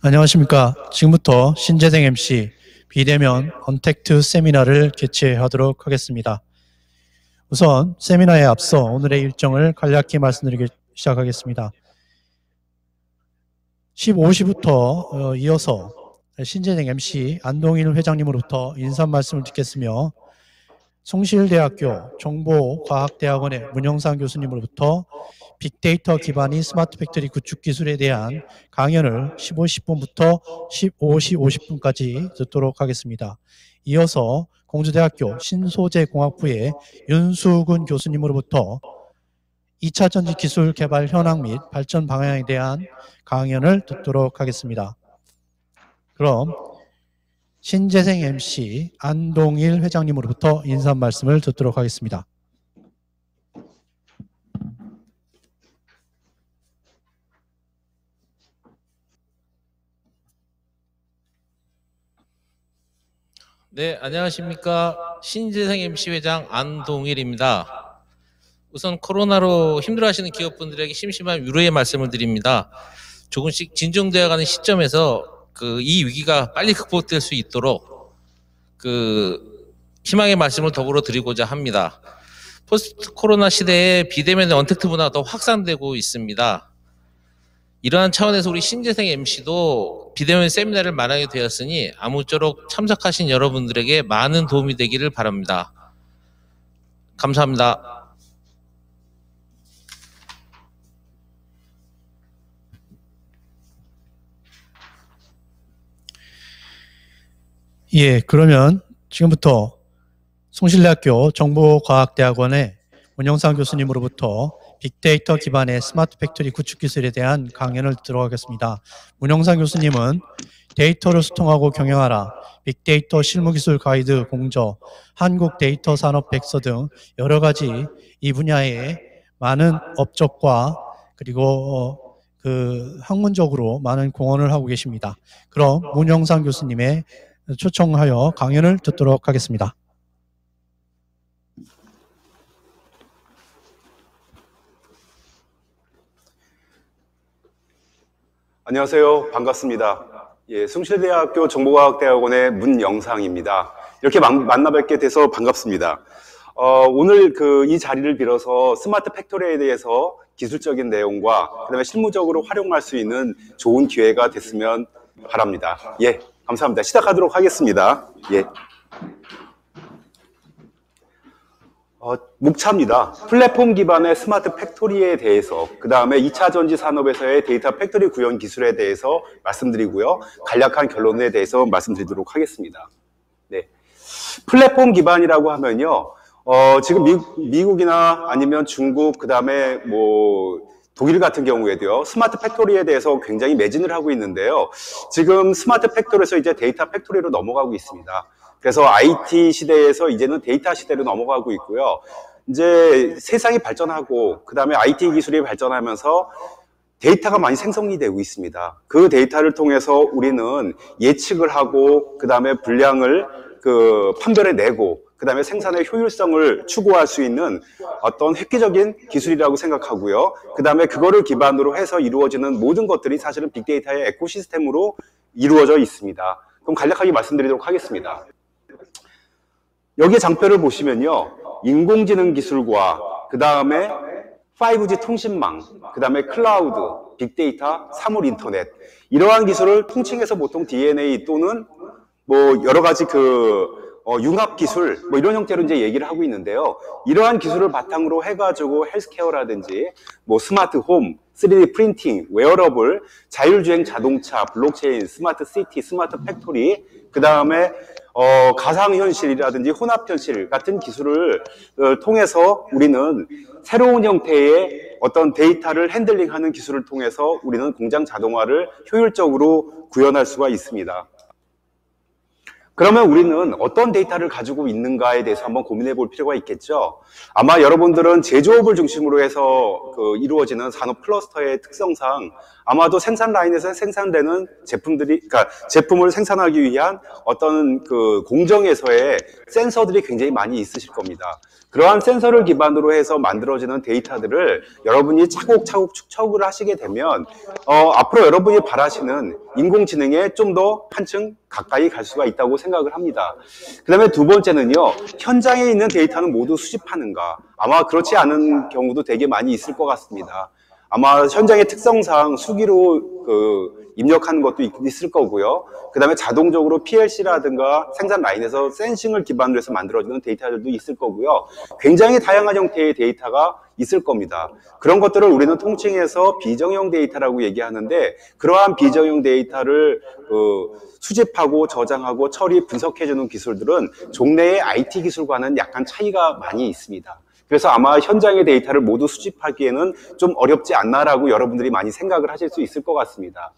안녕하십니까. 지금부터 신재생 MC 비대면 언택트 세미나를 개최하도록 하겠습니다. 우선 세미나에 앞서 오늘의 일정을 간략히 말씀드리기 시작하겠습니다. 15시부터 이어서 신재생 MC 안동일 회장님으로부터 인사 말씀을 듣겠으며, 송실대학교 정보과학대학원의 문영상 교수님으로부터 빅데이터 기반의 스마트 팩토리 구축 기술에 대한 강연을 15시 10분부터 15시 50분까지 듣도록 하겠습니다. 이어서 공주대학교 신소재공학부의 윤수근 교수님으로부터 2차 전지 기술 개발 현황 및 발전 방향에 대한 강연을 듣도록 하겠습니다. 그럼 신재생 MC 안동일 회장님으로부터 인사 말씀을 듣도록 하겠습니다. 네, 안녕하십니까. 신재생 MC 회장 안동일입니다. 우선 코로나로 힘들어하시는 기업분들에게 심심한 위로의 말씀을 드립니다. 조금씩 진정되어가는 시점에서 이 위기가 빨리 극복될 수 있도록 희망의 말씀을 더불어 드리고자 합니다. 포스트 코로나 시대에 비대면의 언택트 문화가 더 확산되고 있습니다. 이러한 차원에서 우리 신재생 MC도 비대면 세미나를 마련하게 되었으니 아무쪼록 참석하신 여러분들에게 많은 도움이 되기를 바랍니다. 감사합니다. 예, 그러면 지금부터 송실대학교 정보과학대학원의 문영상 교수님으로부터 빅데이터 기반의 스마트 팩토리 구축 기술에 대한 강연을 들어가겠습니다. 문영상 교수님은 데이터를 수통하고 경영하라, 빅데이터 실무기술 가이드 공저, 한국 데이터 산업 백서 등 여러 가지 이 분야에 많은 업적과 그리고 학문적으로 많은 공헌을 하고 계십니다. 그럼 문영상 교수님의 초청하여 강연을 듣도록 하겠습니다. 안녕하세요. 반갑습니다. 예, 숭실대학교 정보과학대학원의 문영상입니다. 이렇게 만나 뵙게 돼서 반갑습니다. 오늘 이 자리를 빌어서 스마트 팩토리에 대해서 기술적인 내용과 그다음에 실무적으로 활용할 수 있는 좋은 기회가 됐으면 바랍니다. 예, 감사합니다. 시작하도록 하겠습니다. 예. 목차입니다. 플랫폼 기반의 스마트 팩토리에 대해서, 그 다음에 2차 전지 산업에서의 데이터 팩토리 구현 기술에 대해서 말씀드리고요. 간략한 결론에 대해서 말씀드리도록 하겠습니다. 네. 플랫폼 기반이라고 하면요. 지금 미국이나 아니면 중국, 그 다음에 독일 같은 경우에도요, 스마트 팩토리에 대해서 굉장히 매진을 하고 있는데요. 지금 스마트 팩토리에서 이제 데이터 팩토리로 넘어가고 있습니다. 그래서 IT 시대에서 이제는 데이터 시대로 넘어가고 있고요. 이제 세상이 발전하고, 그 다음에 IT 기술이 발전하면서 데이터가 많이 생성이 되고 있습니다. 그 데이터를 통해서 우리는 예측을 하고, 그 다음에 분량을 판별해내고, 그 다음에 생산의 효율성을 추구할 수 있는 어떤 획기적인 기술이라고 생각하고요. 그 다음에 그거를 기반으로 해서 이루어지는 모든 것들이 사실은 빅데이터의 에코시스템으로 이루어져 있습니다. 그럼 간략하게 말씀드리도록 하겠습니다. 여기에 장표를 보시면요. 인공지능 기술과 그 다음에 5G 통신망, 그 다음에 클라우드, 빅데이터, 사물 인터넷, 이러한 기술을 통칭해서 보통 DNA 또는 여러 가지 융합 기술, 이런 형태로 이제 얘기를 하고 있는데요. 이러한 기술을 바탕으로 해가지고 헬스케어라든지, 스마트 홈, 3D 프린팅, 웨어러블, 자율주행 자동차, 블록체인, 스마트 시티, 스마트 팩토리, 그 다음에 가상현실이라든지 혼합현실 같은 기술을 통해서 우리는 새로운 형태의 어떤 데이터를 핸들링하는 기술을 통해서 우리는 공장 자동화를 효율적으로 구현할 수가 있습니다. 그러면 우리는 어떤 데이터를 가지고 있는가에 대해서 한번 고민해 볼 필요가 있겠죠. 아마 여러분들은 제조업을 중심으로 해서 이루어지는 산업 클러스터의 특성상 아마도 생산 라인에서 생산되는 제품을 생산하기 위한 어떤 공정에서의 센서들이 굉장히 많이 있으실 겁니다. 그러한 센서를 기반으로 해서 만들어지는 데이터들을 여러분이 차곡차곡 축적을 하시게 되면 앞으로 여러분이 바라시는 인공지능에 좀 더 한층 가까이 갈 수가 있다고 생각을 합니다. 그 다음에 두 번째는요, 현장에 있는 데이터는 모두 수집하는가? 아마 그렇지 않은 경우도 되게 많이 있을 것 같습니다. 아마 현장의 특성상 수기로 입력하는 것도 있을 거고요. 그 다음에 자동적으로 PLC라든가 생산 라인에서 센싱을 기반으로 해서 만들어지는 데이터들도 있을 거고요. 굉장히 다양한 형태의 데이터가 있을 겁니다. 그런 것들을 우리는 통칭해서 비정형 데이터라고 얘기하는데, 그러한 비정형 데이터를 수집하고 저장하고 처리, 분석해주는 기술들은 종래의 IT 기술과는 약간 차이가 많이 있습니다. 그래서 아마 현장의 데이터를 모두 수집하기에는 좀 어렵지 않나라고 여러분들이 많이 생각을 하실 수 있을 것 같습니다.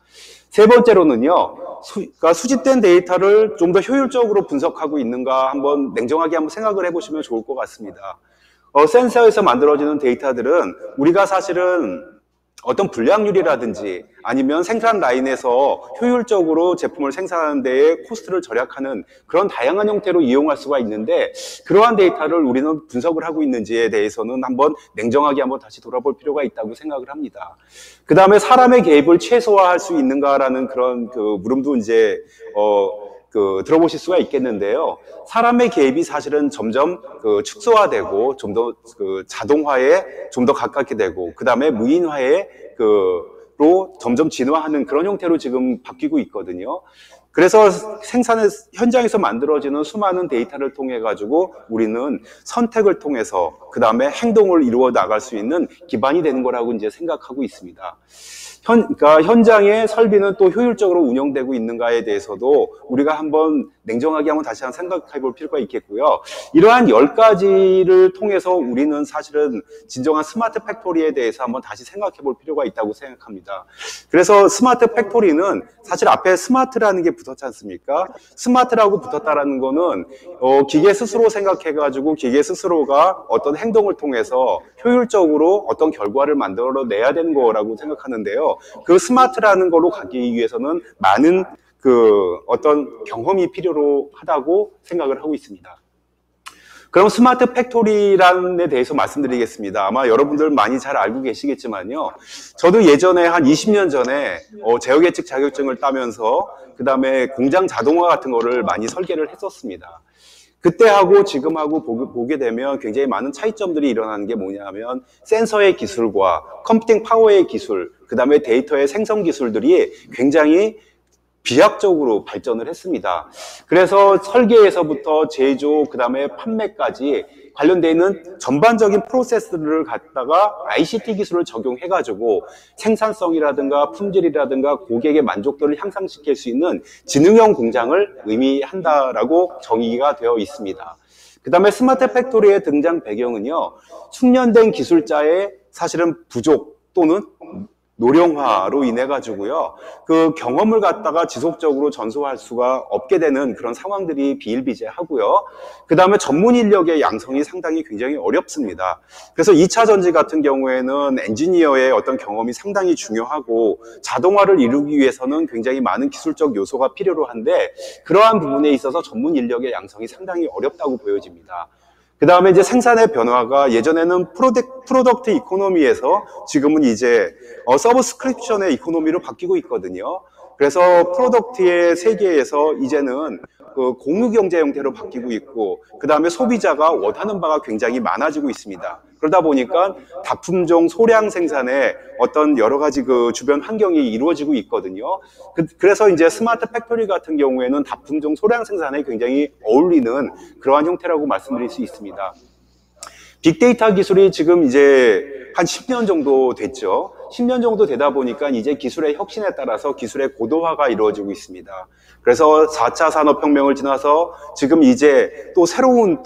세 번째로는요, 그러니까 수집된 데이터를 좀 더 효율적으로 분석하고 있는가 한번 냉정하게 한번 생각을 해보시면 좋을 것 같습니다. 센서에서 만들어지는 데이터들은 우리가 사실은 어떤 불량률이라든지 아니면 생산 라인에서 효율적으로 제품을 생산하는 데에 코스트를 절약하는 그런 다양한 형태로 이용할 수가 있는데, 그러한 데이터를 우리는 분석을 하고 있는지에 대해서는 한번 냉정하게 한번 다시 돌아볼 필요가 있다고 생각을 합니다. 그 다음에 사람의 개입을 최소화할 수 있는가라는 그런 물음도 이제 들어보실 수가 있겠는데요. 사람의 개입이 사실은 점점 축소화되고 좀 더 자동화에 좀 더 가깝게 되고, 그 다음에 무인화에 로 점점 진화하는 그런 형태로 지금 바뀌고 있거든요. 그래서 현장에서 만들어지는 수많은 데이터를 통해 가지고 우리는 선택을 통해서 그 다음에 행동을 이루어 나갈 수 있는 기반이 되는 거라고 이제 생각하고 있습니다. 그러니까 현장의 설비는 또 효율적으로 운영되고 있는가에 대해서도 우리가 한번 냉정하게 한번 다시 한번 생각해 볼 필요가 있겠고요. 이러한 10가지를 통해서 우리는 사실은 진정한 스마트 팩토리에 대해서 한번 다시 생각해 볼 필요가 있다고 생각합니다. 그래서 스마트 팩토리는 사실 앞에 스마트라는 게 붙었지 않습니까? 스마트라고 붙었다라는 거는 기계 스스로 생각해 가지고 기계 스스로가 어떤 행동을 통해서 효율적으로 어떤 결과를 만들어내야 되는 거라고 생각하는데요. 그 스마트라는 걸로 가기 위해서는 많은 어떤 경험이 필요로 하다고 생각을 하고 있습니다. 그럼 스마트 팩토리라는 데 대해서 말씀드리겠습니다. 아마 여러분들 많이 잘 알고 계시겠지만요. 저도 예전에 한 20년 전에 제어계측 자격증을 따면서 그 다음에 공장 자동화 같은 거를 많이 설계를 했었습니다. 그때하고 지금하고 보게 되면 굉장히 많은 차이점들이 일어나는 게 뭐냐면, 센서의 기술과 컴퓨팅 파워의 기술, 그 다음에 데이터의 생성 기술들이 굉장히 비약적으로 발전을 했습니다. 그래서 설계에서부터 제조, 그 다음에 판매까지 관련되어 있는 전반적인 프로세스를 갖다가 ICT 기술을 적용해가지고 생산성이라든가 품질이라든가 고객의 만족도를 향상시킬 수 있는 지능형 공장을 의미한다라고 정의가 되어 있습니다. 그 다음에 스마트 팩토리의 등장 배경은요, 숙련된 기술자의 사실은 부족 또는 노령화로 인해 가지고요, 그 경험을 갖다가 지속적으로 전수할 수가 없게 되는 그런 상황들이 비일비재하고요. 그 다음에 전문 인력의 양성이 상당히 굉장히 어렵습니다. 그래서 2차 전지 같은 경우에는 엔지니어의 어떤 경험이 상당히 중요하고, 자동화를 이루기 위해서는 굉장히 많은 기술적 요소가 필요로 한데, 그러한 부분에 있어서 전문 인력의 양성이 상당히 어렵다고 보여집니다. 그 다음에 이제 생산의 변화가 예전에는 프로덕트 이코노미에서 지금은 이제 서브스크립션의 이코노미로 바뀌고 있거든요. 그래서 프로덕트의 세계에서 이제는 공유 경제 형태로 바뀌고 있고, 그 다음에 소비자가 원하는 바가 굉장히 많아지고 있습니다. 그러다 보니까 다품종 소량 생산에 어떤 여러 가지 주변 환경이 이루어지고 있거든요. 그래서 이제 스마트 팩토리 같은 경우에는 다품종 소량 생산에 굉장히 어울리는 그러한 형태라고 말씀드릴 수 있습니다. 빅데이터 기술이 지금 이제 한 10년 정도 됐죠. 10년 정도 되다 보니까 이제 기술의 혁신에 따라서 기술의 고도화가 이루어지고 있습니다. 그래서 4차 산업혁명을 지나서 지금 이제 또 새로운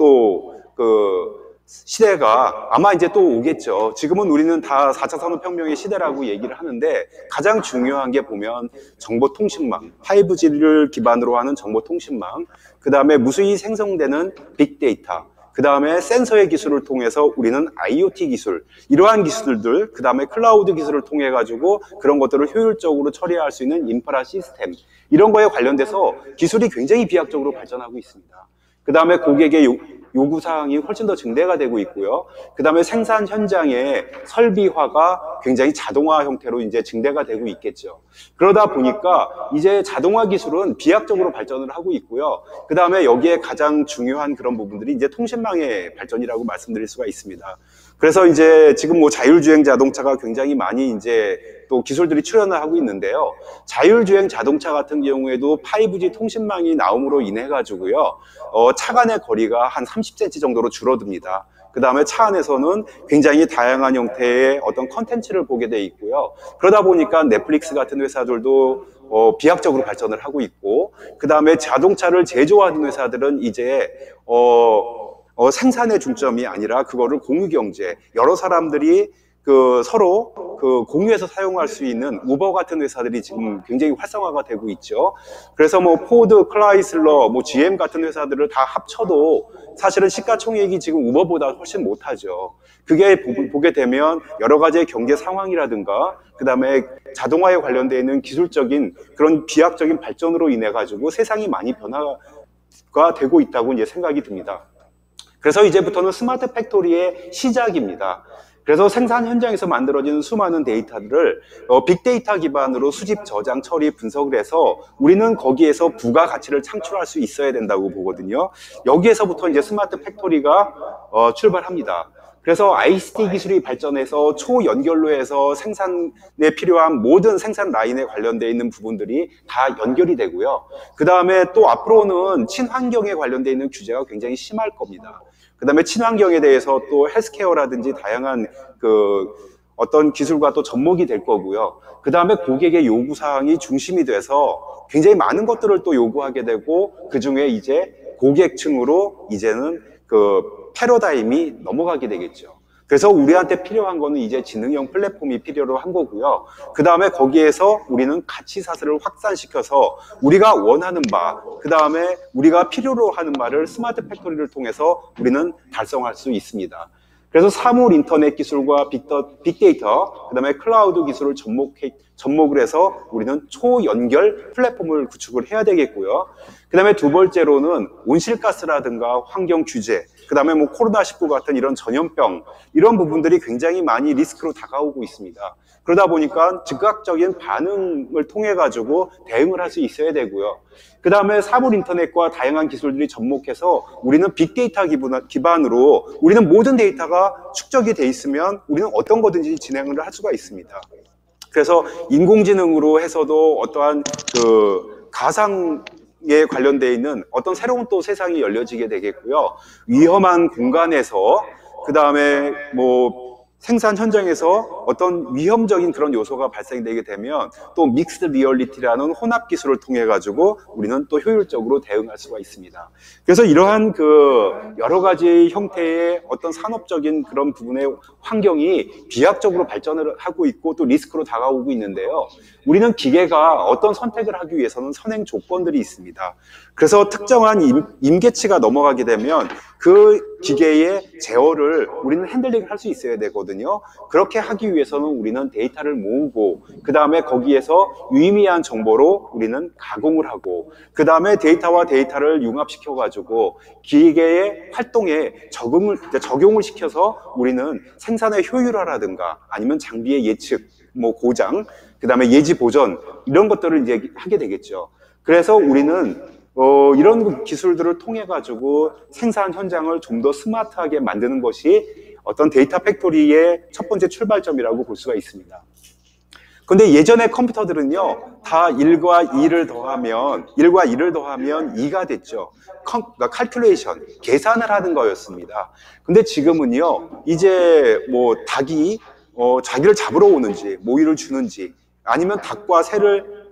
시대가 아마 이제 또 오겠죠. 지금은 우리는 다 4차 산업혁명의 시대라고 얘기를 하는데, 가장 중요한 게 보면 정보통신망, 5G를 기반으로 하는 정보통신망, 그 다음에 무수히 생성되는 빅데이터, 그 다음에 센서의 기술을 통해서 우리는 IoT 기술, 이러한 기술들, 그 다음에 클라우드 기술을 통해 가지고 그런 것들을 효율적으로 처리할 수 있는 인프라 시스템, 이런 거에 관련돼서 기술이 굉장히 비약적으로 발전하고 있습니다. 그 다음에 고객의 요구사항이 훨씬 더 증대가 되고 있고요. 그 다음에 생산 현장의 설비화가 굉장히 자동화 형태로 이제 증대가 되고 있겠죠. 그러다 보니까 이제 자동화 기술은 비약적으로 발전을 하고 있고요. 그 다음에 여기에 가장 중요한 그런 부분들이 이제 통신망의 발전이라고 말씀드릴 수가 있습니다. 그래서 이제 지금 뭐 자율주행 자동차가 굉장히 많이 이제 또 기술들이 출현을 하고 있는데요. 자율주행 자동차 같은 경우에도 5G 통신망이 나옴으로 인해 가지고요. 차 간의 거리가 한 30cm 정도로 줄어듭니다. 그 다음에 차 안에서는 굉장히 다양한 형태의 어떤 컨텐츠를 보게 돼 있고요. 그러다 보니까 넷플릭스 같은 회사들도 비약적으로 발전을 하고 있고, 그 다음에 자동차를 제조하는 회사들은 이제 생산의 중점이 아니라 그거를 공유경제, 여러 사람들이 서로 공유해서 사용할 수 있는 우버 같은 회사들이 지금 굉장히 활성화가 되고 있죠. 그래서 뭐 포드, 클라이슬러, 뭐 GM 같은 회사들을 다 합쳐도 사실은 시가총액이 지금 우버보다 훨씬 못하죠. 그게 보게 되면 여러 가지의 경제 상황이라든가 그 다음에 자동화에 관련되어 있는 기술적인 그런 비약적인 발전으로 인해 가지고 세상이 많이 변화가 되고 있다고 이제 생각이 듭니다. 그래서 이제부터는 스마트 팩토리의 시작입니다. 그래서 생산 현장에서 만들어지는 수많은 데이터들을 빅데이터 기반으로 수집, 저장, 처리, 분석을 해서 우리는 거기에서 부가가치를 창출할 수 있어야 된다고 보거든요. 여기에서부터 이제 스마트 팩토리가 출발합니다. 그래서 ICT 기술이 발전해서 초연결로 해서 생산에 필요한 모든 생산 라인에 관련되어 있는 부분들이 다 연결이 되고요. 그 다음에 또 앞으로는 친환경에 관련되어 있는 규제가 굉장히 심할 겁니다. 그 다음에 친환경에 대해서 또 헬스케어라든지 다양한 어떤 기술과 또 접목이 될 거고요. 그 다음에 고객의 요구사항이 중심이 돼서 굉장히 많은 것들을 또 요구하게 되고, 그 중에 이제 고객층으로 이제는 패러다임이 넘어가게 되겠죠. 그래서 우리한테 필요한 거는 이제 지능형 플랫폼이 필요로 한 거고요. 그 다음에 거기에서 우리는 가치 사슬을 확산시켜서 우리가 원하는 바, 그 다음에 우리가 필요로 하는 바를 스마트 팩토리를 통해서 우리는 달성할 수 있습니다. 그래서 사물 인터넷 기술과 빅데이터, 그 다음에 클라우드 기술을 접목을 해서 우리는 초연결 플랫폼을 구축을 해야 되겠고요. 그 다음에 두 번째로는 온실가스라든가 환경 규제, 그 다음에 뭐 코로나19 같은 이런 전염병, 이런 부분들이 굉장히 많이 리스크로 다가오고 있습니다. 그러다 보니까 즉각적인 반응을 통해 가지고 대응을 할 수 있어야 되고요. 그 다음에 사물 인터넷과 다양한 기술들이 접목해서 우리는 빅데이터 기반으로 우리는 모든 데이터가 축적이 돼 있으면 우리는 어떤 거든지 진행을 할 수가 있습니다. 그래서 인공지능으로 해서도 어떠한 가상에 관련되어 있는 어떤 새로운 또 세상이 열려지게 되겠고요. 위험한 공간에서 그 다음에 뭐 생산 현장에서 어떤 위험적인 그런 요소가 발생되게 되면 또 믹스드 리얼리티라는 혼합 기술을 통해 가지고 우리는 또 효율적으로 대응할 수가 있습니다. 그래서 이러한 여러 가지 형태의 어떤 산업적인 그런 부분의 환경이 비약적으로 발전을 하고 있고 또 리스크로 다가오고 있는데요. 우리는 기계가 어떤 선택을 하기 위해서는 선행 조건들이 있습니다. 그래서 특정한 임계치가 넘어가게 되면 그 기계의 제어를 우리는 핸들링을 할 수 있어야 되거든요. 그렇게 하기 위해서는 우리는 데이터를 모으고 그 다음에 거기에서 유의미한 정보로 우리는 가공을 하고 그 다음에 데이터와 데이터를 융합시켜 가지고 기계의 활동에 적용을 시켜서 우리는 생산의 효율화라든가 아니면 장비의 예측, 뭐 고장, 그 다음에 예지 보전 이런 것들을 이제 하게 되겠죠. 그래서 우리는 이런 기술들을 통해 가지고 생산 현장을 좀 더 스마트하게 만드는 것이 어떤 데이터 팩토리의 첫 번째 출발점이라고 볼 수가 있습니다. 근데 예전의 컴퓨터들은요, 다 1과 2를 더하면 2가 됐죠. 그러니까 칼큘레이션, 계산을 하는 거였습니다. 근데 지금은요, 이제 뭐 닭이 자기를 잡으러 오는지, 모이를 주는지, 아니면 닭과 새를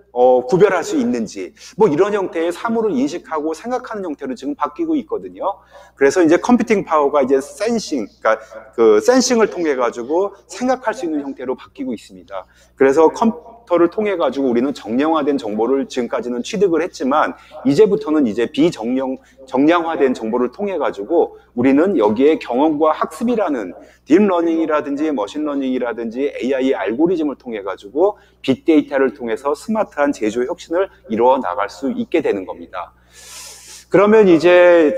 구별할 수 있는지, 뭐 이런 형태의 사물을 인식하고 생각하는 형태로 지금 바뀌고 있거든요. 그래서 이제 컴퓨팅 파워가 이제 그러니까 센싱을 통해 가지고 생각할 수 있는 형태로 바뀌고 있습니다. 그래서 컴퓨터를 통해 가지고 우리는 정량화된 정보를 지금까지는 취득을 했지만 이제부터는 이제 정량화된 정보를 통해 가지고 우리는 여기에 경험과 학습이라는 딥러닝이라든지 머신러닝이라든지 AI 알고리즘을 통해 가지고 빅데이터를 통해서 스마트한 제조 혁신을 이루어 나갈 수 있게 되는 겁니다. 그러면 이제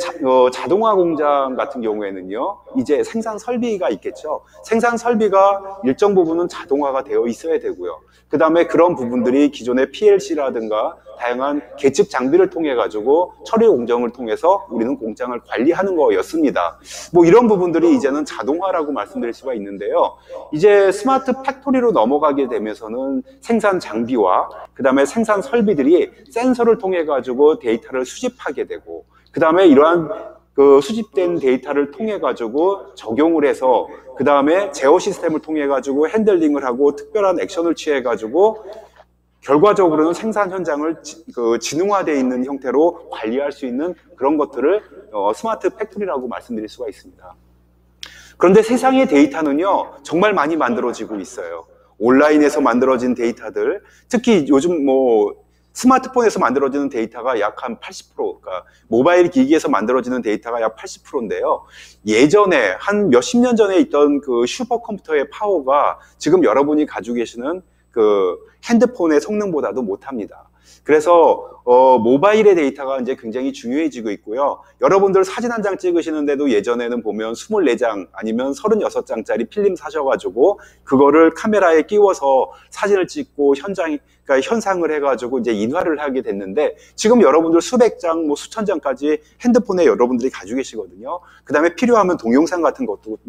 자동화 공장 같은 경우에는요, 이제 생산 설비가 있겠죠. 생산 설비가 일정 부분은 자동화가 되어 있어야 되고요. 그 다음에 그런 부분들이 기존의 PLC라든가 다양한 계측 장비를 통해 가지고 처리 공정을 통해서 우리는 공장을 관리하는 거였습니다. 뭐 이런 부분들이 이제는 자동화라고 말씀드릴 수가 있는데요. 이제 스마트 팩토리로 넘어가게 되면서는 생산 장비와 그 다음에 생산 설비들이 센서를 통해 가지고 데이터를 수집하게 되고, 그 다음에 이러한 그 수집된 데이터를 통해 가지고 적용을 해서 그 다음에 제어 시스템을 통해 가지고 핸들링을 하고 특별한 액션을 취해 가지고 결과적으로는 생산 현장을 지능화되어 있는 형태로 관리할 수 있는 그런 것들을 스마트 팩토리라고 말씀드릴 수가 있습니다. 그런데 세상의 데이터는요, 정말 많이 만들어지고 있어요. 온라인에서 만들어진 데이터들, 특히 요즘 스마트폰에서 만들어지는 데이터가 약 한 80%, 그러니까 모바일 기기에서 만들어지는 데이터가 약 80%인데요. 예전에 한 몇십 년 전에 있던 그 슈퍼컴퓨터의 파워가 지금 여러분이 가지고 계시는 그 핸드폰의 성능보다도 못합니다. 그래서 모바일의 데이터가 이제 굉장히 중요해지고 있고요. 여러분들 사진 한 장 찍으시는데도 예전에는 보면 24장 아니면 36장짜리 필름 사셔가지고 그거를 카메라에 끼워서 사진을 찍고 그러니까 현상을 해가지고 이제 인화를 하게 됐는데, 지금 여러분들 수백 장, 수천 장까지 핸드폰에 여러분들이 가지고 계시거든요. 그 다음에 필요하면 동영상 같은 것도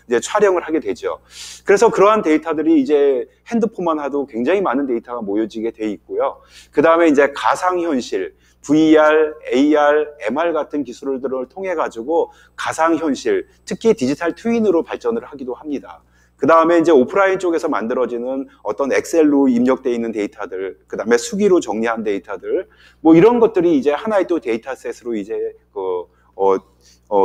이제 촬영을 하게 되죠. 그래서 그러한 데이터들이 이제 핸드폰만 하도 굉장히 많은 데이터가 모여지게 돼 있고요. 그 다음에 이제 가상현실, VR, AR, MR 같은 기술들을 통해 가지고 가상현실, 특히 디지털 트윈으로 발전을 하기도 합니다. 그 다음에 이제 오프라인 쪽에서 만들어지는 어떤 엑셀로 입력되어 있는 데이터들, 그 다음에 수기로 정리한 데이터들, 뭐 이런 것들이 이제 하나의 또 데이터셋으로 이제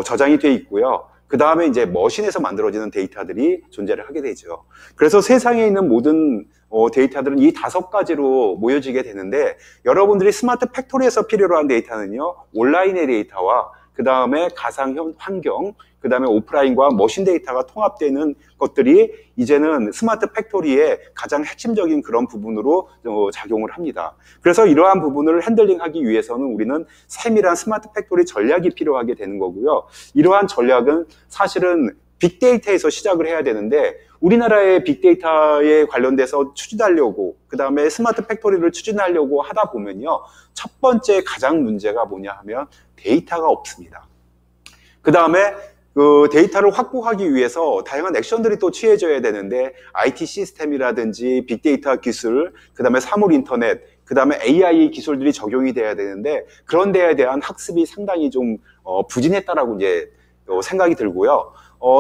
저장이 돼 있고요. 그 다음에 이제 머신에서 만들어지는 데이터들이 존재를 하게 되죠. 그래서 세상에 있는 모든 데이터들은 이 5가지로 모여지게 되는데, 여러분들이 스마트 팩토리에서 필요로 한 데이터는요, 온라인의 데이터와 그 다음에 가상 환경, 그 다음에 오프라인과 머신 데이터가 통합되는 것들이 이제는 스마트 팩토리의 가장 핵심적인 그런 부분으로 작용을 합니다. 그래서 이러한 부분을 핸들링하기 위해서는 우리는 세밀한 스마트 팩토리 전략이 필요하게 되는 거고요. 이러한 전략은 사실은 빅데이터에서 시작을 해야 되는데, 우리나라의 빅데이터에 관련돼서 추진하려고, 그 다음에 스마트 팩토리를 추진하려고 하다 보면요, 첫 번째 가장 문제가 뭐냐 하면 데이터가 없습니다. 그 다음에 그 데이터를 확보하기 위해서 다양한 액션들이 또 취해져야 되는데, IT 시스템이라든지 빅데이터 기술, 그 다음에 사물 인터넷, 그 다음에 AI 기술들이 적용이 돼야 되는데, 그런 데에 대한 학습이 상당히 좀 부진했다라고 이제 생각이 들고요.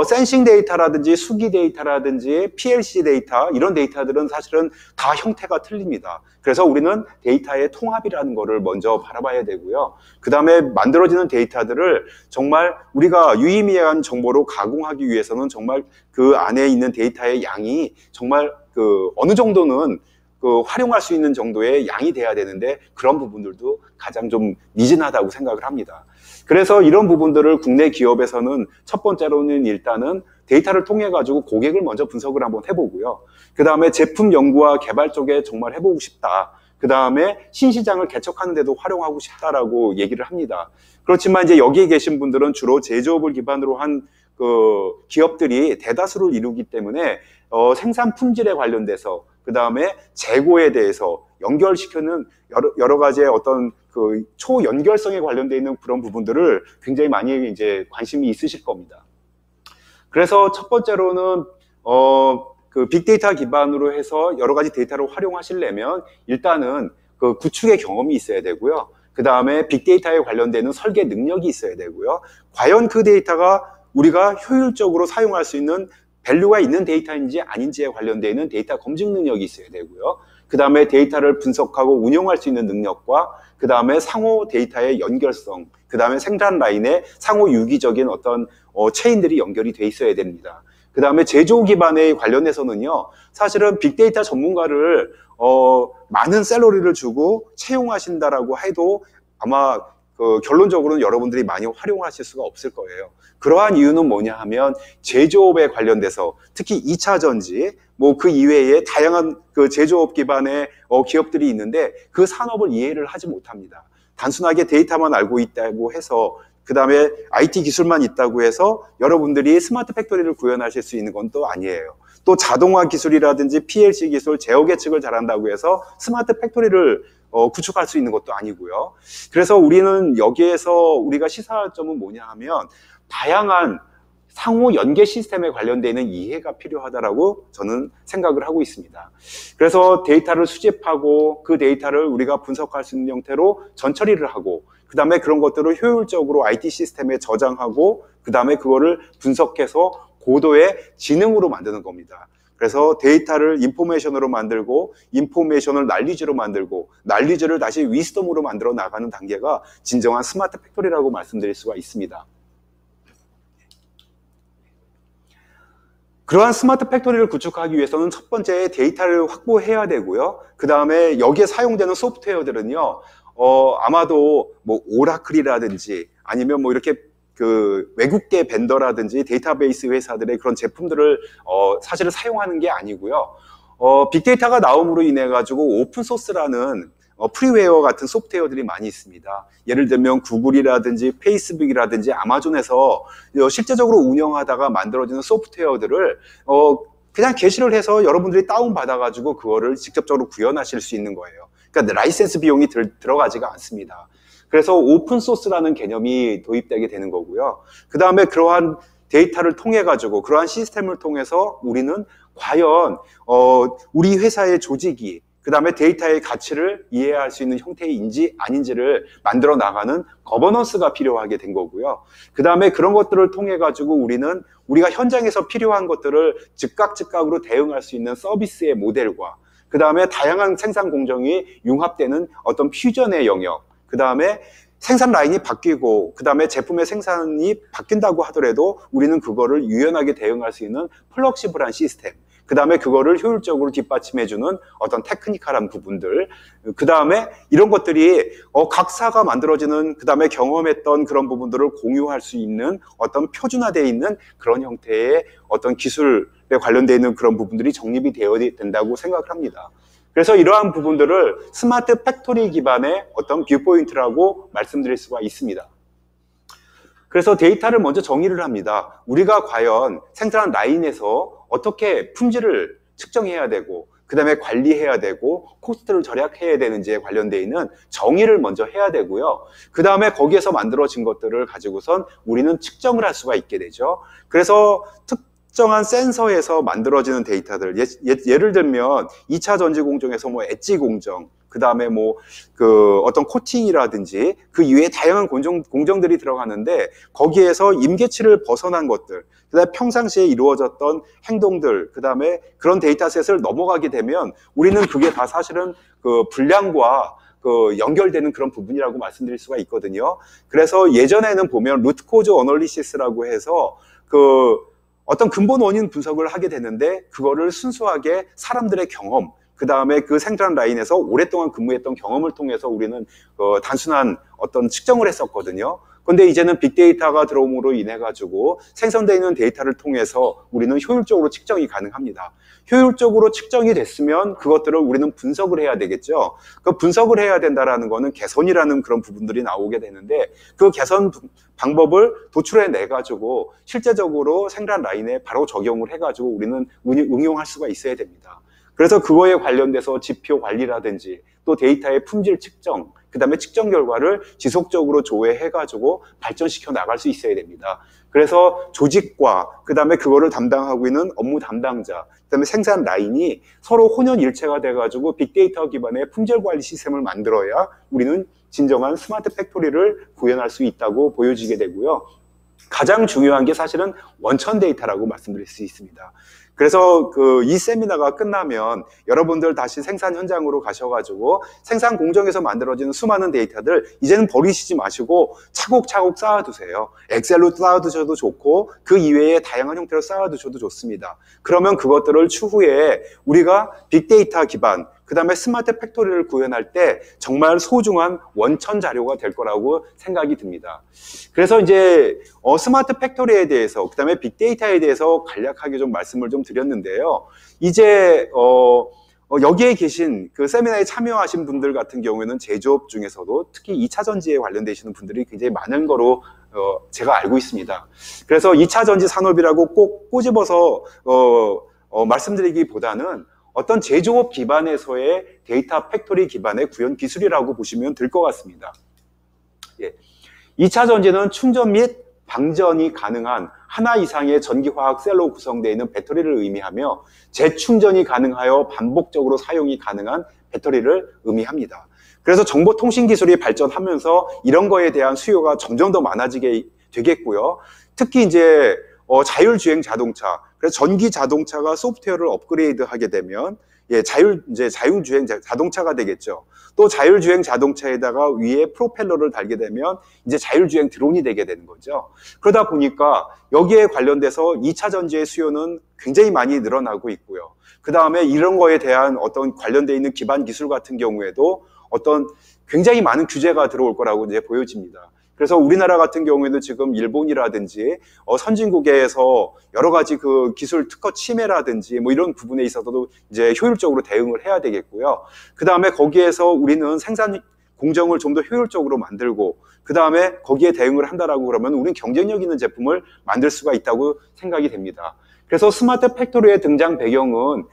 센싱 데이터라든지 수기 데이터라든지 PLC 데이터, 이런 데이터들은 사실은 다 형태가 틀립니다. 그래서 우리는 데이터의 통합이라는 거를 먼저 바라봐야 되고요. 그 다음에 만들어지는 데이터들을 정말 우리가 유의미한 정보로 가공하기 위해서는 정말 그 안에 있는 데이터의 양이 정말 어느 정도는 활용할 수 있는 정도의 양이 돼야 되는데, 그런 부분들도 가장 좀 미진하다고 생각을 합니다. 그래서 이런 부분들을 국내 기업에서는 첫 번째로는 일단은 데이터를 통해 가지고 고객을 먼저 분석을 한번 해보고요. 그 다음에 제품 연구와 개발 쪽에 정말 해보고 싶다. 그 다음에 신시장을 개척하는 데도 활용하고 싶다라고 얘기를 합니다. 그렇지만 이제 여기에 계신 분들은 주로 제조업을 기반으로 한 기업들이 대다수를 이루기 때문에 생산 품질에 관련돼서, 그 다음에 재고에 대해서 연결시키는 여러 가지의 어떤 초연결성에 관련되어 있는 그런 부분들을 굉장히 많이 이제 관심이 있으실 겁니다. 그래서 첫 번째로는 빅데이터 기반으로 해서 여러 가지 데이터를 활용하시려면 일단은 구축의 경험이 있어야 되고요. 그 다음에 빅데이터에 관련되는 설계 능력이 있어야 되고요. 과연 그 데이터가 우리가 효율적으로 사용할 수 있는 밸류가 있는 데이터인지 아닌지에 관련되어 있는 데이터 검증 능력이 있어야 되고요. 그 다음에 데이터를 분석하고 운용할 수 있는 능력과 그 다음에 상호 데이터의 연결성, 그 다음에 생산 라인의 상호 유기적인 어떤 체인들이 연결이 돼 있어야 됩니다. 그 다음에 제조 기반에 관련해서는요, 사실은 빅데이터 전문가를 많은 샐러리를 주고 채용하신다라고 해도 아마 결론적으로는 여러분들이 많이 활용하실 수가 없을 거예요. 그러한 이유는 뭐냐 하면 제조업에 관련돼서 특히 2차 전지, 그 이외에 다양한 제조업 기반의 기업들이 있는데 그 산업을 이해를 하지 못합니다. 단순하게 데이터만 알고 있다고 해서 그 다음에 IT 기술만 있다고 해서 여러분들이 스마트 팩토리를 구현하실 수 있는 건 또 아니에요. 또 자동화 기술이라든지 PLC 기술, 제어 예측을 잘한다고 해서 스마트 팩토리를 구축할 수 있는 것도 아니고요. 그래서 우리는 여기에서 우리가 시사할 점은 뭐냐 하면 다양한 상호 연계 시스템에 관련되어 있는 이해가 필요하다라고 저는 생각을 하고 있습니다. 그래서 데이터를 수집하고 그 데이터를 우리가 분석할 수 있는 형태로 전처리를 하고 그 다음에 그런 것들을 효율적으로 IT 시스템에 저장하고 그 다음에 그거를 분석해서 고도의 지능으로 만드는 겁니다. 그래서 데이터를 인포메이션으로 만들고 인포메이션을 날리지로 만들고 날리지를 다시 위스덤으로 만들어 나가는 단계가 진정한 스마트 팩토리라고 말씀드릴 수가 있습니다. 그러한 스마트 팩토리를 구축하기 위해서는 첫 번째 데이터를 확보해야 되고요. 그 다음에 여기에 사용되는 소프트웨어들은요, 아마도 뭐 오라클이라든지 아니면 뭐 이렇게 그 외국계 벤더라든지 데이터베이스 회사들의 그런 제품들을 사실은 사용하는 게 아니고요. 빅데이터가 나옴으로 인해 가지고 오픈 소스라는 프리웨어 같은 소프트웨어들이 많이 있습니다. 예를 들면 구글이라든지 페이스북이라든지 아마존에서 실제적으로 운영하다가 만들어지는 소프트웨어들을 그냥 게시를 해서 여러분들이 다운받아가지고 그거를 직접적으로 구현하실 수 있는 거예요. 그러니까 라이센스 비용이 들어가지가 않습니다. 그래서 오픈 소스라는 개념이 도입되게 되는 거고요. 그 다음에 그러한 데이터를 통해 가지고 그러한 시스템을 통해서 우리는 과연 우리 회사의 조직이 그 다음에 데이터의 가치를 이해할 수 있는 형태인지 아닌지를 만들어 나가는 거버넌스가 필요하게 된 거고요. 그 다음에 그런 것들을 통해 가지고 우리는 우리가 현장에서 필요한 것들을 즉각으로 대응할 수 있는 서비스의 모델과 그 다음에 다양한 생산 공정이 융합되는 어떤 퓨전의 영역, 그 다음에 생산 라인이 바뀌고 그 다음에 제품의 생산이 바뀐다고 하더라도 우리는 그거를 유연하게 대응할 수 있는 플렉시블한 시스템, 그 다음에 그거를 효율적으로 뒷받침해주는 어떤 테크니컬한 부분들, 그 다음에 이런 것들이 각사가 만들어지는 그 다음에 경험했던 그런 부분들을 공유할 수 있는 어떤 표준화되어 있는 그런 형태의 어떤 기술에 관련되어 있는 그런 부분들이 정립이 되어야 된다고 생각을 합니다. 그래서 이러한 부분들을 스마트 팩토리 기반의 어떤 뷰포인트라고 말씀드릴 수가 있습니다. 그래서 데이터를 먼저 정의를 합니다. 우리가 과연 생산 라인에서 어떻게 품질을 측정해야 되고 그 다음에 관리해야 되고 코스트를 절약해야 되는지에 관련되어 있는 정의를 먼저 해야 되고요. 그 다음에 거기에서 만들어진 것들을 가지고선 우리는 측정을 할 수가 있게 되죠. 그래서 특정한 센서에서 만들어지는 데이터들, 예를 들면 2차 전지 공정에서 뭐 엣지 공정, 그 다음에 뭐 그 어떤 코팅이라든지 그 이외에 다양한 공정들이 들어가는데 거기에서 임계치를 벗어난 것들, 그 다음에 평상시에 이루어졌던 행동들, 그 다음에 그런 데이터셋을 넘어가게 되면 우리는 그게 다 사실은 그 불량과 그 연결되는 그런 부분이라고 말씀드릴 수가 있거든요. 그래서 예전에는 보면 루트코즈 어널리시스라고 해서 그 어떤 근본 원인 분석을 하게 되는데 그거를 순수하게 사람들의 경험, 그 다음에 그 생산 라인에서 오랫동안 근무했던 경험을 통해서 우리는 단순한 어떤 측정을 했었거든요. 그런데 이제는 빅데이터가 들어옴으로 인해 가지고 생성되어 있는 데이터를 통해서 우리는 효율적으로 측정이 가능합니다. 효율적으로 측정이 됐으면 그것들을 우리는 분석을 해야 되겠죠. 그 분석을 해야 된다라는 거는 개선이라는 그런 부분들이 나오게 되는데 그 개선 방법을 도출해 내 가지고 실제적으로 생산 라인에 바로 적용을 해 가지고 우리는 응용할 수가 있어야 됩니다. 그래서 그거에 관련돼서 지표 관리라든지 또 데이터의 품질 측정, 그 다음에 측정 결과를 지속적으로 조회해가지고 발전시켜 나갈 수 있어야 됩니다. 그래서 조직과 그 다음에 그거를 담당하고 있는 업무 담당자, 그 다음에 생산 라인이 서로 혼연일체가 돼가지고 빅데이터 기반의 품질 관리 시스템을 만들어야 우리는 진정한 스마트 팩토리를 구현할 수 있다고 보여지게 되고요. 가장 중요한 게 사실은 원천 데이터라고 말씀드릴 수 있습니다. 그래서 이 세미나가 끝나면 여러분들 다시 생산 현장으로 가셔가지고 생산 공정에서 만들어지는 수많은 데이터들 이제는 버리시지 마시고 차곡차곡 쌓아두세요. 엑셀로 쌓아두셔도 좋고 그 이외에 다양한 형태로 쌓아두셔도 좋습니다. 그러면 그것들을 추후에 우리가 빅데이터 기반, 그 다음에 스마트 팩토리를 구현할 때 정말 소중한 원천 자료가 될 거라고 생각이 듭니다. 그래서 이제 스마트 팩토리에 대해서, 그 다음에 빅데이터에 대해서 간략하게 좀 말씀을 좀 드렸는데요. 이제 여기에 계신 그 세미나에 참여하신 분들 같은 경우에는 제조업 중에서도 특히 2차 전지에 관련되시는 분들이 굉장히 많은 거로 제가 알고 있습니다. 그래서 2차 전지 산업이라고 꼭 꼬집어서 말씀드리기보다는 어떤 제조업 기반에서의 데이터 팩토리 기반의 구현 기술이라고 보시면 될 것 같습니다. 예. 2차 전지는 충전 및 방전이 가능한 하나 이상의 전기화학 셀로 구성되어 있는 배터리를 의미하며 재충전이 가능하여 반복적으로 사용이 가능한 배터리를 의미합니다. 그래서 정보통신 기술이 발전하면서 이런 거에 대한 수요가 점점 더 많아지게 되겠고요. 특히 이제 자율주행 자동차, 그래서 전기 자동차가 소프트웨어를 업그레이드하게 되면 자율주행 자동차가 되겠죠. 또 자율주행 자동차에다가 위에 프로펠러를 달게 되면 이제 자율주행 드론이 되게 되는 거죠. 그러다 보니까 여기에 관련돼서 2차 전지의 수요는 굉장히 많이 늘어나고 있고요. 그 다음에 이런 거에 대한 어떤 관련되어 있는 기반 기술 같은 경우에도 어떤 굉장히 많은 규제가 들어올 거라고 이제 보여집니다. 그래서 우리나라 같은 경우에도 지금 일본이라든지 선진국에서 여러 가지 그 기술 특허 침해라든지 뭐 이런 부분에 있어서도 이제 효율적으로 대응을 해야 되겠고요. 그 다음에 거기에서 우리는 생산 공정을 좀 더 효율적으로 만들고 그 다음에 거기에 대응을 한다라고 그러면 우리는 경쟁력 있는 제품을 만들 수가 있다고 생각이 됩니다. 그래서 스마트 팩토리의 등장 배경은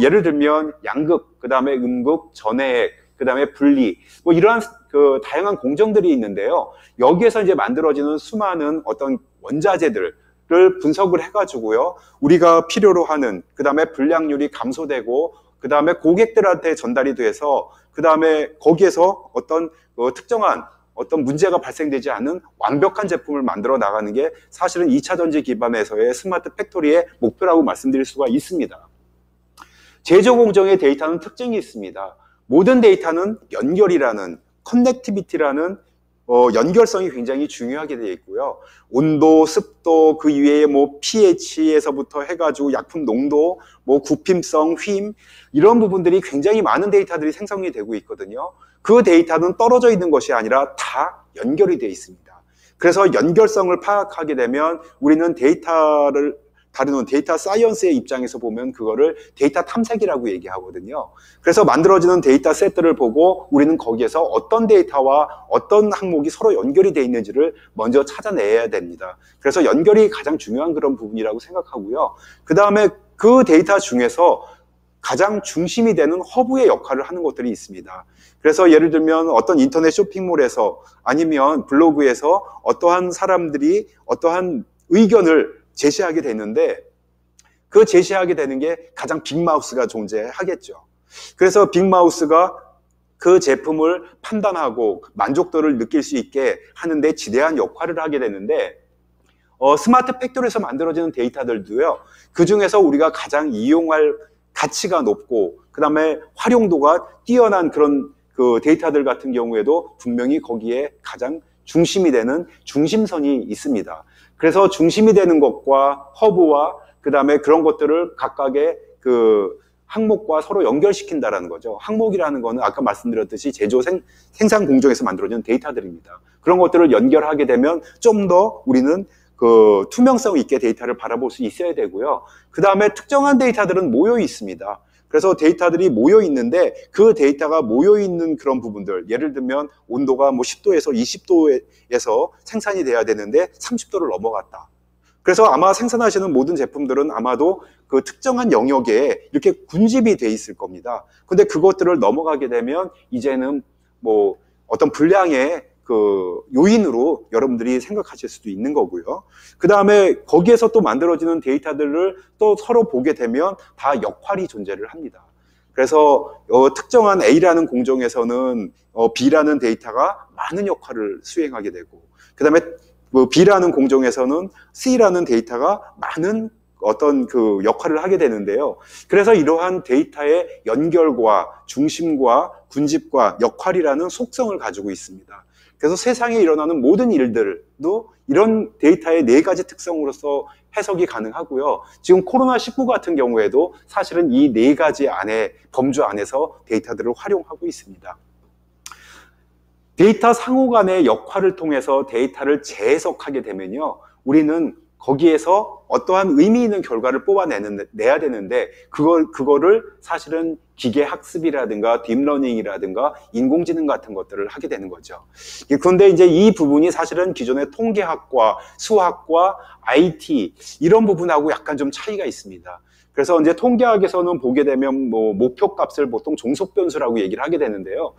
예를 들면 양극, 그 다음에 음극, 전해액, 그 다음에 분리, 뭐 이러한 그 다양한 공정들이 있는데요. 여기에서 이제 만들어지는 수많은 어떤 원자재들을 분석을 해가지고요. 우리가 필요로 하는, 그 다음에 불량률이 감소되고, 그 다음에 고객들한테 전달이 돼서, 그 다음에 거기에서 어떤 특정한 어떤 문제가 발생되지 않은 완벽한 제품을 만들어 나가는 게 사실은 2차 전지 기반에서의 스마트 팩토리의 목표라고 말씀드릴 수가 있습니다. 제조 공정의 데이터는 특징이 있습니다. 모든 데이터는 연결이라는 커넥티비티라는 연결성이 굉장히 중요하게 되어 있고요. 온도, 습도, 그 이외에 뭐 pH에서부터 해가지고 약품 농도, 뭐 구품성, 휨 이런 부분들이 굉장히 많은 데이터들이 생성이 되고 있거든요. 그 데이터는 떨어져 있는 것이 아니라 다 연결이 되어 있습니다. 그래서 연결성을 파악하게 되면 우리는 데이터를 다루는 데이터 사이언스의 입장에서 보면 그거를 데이터 탐색이라고 얘기하거든요. 그래서 만들어지는 데이터 세트를 보고 우리는 거기에서 어떤 데이터와 어떤 항목이 서로 연결이 되어 있는지를 먼저 찾아내야 됩니다. 그래서 연결이 가장 중요한 그런 부분이라고 생각하고요. 그 다음에 그 데이터 중에서 가장 중심이 되는 허브의 역할을 하는 것들이 있습니다. 그래서 예를 들면 어떤 인터넷 쇼핑몰에서 아니면 블로그에서 어떠한 사람들이 어떠한 의견을 제시하게 되는데 그 제시하게 되는 게 가장 빅마우스가 존재하겠죠. 그래서 빅마우스가 그 제품을 판단하고 만족도를 느낄 수 있게 하는데 지대한 역할을 하게 되는데 스마트 팩토리에서 만들어지는 데이터들도요. 그 중에서 우리가 가장 이용할 가치가 높고 그 다음에 활용도가 뛰어난 그런 그 데이터들 같은 경우에도 분명히 거기에 가장 중심이 되는 중심선이 있습니다. 그래서 중심이 되는 것과 허브와 그 다음에 그런 것들을 각각의 그 항목과 서로 연결시킨다라는 거죠. 항목이라는 거는 아까 말씀드렸듯이 제조 생산 공정에서 만들어지는 데이터들입니다. 그런 것들을 연결하게 되면 좀 더 우리는 그 투명성 있게 데이터를 바라볼 수 있어야 되고요. 그 다음에 특정한 데이터들은 모여 있습니다. 그래서 데이터들이 모여 있는데 그 데이터가 모여 있는 그런 부분들, 예를 들면 온도가 뭐 10도에서 20도에서 생산이 돼야 되는데 30도를 넘어갔다. 그래서 아마 생산하시는 모든 제품들은 아마도 그 특정한 영역에 이렇게 군집이 돼 있을 겁니다. 근데 그것들을 넘어가게 되면 이제는 뭐 어떤 불량의 그 요인으로 여러분들이 생각하실 수도 있는 거고요. 그 다음에 거기에서 또 만들어지는 데이터들을 또 서로 보게 되면 다 역할이 존재를 합니다. 그래서 특정한 A라는 공정에서는 B라는 데이터가 많은 역할을 수행하게 되고 그 다음에 B라는 공정에서는 C라는 데이터가 많은 어떤 그 역할을 하게 되는데요. 그래서 이러한 데이터의 연결과 중심과 군집과 역할이라는 속성을 가지고 있습니다. 그래서 세상에 일어나는 모든 일들도 이런 데이터의 4가지 특성으로서 해석이 가능하고요. 지금 코로나19 같은 경우에도 사실은 이 4가지 안에 범주 안에서 데이터들을 활용하고 있습니다. 데이터 상호 간의 역할을 통해서 데이터를 재해석하게 되면요. 우리는 거기에서 어떠한 의미 있는 결과를 뽑아내야 되는데 그거를 사실은 기계 학습이라든가 딥러닝이라든가 인공지능 같은 것들을 하게 되는 거죠. 그런데 이제 이 부분이 사실은 기존의 통계학과 수학과 IT 이런 부분하고 약간 좀 차이가 있습니다. 그래서 이제 통계학에서는 보게 되면 뭐 목표값을 보통 종속 변수라고 얘기를 하게 되는데요.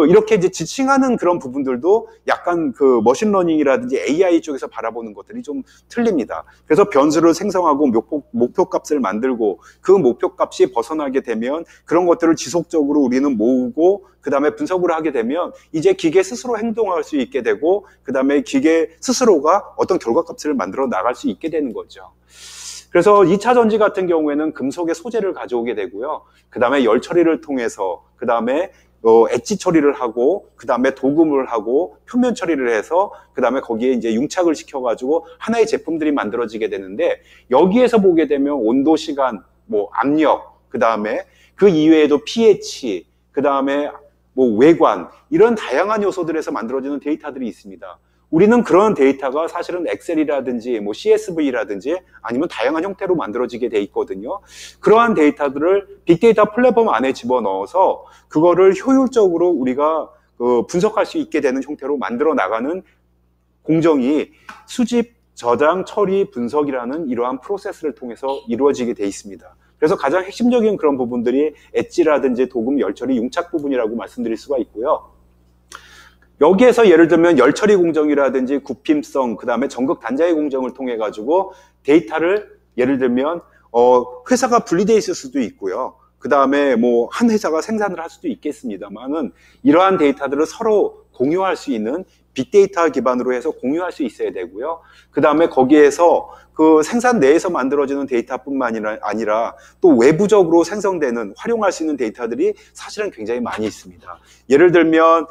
이렇게 이제 지칭하는 그런 부분들도 약간 머신러닝이라든지 AI 쪽에서 바라보는 것들이 좀 틀립니다. 그래서 변수를 생성하고 목표값을 만들고 그 목표값이 벗어나게 되면 그런 것들을 지속적으로 우리는 모으고 그 다음에 분석을 하게 되면 이제 기계 스스로 행동할 수 있게 되고 그 다음에 기계 스스로가 어떤 결과값을 만들어 나갈 수 있게 되는 거죠. 그래서 2차 전지 같은 경우에는 금속의 소재를 가져오게 되고요. 그 다음에 열 처리를 통해서 그 다음에 엣지 처리를 하고 그 다음에 도금을 하고 표면 처리를 해서 그 다음에 거기에 이제 융착을 시켜가지고 하나의 제품들이 만들어지게 되는데 여기에서 보게 되면 온도, 시간, 뭐 압력, 그 다음에 그 이외에도 pH, 그 다음에 뭐 외관 이런 다양한 요소들에서 만들어지는 데이터들이 있습니다. 우리는 그런 데이터가 사실은 엑셀이라든지 뭐 CSV라든지 아니면 다양한 형태로 만들어지게 돼 있거든요. 그러한 데이터들을 빅데이터 플랫폼 안에 집어넣어서 그거를 효율적으로 우리가 분석할 수 있게 되는 형태로 만들어 나가는 공정이 수집, 저장, 처리, 분석이라는 이러한 프로세스를 통해서 이루어지게 돼 있습니다. 그래서 가장 핵심적인 그런 부분들이 엣지라든지 도금, 열처리, 융착 부분이라고 말씀드릴 수가 있고요. 여기에서 예를 들면 열처리 공정이라든지 굽힘성, 그 다음에 전극 단자의 공정을 통해 가지고 데이터를 예를 들면 회사가 분리되어 있을 수도 있고요. 그 다음에 뭐 한 회사가 생산을 할 수도 있겠습니다만은 이러한 데이터들을 서로 공유할 수 있는 빅데이터 기반으로 해서 공유할 수 있어야 되고요. 그 다음에 거기에서 그 생산 내에서 만들어지는 데이터뿐만 아니라 또 외부적으로 생성되는 활용할 수 있는 데이터들이 사실은 굉장히 많이 있습니다. 예를 들면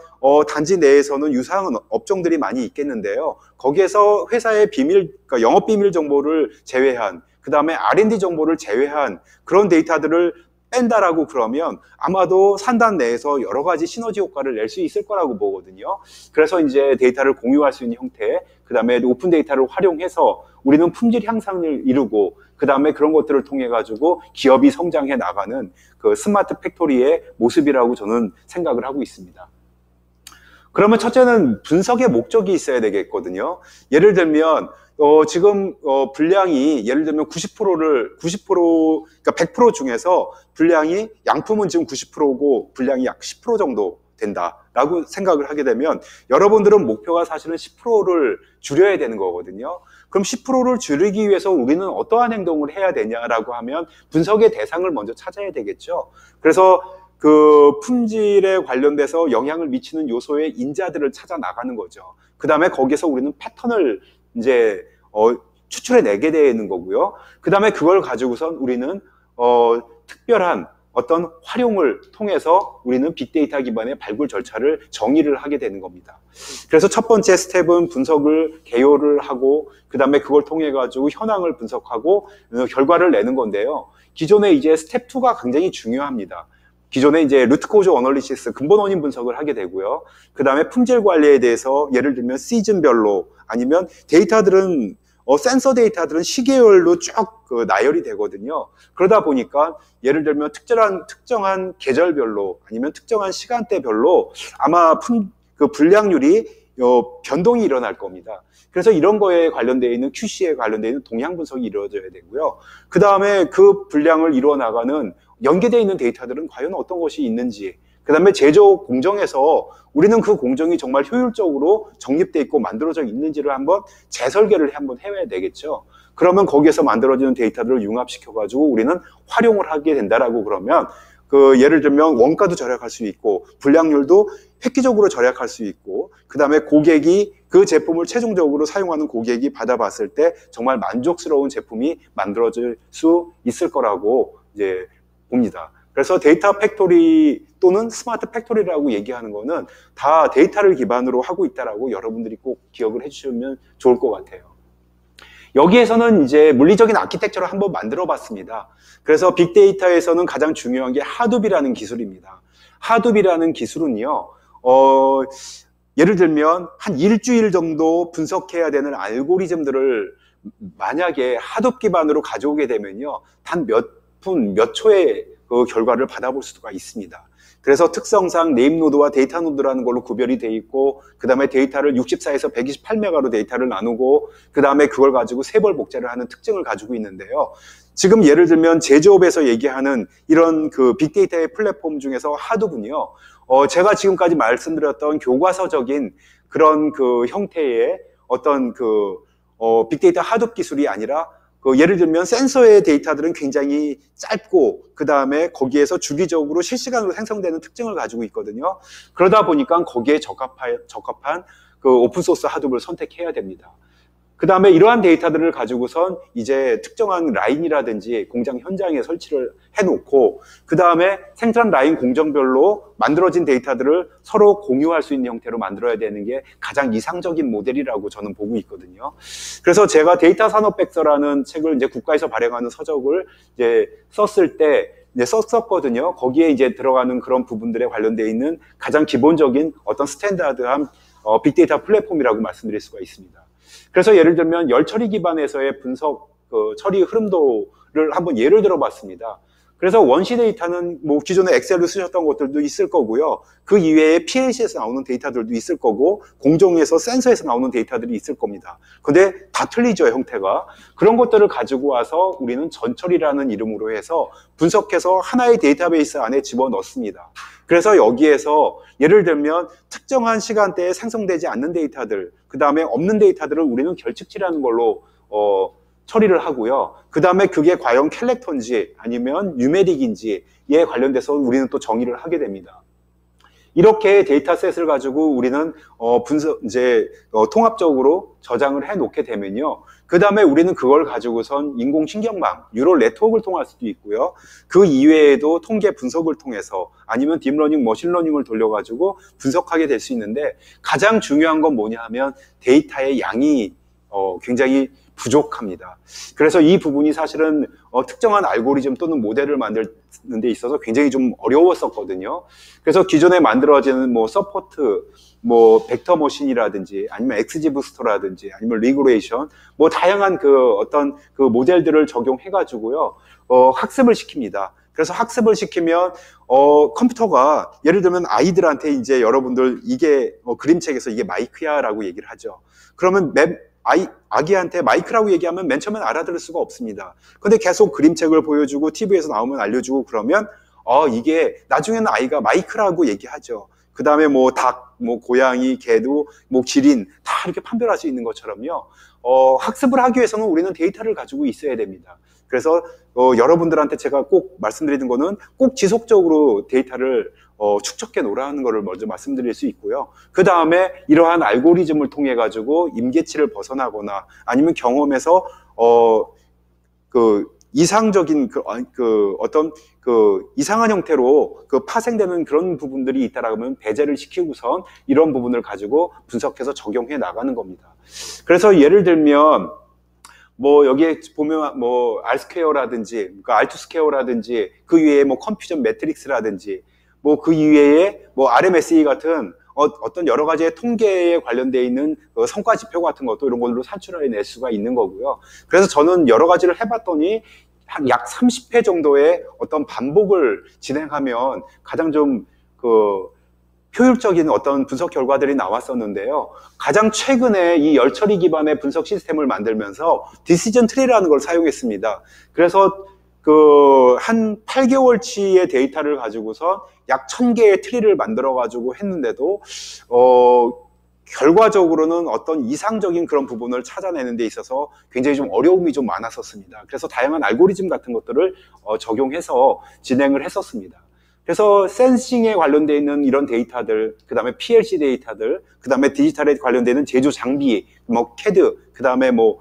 단지 내에서는 유사한 업종들이 많이 있겠는데요. 거기에서 회사의 그러니까 영업 비밀 정보를 제외한 그 다음에 R&D 정보를 제외한 그런 데이터들을 뺀다라고 그러면 아마도 산단 내에서 여러 가지 시너지 효과를 낼 수 있을 거라고 보거든요. 그래서 이제 데이터를 공유할 수 있는 형태, 그 다음에 오픈 데이터를 활용해서 우리는 품질 향상을 이루고 그 다음에 그런 것들을 통해 가지고 기업이 성장해 나가는 그 스마트 팩토리의 모습이라고 저는 생각을 하고 있습니다. 그러면 첫째는 분석의 목적이 있어야 되겠거든요. 예를 들면 지금 분량이 예를 들면 90%그러니까 100% 중에서 분량이 양품은 지금 90%고 분량이 약 10% 정도 된다라고 생각을 하게 되면 여러분들은 목표가 사실은 10%를 줄여야 되는 거거든요. 그럼 10%를 줄이기 위해서 우리는 어떠한 행동을 해야 되냐라고 하면 분석의 대상을 먼저 찾아야 되겠죠. 그래서 그 품질에 관련돼서 영향을 미치는 요소의 인자들을 찾아 나가는 거죠. 그 다음에 거기서 우리는 패턴을 이제 추출해내게 되는 거고요. 그 다음에 그걸 가지고선 우리는 특별한 어떤 활용을 통해서 우리는 빅데이터 기반의 발굴 절차를 정의를 하게 되는 겁니다. 그래서 첫 번째 스텝은 분석을 개요를 하고 그 다음에 그걸 통해 가지고 현황을 분석하고 결과를 내는 건데요. 기존에 이제 스텝 2가 굉장히 중요합니다. 기존에 이제 루트 코즈 어널리시스, 근본 원인 분석을 하게 되고요. 그 다음에 품질 관리에 대해서 예를 들면 시즌별로 아니면 데이터들은 센서 데이터들은 시계열로 쭉 나열이 되거든요. 그러다 보니까 예를 들면 특정한 계절별로 아니면 특정한 시간대별로 아마 그 분량률이 변동이 일어날 겁니다. 그래서 이런 거에 관련되어 있는 QC에 관련되어 있는 동향 분석이 이루어져야 되고요. 그 다음에 그 분량을 이루어 나가는 연계되어 있는 데이터들은 과연 어떤 것이 있는지, 그 다음에 제조 공정에서 우리는 그 공정이 정말 효율적으로 정립되어 있고 만들어져 있는지를 한번 재설계를 한번 해야 되겠죠. 그러면 거기에서 만들어지는 데이터들을 융합시켜가지고 우리는 활용을 하게 된다라고 그러면 예를 들면 원가도 절약할 수 있고 분량률도 획기적으로 절약할 수 있고 그 다음에 고객이 그 제품을 최종적으로 사용하는 고객이 받아봤을 때 정말 만족스러운 제품이 만들어질 수 있을 거라고 이제 봅니다. 그래서 데이터 팩토리 또는 스마트 팩토리라고 얘기하는 거는 다 데이터를 기반으로 하고 있다라고 여러분들이 꼭 기억을 해주시면 좋을 것 같아요. 여기에서는 이제 물리적인 아키텍처를 한번 만들어 봤습니다. 그래서 빅데이터에서는 가장 중요한 게 하둡이라는 기술입니다. 하둡이라는 기술은요, 예를 들면 한 일주일 정도 분석해야 되는 알고리즘들을 만약에 하둡 기반으로 가져오게 되면요, 단 몇 분, 몇 초의 그 결과를 받아볼 수가 있습니다. 그래서 특성상 네임노드와 데이터 노드라는 걸로 구별이 돼 있고, 그 다음에 데이터를 64에서 128메가로 데이터를 나누고, 그 다음에 그걸 가지고 세벌 복제를 하는 특징을 가지고 있는데요. 지금 예를 들면 제조업에서 얘기하는 이런 그 빅데이터의 플랫폼 중에서 하둡은요, 제가 지금까지 말씀드렸던 교과서적인 그런 그 형태의 어떤 그 빅데이터 하둡 기술이 아니라, 예를 들면 센서의 데이터들은 굉장히 짧고 그 다음에 거기에서 주기적으로 실시간으로 생성되는 특징을 가지고 있거든요. 그러다 보니까 거기에 적합한 그 오픈소스 하둡을 선택해야 됩니다. 그 다음에 이러한 데이터들을 가지고선 이제 특정한 라인이라든지 공장 현장에 설치를 해놓고, 그 다음에 생산 라인 공정별로 만들어진 데이터들을 서로 공유할 수 있는 형태로 만들어야 되는 게 가장 이상적인 모델이라고 저는 보고 있거든요. 그래서 제가 데이터 산업 백서라는 책을 이제 국가에서 발행하는 서적을 이제 썼을 때 썼었거든요. 거기에 이제 들어가는 그런 부분들에 관련되어 있는 가장 기본적인 어떤 스탠다드한 빅데이터 플랫폼이라고 말씀드릴 수가 있습니다. 그래서 예를 들면 열 처리 기반에서의 분석 처리 흐름도를 한번 예를 들어 봤습니다. 그래서 원시 데이터는 뭐 기존에 엑셀로 쓰셨던 것들도 있을 거고요. 그 이외에 PLC에서 나오는 데이터들도 있을 거고, 공정에서 센서에서 나오는 데이터들이 있을 겁니다. 근데 다 틀리죠, 형태가. 그런 것들을 가지고 와서 우리는 전처리라는 이름으로 해서 분석해서 하나의 데이터베이스 안에 집어넣습니다. 그래서 여기에서 예를 들면 특정한 시간대에 생성되지 않는 데이터들, 그 다음에 없는 데이터들을 우리는 결측치라는 걸로 처리를 하고요. 그 다음에 그게 과연 캘렉터인지 아니면 뉴메릭인지에 관련돼서 우리는 또 정의를 하게 됩니다. 이렇게 데이터셋을 가지고 우리는 통합적으로 저장을 해 놓게 되면요. 그 다음에 우리는 그걸 가지고선 인공신경망, 뉴럴 네트워크를 통할 수도 있고요. 그 이외에도 통계 분석을 통해서 아니면 딥러닝, 머신러닝을 돌려가지고 분석하게 될 수 있는데, 가장 중요한 건 뭐냐 하면 데이터의 양이 굉장히 부족합니다. 그래서 이 부분이 사실은 특정한 알고리즘 또는 모델을 만드는 데 있어서 굉장히 좀 어려웠었거든요. 그래서 기존에 만들어지는 뭐 서포트, 뭐 벡터 머신이라든지 아니면 엑스지 부스터라든지 아니면 리그레이션, 뭐 다양한 그 어떤 그 모델들을 적용해 가지고요 학습을 시킵니다. 그래서 학습을 시키면 컴퓨터가 예를 들면 아이들한테 이제 여러분들 이게 그림책에서 이게 마이크야라고 얘기를 하죠. 그러면 아기한테 마이크라고 얘기하면 맨 처음엔 알아들을 수가 없습니다. 근데 계속 그림책을 보여주고 TV에서 나오면 알려주고 그러면 이게 나중에는 아이가 마이크라고 얘기하죠. 그 다음에 뭐 닭, 뭐 고양이, 개도, 뭐 기린 다 이렇게 판별할 수 있는 것처럼요. 학습을 하기 위해서는 우리는 데이터를 가지고 있어야 됩니다. 그래서 여러분들한테 제가 꼭 말씀드리는 거는 꼭 지속적으로 데이터를 축적해 놓으라는 것을 먼저 말씀드릴 수 있고요. 그 다음에 이러한 알고리즘을 통해 가지고 임계치를 벗어나거나 아니면 경험에서 이상적인 어떤 이상한 형태로 파생되는 그런 부분들이 있다라면 배제를 시키고선 이런 부분을 가지고 분석해서 적용해 나가는 겁니다. 그래서 예를 들면 뭐 여기에 보면 뭐 R스퀘어라든지 R2스퀘어라든지 그 이외에 뭐 컴퓨전 매트릭스라든지 뭐 그 이외에 뭐 RMSE 같은 어떤 여러 가지의 통계에 관련되어 있는 성과 지표 같은 것도 이런 걸로 산출해낼 수가 있는 거고요. 그래서 저는 여러 가지를 해봤더니 한 약 30회 정도의 어떤 반복을 진행하면 가장 좀 효율적인 어떤 분석 결과들이 나왔었는데요. 가장 최근에 이 열처리 기반의 분석 시스템을 만들면서 디시전 트리라는 걸 사용했습니다. 그래서 한 8개월치의 데이터를 가지고서 약 1000개의 트리를 만들어가지고 했는데도, 결과적으로는 어떤 이상적인 그런 부분을 찾아내는 데 있어서 굉장히 좀 어려움이 좀 많았었습니다. 그래서 다양한 알고리즘 같은 것들을 적용해서 진행을 했었습니다. 그래서 센싱에 관련되어 있는 이런 데이터들, 그 다음에 PLC 데이터들, 그 다음에 디지털에 관련되는 제조 장비, 뭐 CAD, 그 다음에 뭐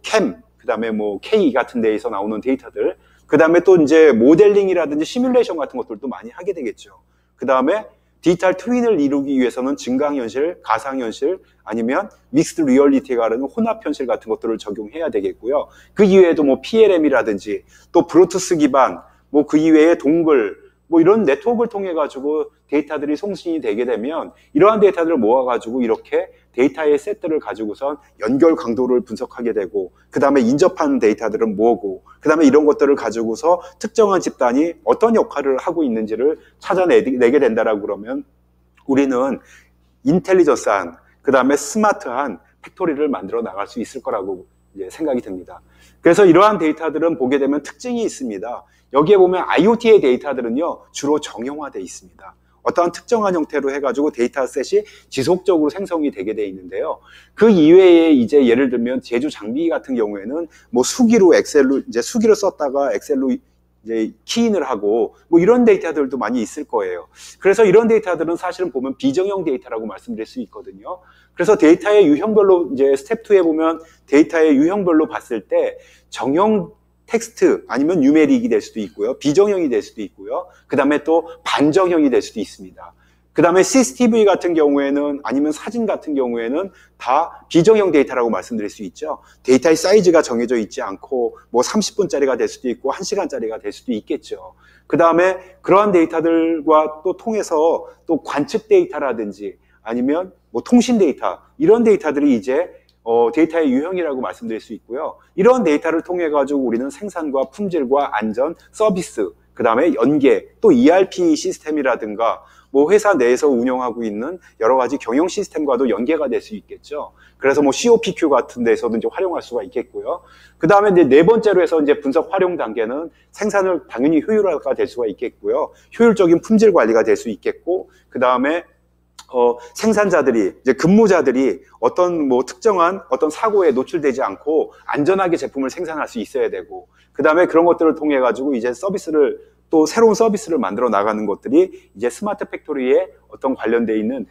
CAM, 그 다음에 뭐 K 같은 데에서 나오는 데이터들, 그 다음에 또 이제 모델링이라든지 시뮬레이션 같은 것들도 많이 하게 되겠죠. 그 다음에 디지털 트윈을 이루기 위해서는 증강현실, 가상현실, 아니면 믹스드 리얼리티가 가르는 혼합현실 같은 것들을 적용해야 되겠고요. 그 이외에도 뭐 PLM이라든지 또 브루투스 기반, 뭐 그 이외에 동글, 뭐 이런 네트워크를 통해 가지고 데이터들이 송신이 되게 되면 이러한 데이터들을 모아 가지고 이렇게 데이터의 셋들을 가지고선 연결 강도를 분석하게 되고, 그 다음에 인접한 데이터들은 뭐고, 그 다음에 이런 것들을 가지고서 특정한 집단이 어떤 역할을 하고 있는지를 찾아내게 된다라고 그러면 우리는 인텔리전스한, 그 다음에 스마트한 팩토리를 만들어 나갈 수 있을 거라고 이제 생각이 듭니다. 그래서 이러한 데이터들은 보게 되면 특징이 있습니다. 여기에 보면 IoT의 데이터들은요, 주로 정형화되어 있습니다. 어떠한 특정한 형태로 해가지고 데이터셋이 지속적으로 생성이 되게 돼 있는데요. 그 이외에 이제 예를 들면 제조 장비 같은 경우에는 뭐 수기로 엑셀로 이제 수기로 썼다가 엑셀로 이제 키인을 하고 뭐 이런 데이터들도 많이 있을 거예요. 그래서 이런 데이터들은 사실은 보면 비정형 데이터라고 말씀드릴 수 있거든요. 그래서 데이터의 유형별로 이제 스텝 2에 보면 데이터의 유형별로 봤을 때 정형 텍스트 아니면 뉴메릭이 될 수도 있고요. 비정형이 될 수도 있고요. 그 다음에 또 반정형이 될 수도 있습니다. 그 다음에 CCTV 같은 경우에는 아니면 사진 같은 경우에는 다 비정형 데이터라고 말씀드릴 수 있죠. 데이터의 사이즈가 정해져 있지 않고 뭐 30분짜리가 될 수도 있고 1시간짜리가 될 수도 있겠죠. 그 다음에 그러한 데이터들과 또 통해서 또 관측 데이터라든지 아니면 뭐 통신 데이터 이런 데이터들이 이제 데이터의 유형이라고 말씀드릴 수 있고요. 이런 데이터를 통해 가지고 우리는 생산과 품질과 안전, 서비스, 그 다음에 연계, 또 ERP 시스템이라든가 뭐 회사 내에서 운영하고 있는 여러 가지 경영 시스템과도 연계가 될 수 있겠죠. 그래서 뭐 COPQ 같은 데서도 이제 활용할 수가 있겠고요. 그 다음에 이제 네 번째로 해서 이제 분석 활용 단계는 생산을 당연히 효율화가 될 수가 있겠고요. 효율적인 품질 관리가 될 수 있겠고, 그 다음에 생산자들이, 이제 근무자들이 어떤 뭐 특정한 어떤 사고에 노출되지 않고 안전하게 제품을 생산할 수 있어야 되고, 그 다음에 그런 것들을 통해 가지고 이제 서비스를 또 새로운 서비스를 만들어 나가는 것들이 이제 스마트 팩토리에 어떤 관련되어 있는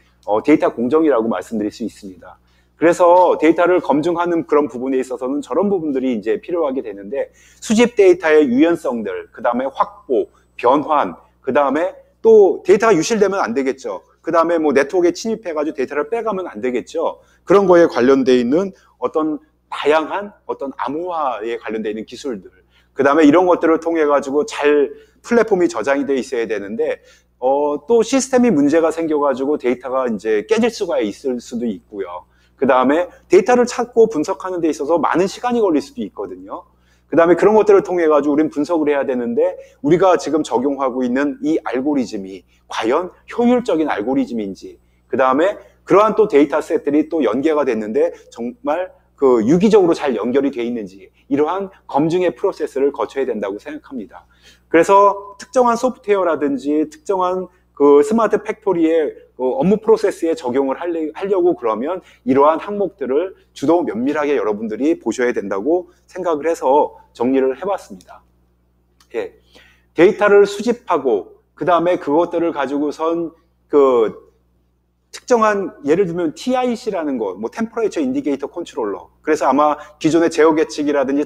데이터 공정이라고 말씀드릴 수 있습니다. 그래서 데이터를 검증하는 그런 부분에 있어서는 저런 부분들이 이제 필요하게 되는데, 수집 데이터의 유연성들, 그 다음에 확보, 변환, 그 다음에 또 데이터가 유실되면 안 되겠죠. 그 다음에 뭐 네트워크에 침입해가지고 데이터를 빼가면 안 되겠죠. 그런 거에 관련되어 있는 어떤 다양한 어떤 암호화에 관련되어 있는 기술들. 그 다음에 이런 것들을 통해가지고 잘 플랫폼이 저장이 되어 있어야 되는데, 또 시스템이 문제가 생겨가지고 데이터가 이제 깨질 수가 있을 수도 있고요. 그 다음에 데이터를 찾고 분석하는 데 있어서 많은 시간이 걸릴 수도 있거든요. 그 다음에 그런 것들을 통해 가지고 우리는 분석을 해야 되는데, 우리가 지금 적용하고 있는 이 알고리즘이 과연 효율적인 알고리즘인지, 그 다음에 그러한 또 데이터셋들이 또 연계가 됐는데 정말 그 유기적으로 잘 연결이 돼 있는지, 이러한 검증의 프로세스를 거쳐야 된다고 생각합니다. 그래서 특정한 소프트웨어라든지 특정한 그 스마트 팩토리의 업무 프로세스에 적용을 하려고 그러면 이러한 항목들을 주도 면밀하게 여러분들이 보셔야 된다고 생각을 해서 정리를 해봤습니다. 예. 데이터를 수집하고 그 다음에 그것들을 가지고선 그 특정한, 예를 들면 TIC라는 거, 뭐 Temperature Indicator Controller. 그래서 아마 기존의 제어 계측이라든지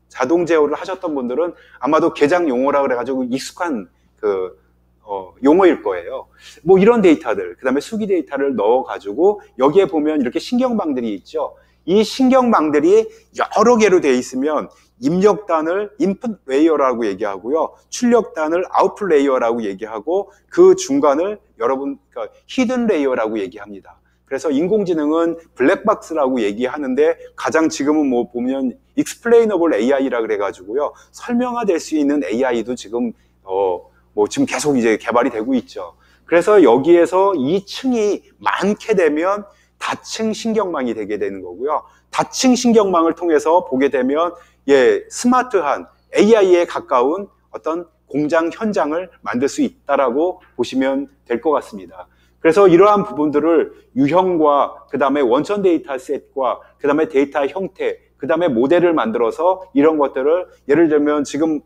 자동 제어를 하셨던 분들은 아마도 계장 용어라 그래가지고 익숙한 용어일 거예요. 뭐 이런 데이터들, 그 다음에 수기 데이터를 넣어가지고 여기에 보면 이렇게 신경망들이 있죠. 이 신경망들이 여러 개로 되어 있으면 입력단을 인풋 레이어라고 얘기하고요. 출력단을 아웃풋 레이어라고 얘기하고, 그 중간을 여러분 히든 레이어라고 얘기합니다. 그래서 인공지능은 블랙박스라고 얘기하는데, 가장 지금은 뭐 보면 explainable AI라 그래가지고요. 설명화될 수 있는 AI도 지금 지금 계속 이제 개발이 되고 있죠. 그래서 여기에서 이 층이 많게 되면 다층 신경망이 되게 되는 거고요. 다층 신경망을 통해서 보게 되면 스마트한 AI에 가까운 어떤 공장 현장을 만들 수 있다라고 보시면 될 것 같습니다. 그래서 이러한 부분들을 유형과 그 다음에 원천 데이터셋과 그 다음에 데이터 형태, 그 다음에 모델을 만들어서 이런 것들을, 예를 들면 지금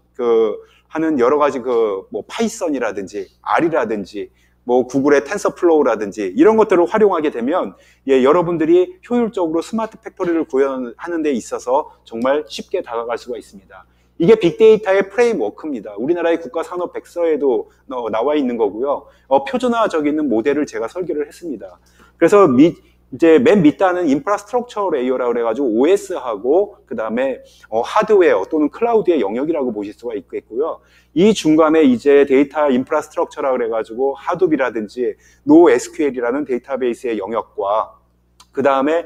하는 여러 가지 뭐 파이썬이라든지 R이라든지 뭐 구글의 텐서플로우라든지 이런 것들을 활용하게 되면 여러분들이 효율적으로 스마트 팩토리를 구현하는 데 있어서 정말 쉽게 다가갈 수가 있습니다. 이게 빅데이터의 프레임워크입니다. 우리나라의 국가산업백서에도 나와 있는 거고요. 표준화적 있는 모델을 제가 설계를 했습니다. 그래서 이제 맨 밑단은 인프라스트럭처 레이어라고 그래가지고 OS하고 그 다음에 하드웨어 또는 클라우드의 영역이라고 보실 수가 있겠고요. 이 중간에 이제 데이터 인프라스트럭처라고 그래가지고 하둡이라든지 NoSQL이라는 데이터베이스의 영역과 그 다음에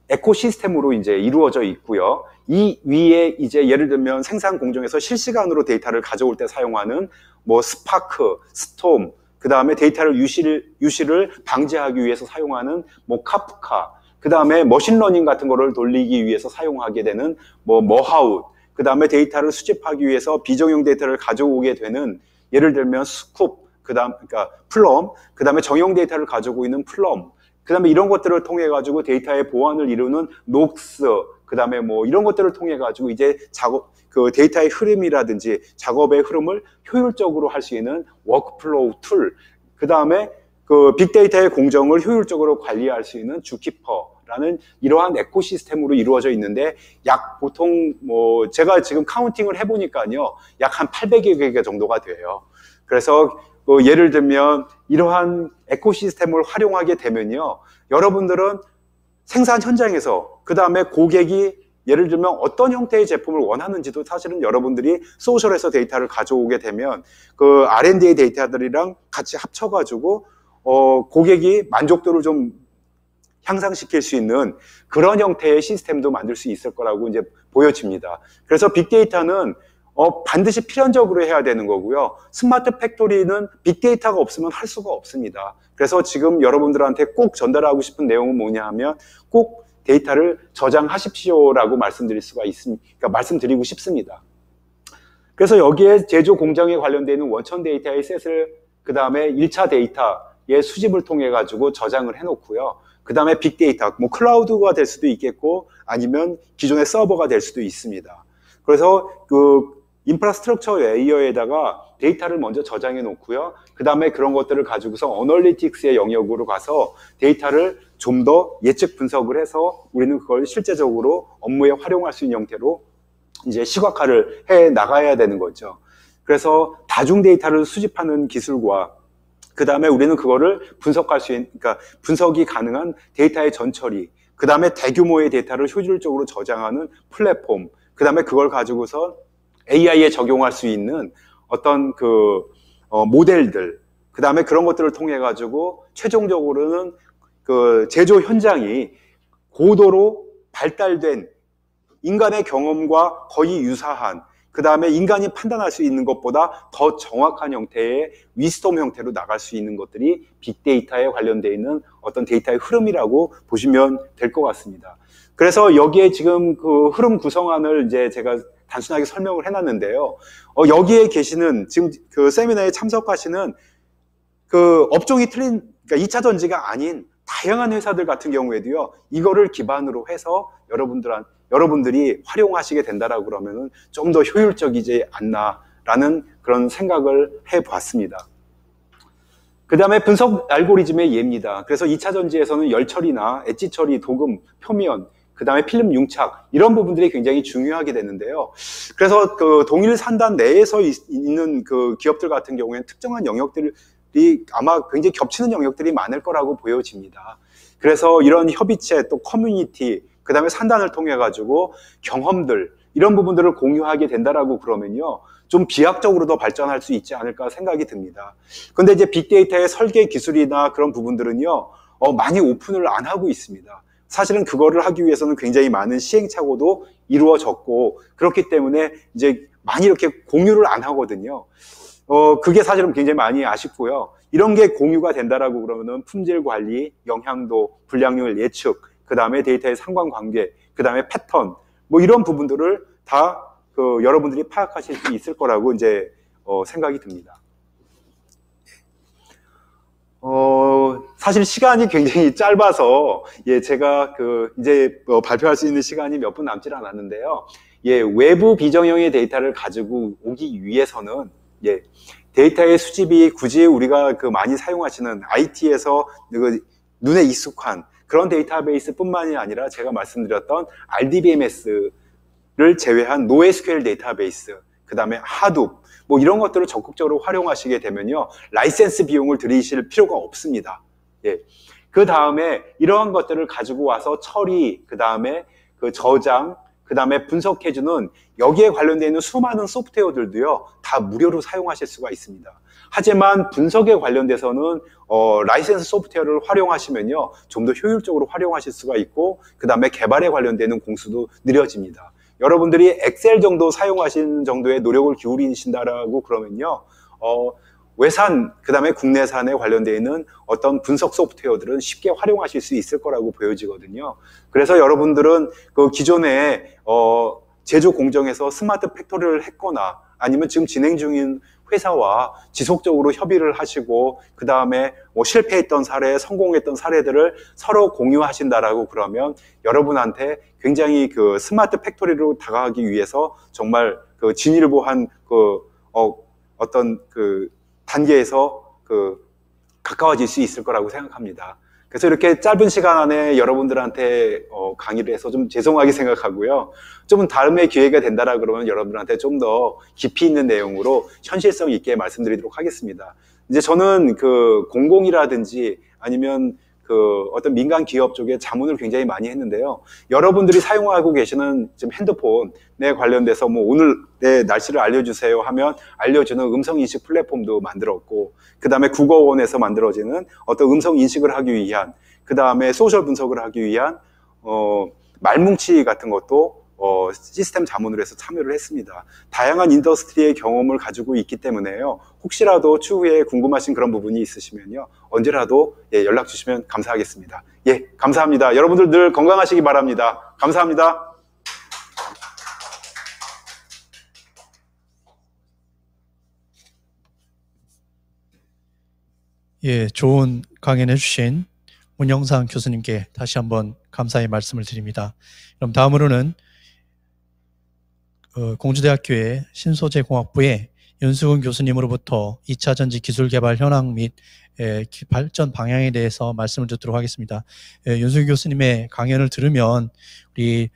에코시스템으로 이제 이루어져 있고요. 이 위에 이제 예를 들면 생산 공정에서 실시간으로 데이터를 가져올 때 사용하는 뭐 스파크, 스톰, 그 다음에 데이터를 유실을 방지하기 위해서 사용하는 뭐 카프카, 그 다음에 머신러닝 같은 거를 돌리기 위해서 사용하게 되는 뭐 머하웃, 그 다음에 데이터를 수집하기 위해서 비정형 데이터를 가져오게 되는 예를 들면 스쿱, 그러니까 플럼, 그 다음에 정형 데이터를 가지고 있는 플럼, 그 다음에 이런 것들을 통해 가지고 데이터의 보안을 이루는 녹스, 그 다음에 뭐 이런 것들을 통해 가지고 이제 그 데이터의 흐름이라든지 작업의 흐름을 효율적으로 할 수 있는 워크플로우 툴, 그 다음에 그 빅데이터의 공정을 효율적으로 관리할 수 있는 주키퍼라는 이러한 에코시스템으로 이루어져 있는데 약 보통 뭐 제가 지금 카운팅을 해보니까요 약 한 800여 개 정도가 돼요. 그래서 예를 들면 이러한 에코시스템을 활용하게 되면요 여러분들은 생산 현장에서 그 다음에 고객이 예를 들면 어떤 형태의 제품을 원하는지도 사실은 여러분들이 소셜에서 데이터를 가져오게 되면 그 R&D의 데이터들이랑 같이 합쳐가지고 고객이 만족도를 좀 향상시킬 수 있는 그런 형태의 시스템도 만들 수 있을 거라고 이제 보여집니다. 그래서 빅데이터는 반드시 필연적으로 해야 되는 거고요. 스마트 팩토리는 빅데이터가 없으면 할 수가 없습니다. 그래서 지금 여러분들한테 꼭 전달하고 싶은 내용은 뭐냐 하면 꼭 데이터를 저장하십시오라고 말씀드릴 수가 있습니다. 그러니까 말씀드리고 싶습니다. 그래서 여기에 제조 공정에 관련되어 있는 원천 데이터의 셋을 그 다음에 1차 데이터의 수집을 통해 가지고 저장을 해놓고요. 그 다음에 빅데이터, 뭐 클라우드가 될 수도 있겠고 아니면 기존의 서버가 될 수도 있습니다. 그래서 그 인프라스트럭처 레이어에다가 데이터를 먼저 저장해 놓고요. 그 다음에 그런 것들을 가지고서 어널리틱스의 영역으로 가서 데이터를 좀 더 예측 분석을 해서 우리는 그걸 실제적으로 업무에 활용할 수 있는 형태로 이제 시각화를 해 나가야 되는 거죠. 그래서 다중 데이터를 수집하는 기술과 그 다음에 우리는 그거를 분석할 수 있는, 그러니까 분석이 가능한 데이터의 전처리, 그 다음에 대규모의 데이터를 효율적으로 저장하는 플랫폼, 그 다음에 그걸 가지고서 AI에 적용할 수 있는 어떤 모델들, 그 다음에 그런 것들을 통해 가지고 최종적으로는 그 제조 현장이 고도로 발달된 인간의 경험과 거의 유사한, 그 다음에 인간이 판단할 수 있는 것보다 더 정확한 형태의 위스덤 형태로 나갈 수 있는 것들이 빅데이터에 관련되어 있는 어떤 데이터의 흐름이라고 보시면 될 것 같습니다. 그래서 여기에 지금 그 흐름 구성안을 이제 제가 단순하게 설명을 해놨는데요. 여기에 계시는 지금 그 세미나에 참석하시는 그 업종이 틀린, 그러니까 2차 전지가 아닌 다양한 회사들 같은 경우에도요, 이거를 기반으로 해서 여러분들이 활용하시게 된다라고 그러면은 좀 더 효율적이지 않나라는 그런 생각을 해봤습니다. 그 다음에 분석 알고리즘의 예입니다. 그래서 2차 전지에서는 열 처리나 엣지 처리, 도금, 표면, 그 다음에 필름 융착, 이런 부분들이 굉장히 중요하게 되는데요. 그래서 그 동일 산단 내에서 있는 그 기업들 같은 경우에는 특정한 영역들이 아마 굉장히 겹치는 영역들이 많을 거라고 보여집니다. 그래서 이런 협의체, 또 커뮤니티, 그 다음에 산단을 통해 가지고 경험들, 이런 부분들을 공유하게 된다라고 그러면요, 좀 비약적으로 더 발전할 수 있지 않을까 생각이 듭니다. 근데 이제 빅데이터의 설계 기술이나 그런 부분들은요, 많이 오픈을 안 하고 있습니다. 사실은 그거를 하기 위해서는 굉장히 많은 시행착오도 이루어졌고, 그렇기 때문에 이제 많이 이렇게 공유를 안 하거든요. 그게 사실은 굉장히 많이 아쉽고요. 이런 게 공유가 된다라고 그러면은 품질 관리, 영향도, 불량률 예측, 그 다음에 데이터의 상관관계, 그 다음에 패턴, 뭐 이런 부분들을 다 여러분들이 파악하실 수 있을 거라고 이제 생각이 듭니다. 사실 시간이 굉장히 짧아서 제가 이제 발표할 수 있는 시간이 몇 분 남지 않았는데요. 외부 비정형의 데이터를 가지고 오기 위해서는 데이터의 수집이 굳이 우리가 많이 사용하시는 IT에서 눈에 익숙한 그런 데이터베이스 뿐만이 아니라 제가 말씀드렸던 RDBMS를 제외한 NoSQL 데이터베이스, 그 다음에 하둡, 뭐 이런 것들을 적극적으로 활용하시게 되면요, 라이센스 비용을 들이실 필요가 없습니다. 그 다음에 이러한 것들을 가지고 와서 처리, 그 다음에 그 저장, 그 다음에 분석해주는 여기에 관련되어 있는 수많은 소프트웨어들도요, 다 무료로 사용하실 수가 있습니다. 하지만 분석에 관련돼서는 라이센스 소프트웨어를 활용하시면요, 좀 더 효율적으로 활용하실 수가 있고, 그 다음에 개발에 관련되는 공수도 느려집니다. 여러분들이 엑셀 정도 사용하시는 정도의 노력을 기울이신다라고 그러면요, 외산, 그 다음에 국내산에 관련되어 있는 어떤 분석 소프트웨어들은 쉽게 활용하실 수 있을 거라고 보여지거든요. 그래서 여러분들은 그 기존에 제조 공정에서 스마트 팩토리를 했거나 아니면 지금 진행 중인 회사와 지속적으로 협의를 하시고 그 다음에 실패했던 사례, 성공했던 사례들을 서로 공유하신다라고 그러면 여러분한테 굉장히 그 스마트 팩토리로 다가가기 위해서 정말 그 진일보한 그 어떤 그 단계에서 가까워질 수 있을 거라고 생각합니다. 그래서 이렇게 짧은 시간 안에 여러분들한테 강의를 해서 좀 죄송하게 생각하고요. 좀 다음에 기회가 된다라 그러면 여러분들한테 좀 더 깊이 있는 내용으로 현실성 있게 말씀드리도록 하겠습니다. 이제 저는 그 공공이라든지 아니면 그 어떤 민간 기업 쪽에 자문을 굉장히 많이 했는데요. 여러분들이 사용하고 계시는 지금 핸드폰에 관련돼서 뭐 오늘의 날씨를 알려주세요 하면 알려주는 음성인식 플랫폼도 만들었고, 그 다음에 국어원에서 만들어지는 어떤 음성인식을 하기 위한, 그 다음에 소셜 분석을 하기 위한 말뭉치 같은 것도 시스템 자문을 해서 참여를 했습니다. 다양한 인더스트리의 경험을 가지고 있기 때문에요. 혹시라도 추후에 궁금하신 그런 부분이 있으시면요, 언제라도 연락 주시면 감사하겠습니다. 예, 감사합니다. 여러분들 늘 건강하시기 바랍니다. 감사합니다. 예, 좋은 강연해 주신 문영상 교수님께 다시 한번 감사의 말씀을 드립니다. 그럼 다음으로는 공주대학교의 신소재공학부의 윤수근 교수님으로부터 2차 전지 기술 개발 현황 및 발전 방향에 대해서 말씀을 듣도록 하겠습니다. 윤수근 교수님의 강연을 들으면 우리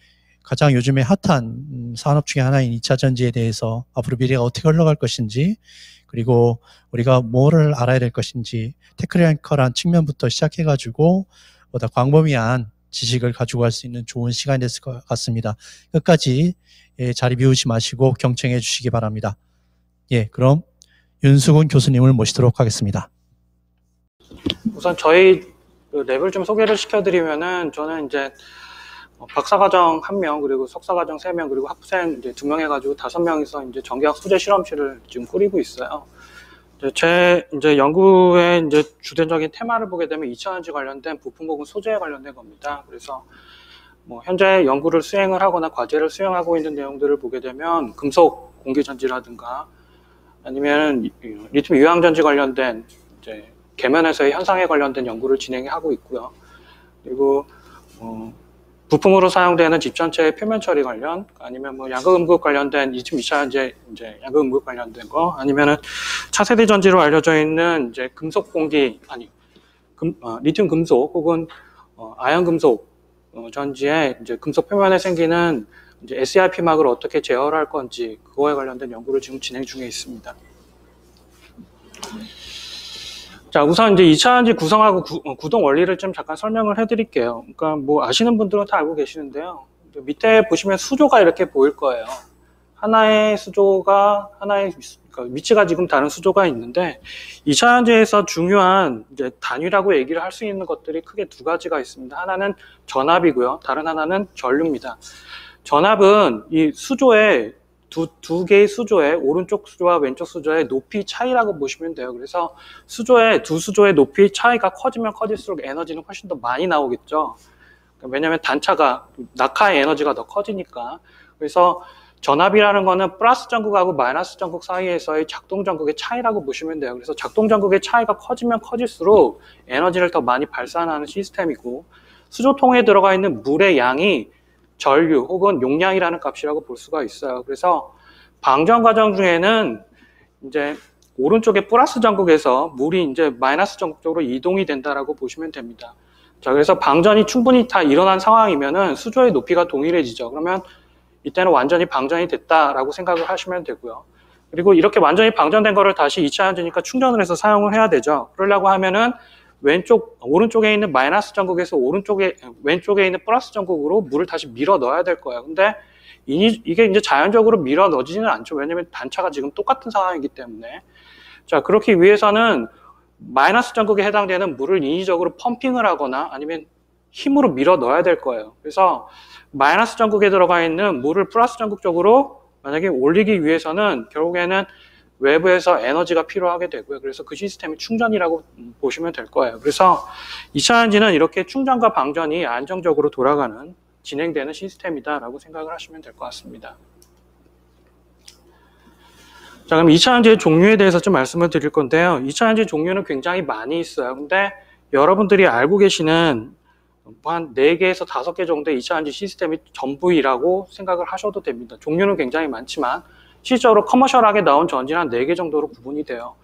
가장 요즘에 핫한 산업 중에 하나인 2차 전지에 대해서 앞으로 미래가 어떻게 흘러갈 것인지, 그리고 우리가 뭐를 알아야 될 것인지 테크니컬한 측면부터 시작해가지고 보다 광범위한 지식을 가지고 갈 수 있는 좋은 시간이 됐을 것 같습니다. 끝까지 자리 비우지 마시고 경청해 주시기 바랍니다. 예, 그럼 윤수근 교수님을 모시도록 하겠습니다. 우선 저희 랩을 좀 소개를 시켜드리면은, 저는 이제 박사과정 1명, 그리고 석사과정 3명, 그리고 학부생 이제 2명 해가지고 5명이서 이제 전기학 소재 실험실을 지금 꾸리고 있어요. 제 연구의 이제 주된적인 테마를 보게 되면 2차전지 관련된 부품 혹은 소재에 관련된 겁니다. 그래서 뭐 현재 연구를 수행을 하거나 과제를 수행하고 있는 내용들을 보게 되면 금속 공기전지라든가 아니면 리튬 유황전지 관련된 이제 계면에서의 현상에 관련된 연구를 진행하고 있고요. 그리고 부품으로 사용되는 집 전체의 표면 처리 관련, 아니면 뭐 양극음극 관련된 리튬 2차전지 이제 양극음극 관련된 거, 아니면은 차세대 전지로 알려져 있는 이제 금속 공기 리튬 금속 혹은 아연 금속 전지에 이제 금속 표면에 생기는 이제 SiP 막을 어떻게 제어할 건지, 그거에 관련된 연구를 지금 진행 중에 있습니다. 자, 우선 이제 2차전지 구성하고 구동 원리를 좀 잠깐 설명을 해드릴게요. 그러니까 뭐 아시는 분들은 다 알고 계시는데요. 밑에 보시면 수조가 이렇게 보일 거예요. 하나의 수조가 그러니까 위치가 지금 다른 수조가 있는데, 2차전지에서 중요한 이제 단위라고 얘기를 할 수 있는 것들이 크게 두 가지가 있습니다. 하나는 전압이고요. 다른 하나는 전류입니다. 전압은 이 수조의 두 개의 수조의 오른쪽 수조와 왼쪽 수조의 높이 차이라고 보시면 돼요. 그래서 두 수조의 높이 차이가 커지면 커질수록 에너지는 훨씬 더 많이 나오겠죠. 왜냐하면 낙하의 에너지가 더 커지니까. 그래서 전압이라는 거는 플러스 전극하고 마이너스 전극 사이에서의 작동 전극의 차이라고 보시면 돼요. 그래서 작동 전극의 차이가 커지면 커질수록 에너지를 더 많이 발산하는 시스템이고, 수조통에 들어가 있는 물의 양이 전류 혹은 용량이라는 값이라고 볼 수가 있어요. 그래서 방전 과정 중에는 이제 오른쪽에 플러스 전극에서 물이 이제 마이너스 전극 쪽으로 이동이 된다라고 보시면 됩니다. 자, 그래서 방전이 충분히 다 일어난 상황이면은 수조의 높이가 동일해지죠. 그러면 이때는 완전히 방전이 됐다라고 생각을 하시면 되고요. 그리고 이렇게 완전히 방전된 거를 다시 2차 전지니까 충전을 해서 사용을 해야 되죠. 그러려고 하면은 오른쪽에 있는 마이너스 전극에서 왼쪽에 있는 플러스 전극으로 물을 다시 밀어 넣어야 될 거예요. 근데 이게 이제 자연적으로 밀어 넣어지지는 않죠. 왜냐면 단차가 지금 똑같은 상황이기 때문에. 자, 그렇기 위해서는 마이너스 전극에 해당되는 물을 인위적으로 펌핑을 하거나 아니면 힘으로 밀어 넣어야 될 거예요. 그래서 마이너스 전극에 들어가 있는 물을 플러스 전극 쪽으로 만약에 올리기 위해서는 결국에는 외부에서 에너지가 필요하게 되고요. 그래서 그 시스템이 충전이라고 보시면 될 거예요. 그래서 2차 전지는 이렇게 충전과 방전이 안정적으로 진행되는 시스템이다라고 생각을 하시면 될 것 같습니다. 자, 그럼 2차 전지의 종류에 대해서 좀 말씀을 드릴 건데요. 2차 전지 종류는 굉장히 많이 있어요. 근데 여러분들이 알고 계시는 한 4개에서 5개 정도의 2차 전지 시스템이 전부이라고 생각을 하셔도 됩니다. 종류는 굉장히 많지만 실제로 커머셜하게 나온 전지는 한 4개 정도로 구분이 돼요.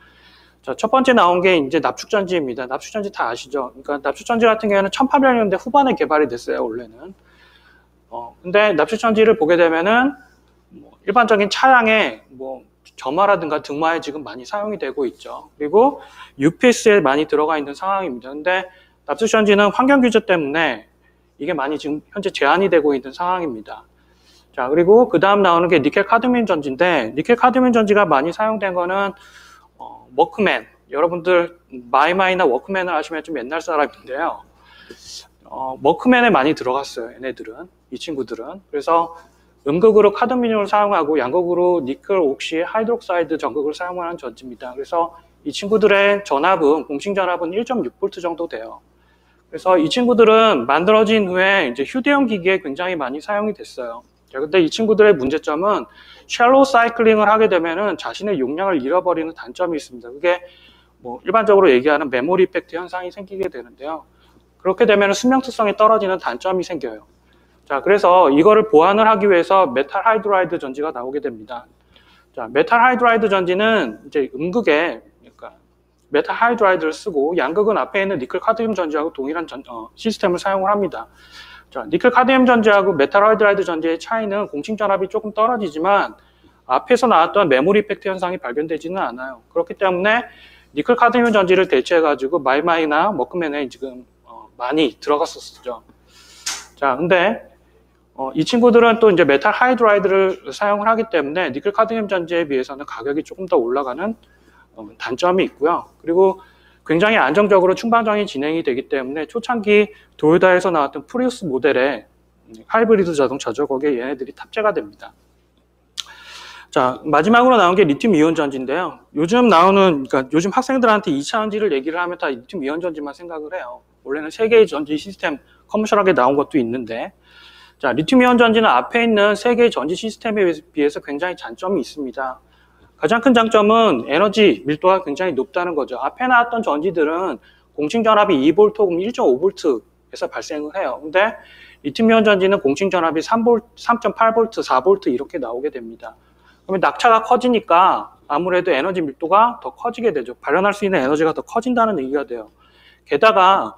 자, 첫 번째 나온 게 이제 납축전지입니다. 납축전지 다 아시죠? 그러니까 납축전지 같은 경우에는 1800년대 후반에 개발이 됐어요, 원래는. 근데 납축전지를 보게 되면은 일반적인 차량에 점화라든가 등마에 지금 많이 사용이 되고 있죠. 그리고 UPS에 많이 들어가 있는 상황입니다. 근데 납축전지는 환경 규제 때문에 이게 많이 지금 현재 제한이 되고 있는 상황입니다. 자, 그리고 그 다음 나오는 게 니켈 카드뮴 전지인데, 니켈 카드뮴 전지가 많이 사용된 거는 워크맨, 여러분들 마이마이나 워크맨을 아시면 좀 옛날 사람인데요. 워크맨에 많이 들어갔어요, 얘네들은, 이 친구들은. 그래서 음극으로 카드뮴을 사용하고 양극으로 니켈 옥시 하이드록사이드 전극을 사용하는 전지입니다. 그래서 이 친구들의 공식 전압은 1.6V 정도 돼요. 그래서 이 친구들은 만들어진 후에 이제 휴대용 기기에 굉장히 많이 사용이 됐어요. 근데 이 친구들의 문제점은 샬로우 사이클링을 하게 되면은 자신의 용량을 잃어버리는 단점이 있습니다. 그게 일반적으로 얘기하는 메모리 이펙트 현상이 생기게 되는데요. 그렇게 되면 수명 특성이 떨어지는 단점이 생겨요. 자, 그래서 이거를 보완을 하기 위해서 메탈 하이드라이드 전지가 나오게 됩니다. 자, 메탈 하이드라이드 전지는 이제 음극에 메탈 하이드라이드를 쓰고 양극은 앞에 있는 니켈 카드뮴 전지하고 동일한 시스템을 사용을 합니다. 자, 니켈 카드뮴 전지하고 메탈 하이드라이드 전지의 차이는 공칭 전압이 조금 떨어지지만 앞에서 나왔던 메모리 이펙트 현상이 발견되지는 않아요. 그렇기 때문에 니켈 카드뮴 전지를 대체해가지고 마이마이나 워크맨에 지금 많이 들어갔었죠. 자, 근데 이 친구들은 또 이제 메탈 하이드라이드를 사용을 하기 때문에 니켈 카드뮴 전지에 비해서는 가격이 조금 더 올라가는 단점이 있고요. 그리고 굉장히 안정적으로 충방전이 진행이 되기 때문에 초창기 도요타에서 나왔던 프리우스 모델의 하이브리드 자동차죠. 거기에 얘네들이 탑재가 됩니다. 자, 마지막으로 나온 게 리튬 이온 전지인데요. 요즘 학생들한테 2차 전지를 얘기를 하면 다 리튬 이온 전지만 생각을 해요. 원래는 3개의 전지 시스템 커머셜하게 나온 것도 있는데, 자, 리튬 이온 전지는 앞에 있는 3개의 전지 시스템에 비해서 굉장히 장점이 있습니다. 가장 큰 장점은 에너지 밀도가 굉장히 높다는 거죠. 앞에 나왔던 전지들은 공칭 전압이 2V 혹은 1.5V에서 발생을 해요. 근데 리튬이온 전지는 공칭 전압이 3.8V, 4V 이렇게 나오게 됩니다. 그러면 낙차가 커지니까 아무래도 에너지 밀도가 더 커지게 되죠. 발현할 수 있는 에너지가 더 커진다는 얘기가 돼요. 게다가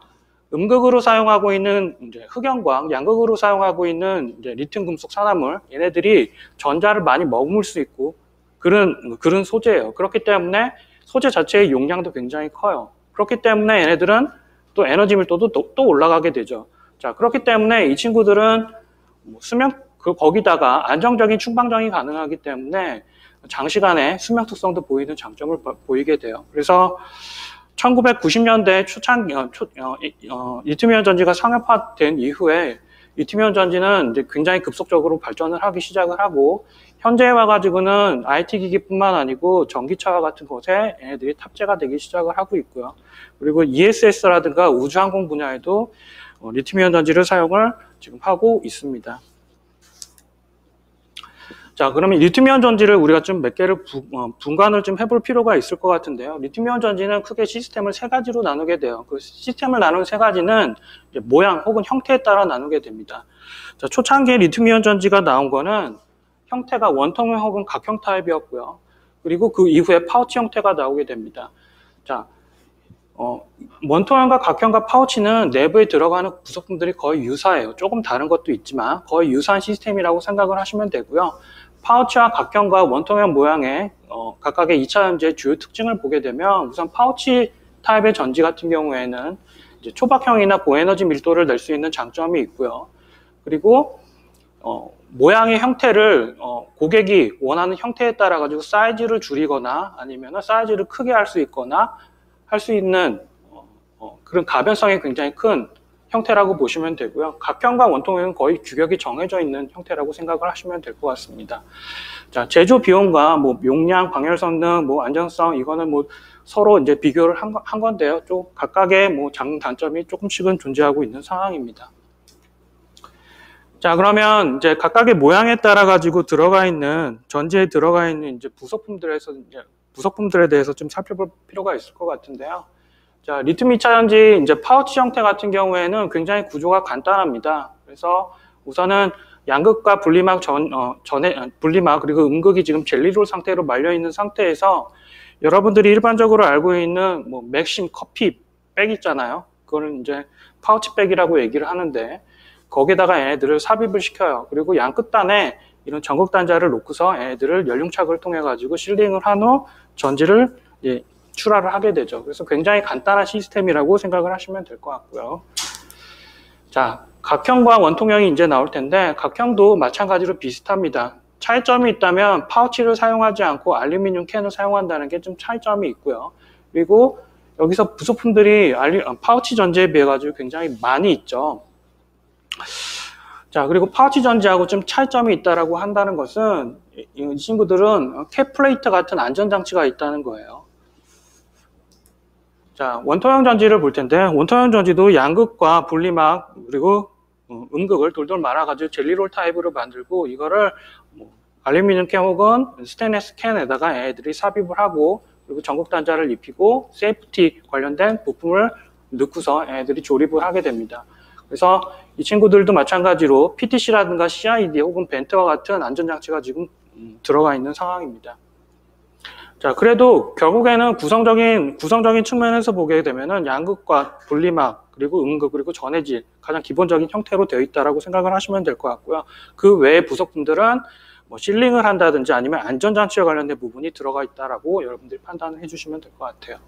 음극으로 사용하고 있는 이제 흑연광, 양극으로 사용하고 있는 이제 리튬 금속 산화물, 얘네들이 전자를 많이 머물 수 있고 그런 소재예요. 그렇기 때문에 소재 자체의 용량도 굉장히 커요. 그렇기 때문에 얘네들은 또 에너지 밀도도 또 올라가게 되죠. 자, 그렇기 때문에 이 친구들은 거기다가 안정적인 충방전이 가능하기 때문에 장시간의 수명 특성도 보이는 장점을 보이게 돼요. 그래서 1990년대 리튬이온 전지가 상업화된 이후에 리튬이온 전지는 이제 굉장히 급속적으로 발전을 하기 시작을 하고, 현재에 와가지고는 IT 기기뿐만 아니고 전기차와 같은 곳에 얘네들이 탑재가 되기 시작을 하고 있고요. 그리고 ESS라든가 우주항공 분야에도 리튬이온 전지를 사용을 지금 하고 있습니다. 자, 그러면 리튬이온 전지를 우리가 좀 몇 개를 분간을 좀 해볼 필요가 있을 것 같은데요. 리튬이온 전지는 크게 시스템을 3가지로 나누게 돼요. 그 시스템을 나눈 3가지는 이제 모양 혹은 형태에 따라 나누게 됩니다. 자, 초창기에 리튬이온 전지가 나온 거는 형태가 원통형 혹은 각형 타입이었고요. 그리고 그 이후에 파우치 형태가 나오게 됩니다. 자, 원통형과 각형과 파우치는 내부에 들어가는 구성품들이 거의 유사해요. 조금 다른 것도 있지만 거의 유사한 시스템이라고 생각을 하시면 되고요. 파우치와 각형과 원통형 모양의 각각의 2차 전지의 주요 특징을 보게 되면, 우선 파우치 타입의 전지 같은 경우에는 이제 초박형이나 고에너지 밀도를 낼 수 있는 장점이 있고요. 그리고 모양의 형태를 고객이 원하는 형태에 따라 가지고 사이즈를 줄이거나 아니면 사이즈를 크게 할 수 있거나 할 수 있는 그런 가변성이 굉장히 큰 형태라고 보시면 되고요. 각형과 원통형은 거의 규격이 정해져 있는 형태라고 생각을 하시면 될 것 같습니다. 자, 제조 비용과 뭐 용량, 방열 성능, 뭐 안전성 이거는 뭐 서로 이제 비교를 한 건데요. 좀 각각의 뭐 장단점이 조금씩은 존재하고 있는 상황입니다. 자, 그러면 이제 각각의 모양에 따라 가지고 들어가 있는 전지에 들어가 있는 이제 부속품들에 대해서 좀 살펴볼 필요가 있을 것 같은데요. 자, 리튬 2차 전지 이제 파우치 형태 같은 경우에는 굉장히 구조가 간단합니다. 그래서 우선은 양극과 분리막 분리막 그리고 음극이 지금 젤리롤 상태로 말려 있는 상태에서 여러분들이 일반적으로 알고 있는 뭐 맥심 커피 백 있잖아요. 그거는 이제 파우치 백이라고 얘기를 하는데 거기에다가 얘네들을 삽입을 시켜요. 그리고 양 끝단에 이런 전극 단자를 놓고서 얘네들을 연륜착을 통해 가지고 실링을 한 후 전지를 출하를 하게 되죠. 그래서 굉장히 간단한 시스템이라고 생각을 하시면 될 것 같고요. 자, 각형과 원통형이 이제 나올 텐데 각형도 마찬가지로 비슷합니다. 차이점이 있다면 파우치를 사용하지 않고 알루미늄 캔을 사용한다는 게 좀 차이점이 있고요. 그리고 여기서 부속품들이 파우치 전지에 비해 가지고 굉장히 많이 있죠. 자, 그리고 파우치 전지하고 좀 차이점이 있다라고 한다는 것은 이 친구들은 캡 플레이트 같은 안전장치가 있다는 거예요. 자, 원통형 전지를 볼 텐데 원통형 전지도 양극과 분리막 그리고 음극을 돌돌 말아가지고 젤리롤 타입으로 만들고 이거를 알루미늄 캔 혹은 스테인리스 캔에다가 애들이 삽입을 하고 그리고 전극 단자를 입히고 세이프티 관련된 부품을 넣고서 애들이 조립을 하게 됩니다. 그래서 이 친구들도 마찬가지로 PTC라든가 CID 혹은 벤트와 같은 안전장치가 지금 들어가 있는 상황입니다. 자, 그래도 결국에는 구성적인 측면에서 보게 되면은 양극과 분리막 그리고 음극 그리고 전해질 가장 기본적인 형태로 되어 있다라고 생각을 하시면 될 것 같고요. 그 외의 부속품들은 뭐 실링을 한다든지 아니면 안전장치와 관련된 부분이 들어가 있다라고 여러분들이 판단을 해주시면 될 것 같아요.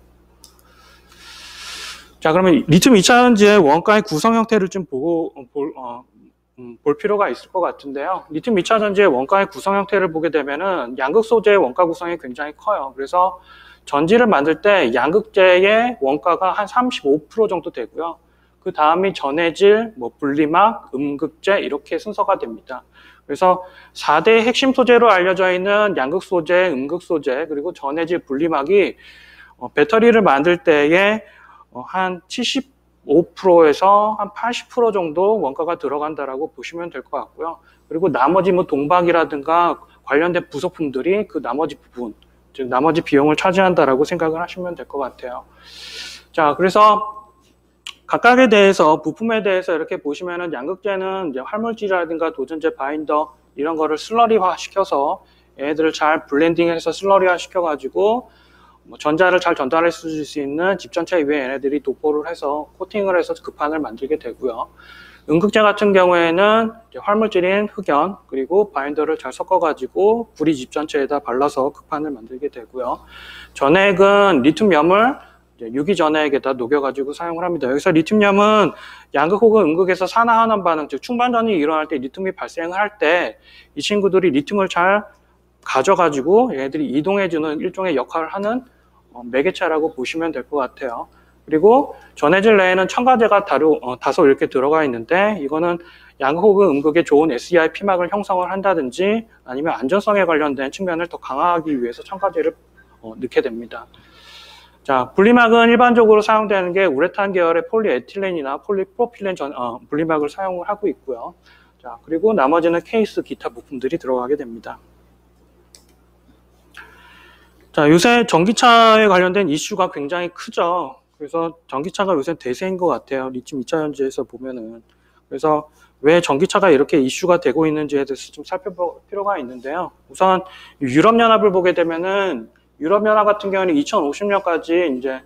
자, 그러면 리튬 2차 전지의 원가의 구성 형태를 좀 볼 필요가 있을 것 같은데요. 리튬 2차 전지의 원가의 구성 형태를 보게 되면은 양극 소재의 원가 구성이 굉장히 커요. 그래서 전지를 만들 때 양극재의 원가가 한 35% 정도 되고요. 그 다음이 전해질, 뭐 분리막, 음극재 이렇게 순서가 됩니다. 그래서 4대 핵심 소재로 알려져 있는 양극 소재, 음극 소재, 그리고 전해질 분리막이 배터리를 만들 때에 한 75%에서 한 80% 정도 원가가 들어간다라고 보시면 될 것 같고요. 그리고 나머지 뭐 동박이라든가 관련된 부속품들이 그 나머지 부분, 즉 나머지 비용을 차지한다라고 생각을 하시면 될 것 같아요. 자, 그래서 각각에 대해서 부품에 대해서 이렇게 보시면은 양극재는 이제 활물질이라든가 도전제 바인더 이런 거를 슬러리화 시켜서 얘네들을 잘 블렌딩해서 슬러리화 시켜가지고 전자를 잘 전달해 줄 수 있는 집 전체 위에 얘네들이 도포를 해서 코팅을 해서 급판을 만들게 되고요. 음극재 같은 경우에는 이제 활물질인 흑연 그리고 바인더를 잘 섞어가지고 구리 집 전체에다 발라서 급판을 만들게 되고요. 전액은 리튬염을 유기전액에다 녹여가지고 사용을 합니다. 여기서 리튬염은 양극 혹은 음극에서 산화환원 반응, 즉 충반전이 일어날 때 리튬이 발생을 할 때 이 친구들이 리튬을 잘 가져가지고 얘네들이 이동해주는 일종의 역할을 하는 매개체라고 보시면 될 것 같아요. 그리고 전해질 내에는 첨가제가 다소 이렇게 들어가 있는데 이거는 양극 혹은 음극에 좋은 SEI 피막을 형성을 한다든지 아니면 안전성에 관련된 측면을 더 강화하기 위해서 첨가제를 넣게 됩니다. 자, 분리막은 일반적으로 사용되는 게 우레탄 계열의 폴리에틸렌이나 폴리프로필렌 분리막을 사용을 하고 있고요. 자, 그리고 나머지는 케이스 기타 부품들이 들어가게 됩니다. 자, 요새 전기차에 관련된 이슈가 굉장히 크죠. 그래서 전기차가 요새 대세인 것 같아요. 리튬 2차 전지에서 보면은. 그래서 왜 전기차가 이렇게 이슈가 되고 있는지에 대해서 좀 살펴볼 필요가 있는데요. 우선 유럽연합을 보게 되면은 유럽연합 같은 경우는 2050년까지 이제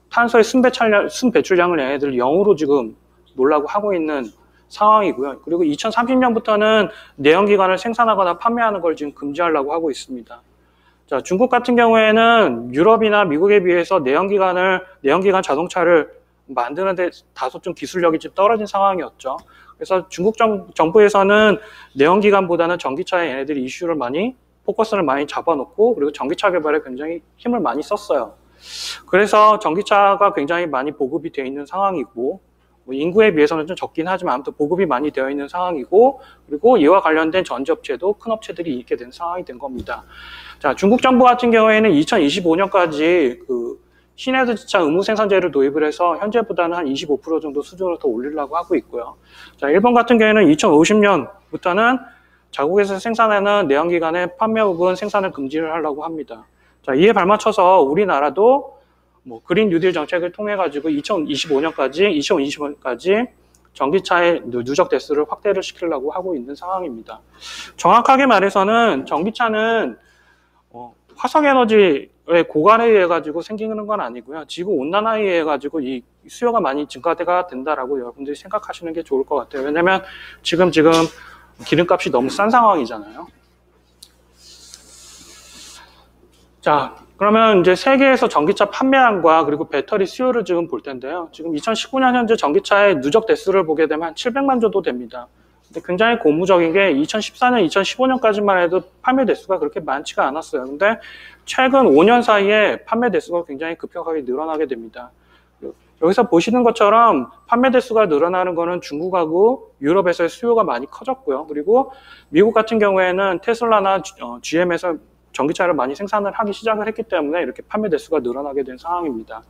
탄소의 순배출량을 얘네들 0으로 지금 놓으려고 하고 있는 상황이고요. 그리고 2030년부터는 내연기관을 생산하거나 판매하는 걸 지금 금지하려고 하고 있습니다. 자, 중국 같은 경우에는 유럽이나 미국에 비해서 내연기관 자동차를 만드는데 다소 좀 기술력이 좀 떨어진 상황이었죠. 그래서 중국 정부에서는 내연기관보다는 전기차에 얘네들이 이슈를 포커스를 많이 잡아놓고, 그리고 전기차 개발에 굉장히 힘을 많이 썼어요. 그래서 전기차가 굉장히 많이 보급이 되어 있는 상황이고, 인구에 비해서는 좀 적긴 하지만 아무튼 보급이 많이 되어 있는 상황이고, 그리고 이와 관련된 전지업체도 큰 업체들이 있게 된 상황이 된 겁니다. 자, 중국 정부 같은 경우에는 2025년까지 시내주차 의무 생산제를 도입을 해서 현재보다는 한 25% 정도 수준을 더 올리려고 하고 있고요. 자, 일본 같은 경우에는 2050년부터는 자국에서 생산하는 내연기관의 판매 부분 생산을 금지를 하려고 합니다. 자, 이에 발맞춰서 우리나라도 그린 뉴딜 정책을 통해 가지고 2025년까지 전기차의 누적 대수를 확대를 시키려고 하고 있는 상황입니다. 정확하게 말해서는 전기차는 화석에너지의 고갈에 의해 가지고 생기는 건 아니고요. 지구 온난화에 의해 가지고 이 수요가 많이 증가가 된다라고 여러분들이 생각하시는 게 좋을 것 같아요. 왜냐면 지금 기름값이 너무 싼 상황이잖아요. 자, 그러면 이제 세계에서 전기차 판매량과 그리고 배터리 수요를 지금 볼 텐데요. 지금 2019년 현재 전기차의 누적 대수를 보게 되면 한 700만 정도 됩니다. 근데 굉장히 고무적인 게 2014년, 2015년까지만 해도 판매 대수가 그렇게 많지가 않았어요. 근데 최근 5년 사이에 판매 대수가 굉장히 급격하게 늘어나게 됩니다. 여기서 보시는 것처럼 판매 대수가 늘어나는 거는 중국하고 유럽에서의 수요가 많이 커졌고요. 그리고 미국 같은 경우에는 테슬라나 GM에서 전기차를 많이 생산을 하기 시작을 했기 때문에 이렇게 판매 대수가 늘어나게 된 상황입니다.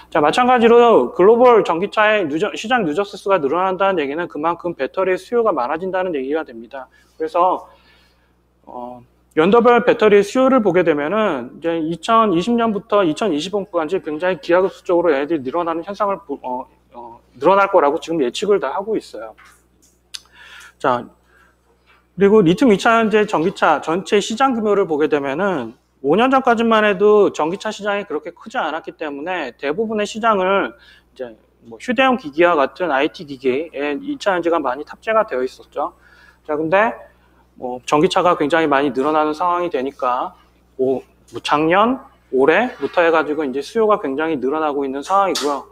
자, 마찬가지로 글로벌 전기차의 시장 누적 대수가 늘어난다는 얘기는 그만큼 배터리의 수요가 많아진다는 얘기가 됩니다. 그래서 연도별 배터리 수요를 보게 되면은 이제 2020년부터 2025년까지 굉장히 기하급수적으로 얘네들이 늘어나는 현상을 늘어날 거라고 지금 예측을 다 하고 있어요. 자, 그리고 리튬 2차전지 전기차 전체 시장 규모를 보게 되면은 5년 전까지만 해도 전기차 시장이 그렇게 크지 않았기 때문에 대부분의 시장을 이제 휴대용 기기와 같은 IT 기기에 2차전지가 많이 탑재가 되어 있었죠. 자, 근데 전기차가 굉장히 많이 늘어나는 상황이 되니까 작년, 올해부터 해가지고 이제 수요가 굉장히 늘어나고 있는 상황이고요.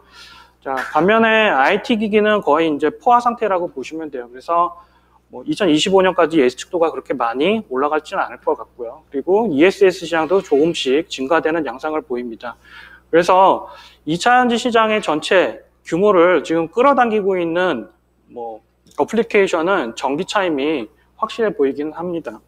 자, 반면에 IT 기기는 거의 이제 포화 상태라고 보시면 돼요. 그래서 2025년까지 예측도가 그렇게 많이 올라갈지는 않을 것 같고요. 그리고 ESS 시장도 조금씩 증가되는 양상을 보입니다. 그래서 2차전지 시장의 전체 규모를 지금 끌어당기고 있는 어플리케이션은 전기차임이 확실해 보이긴 합니다.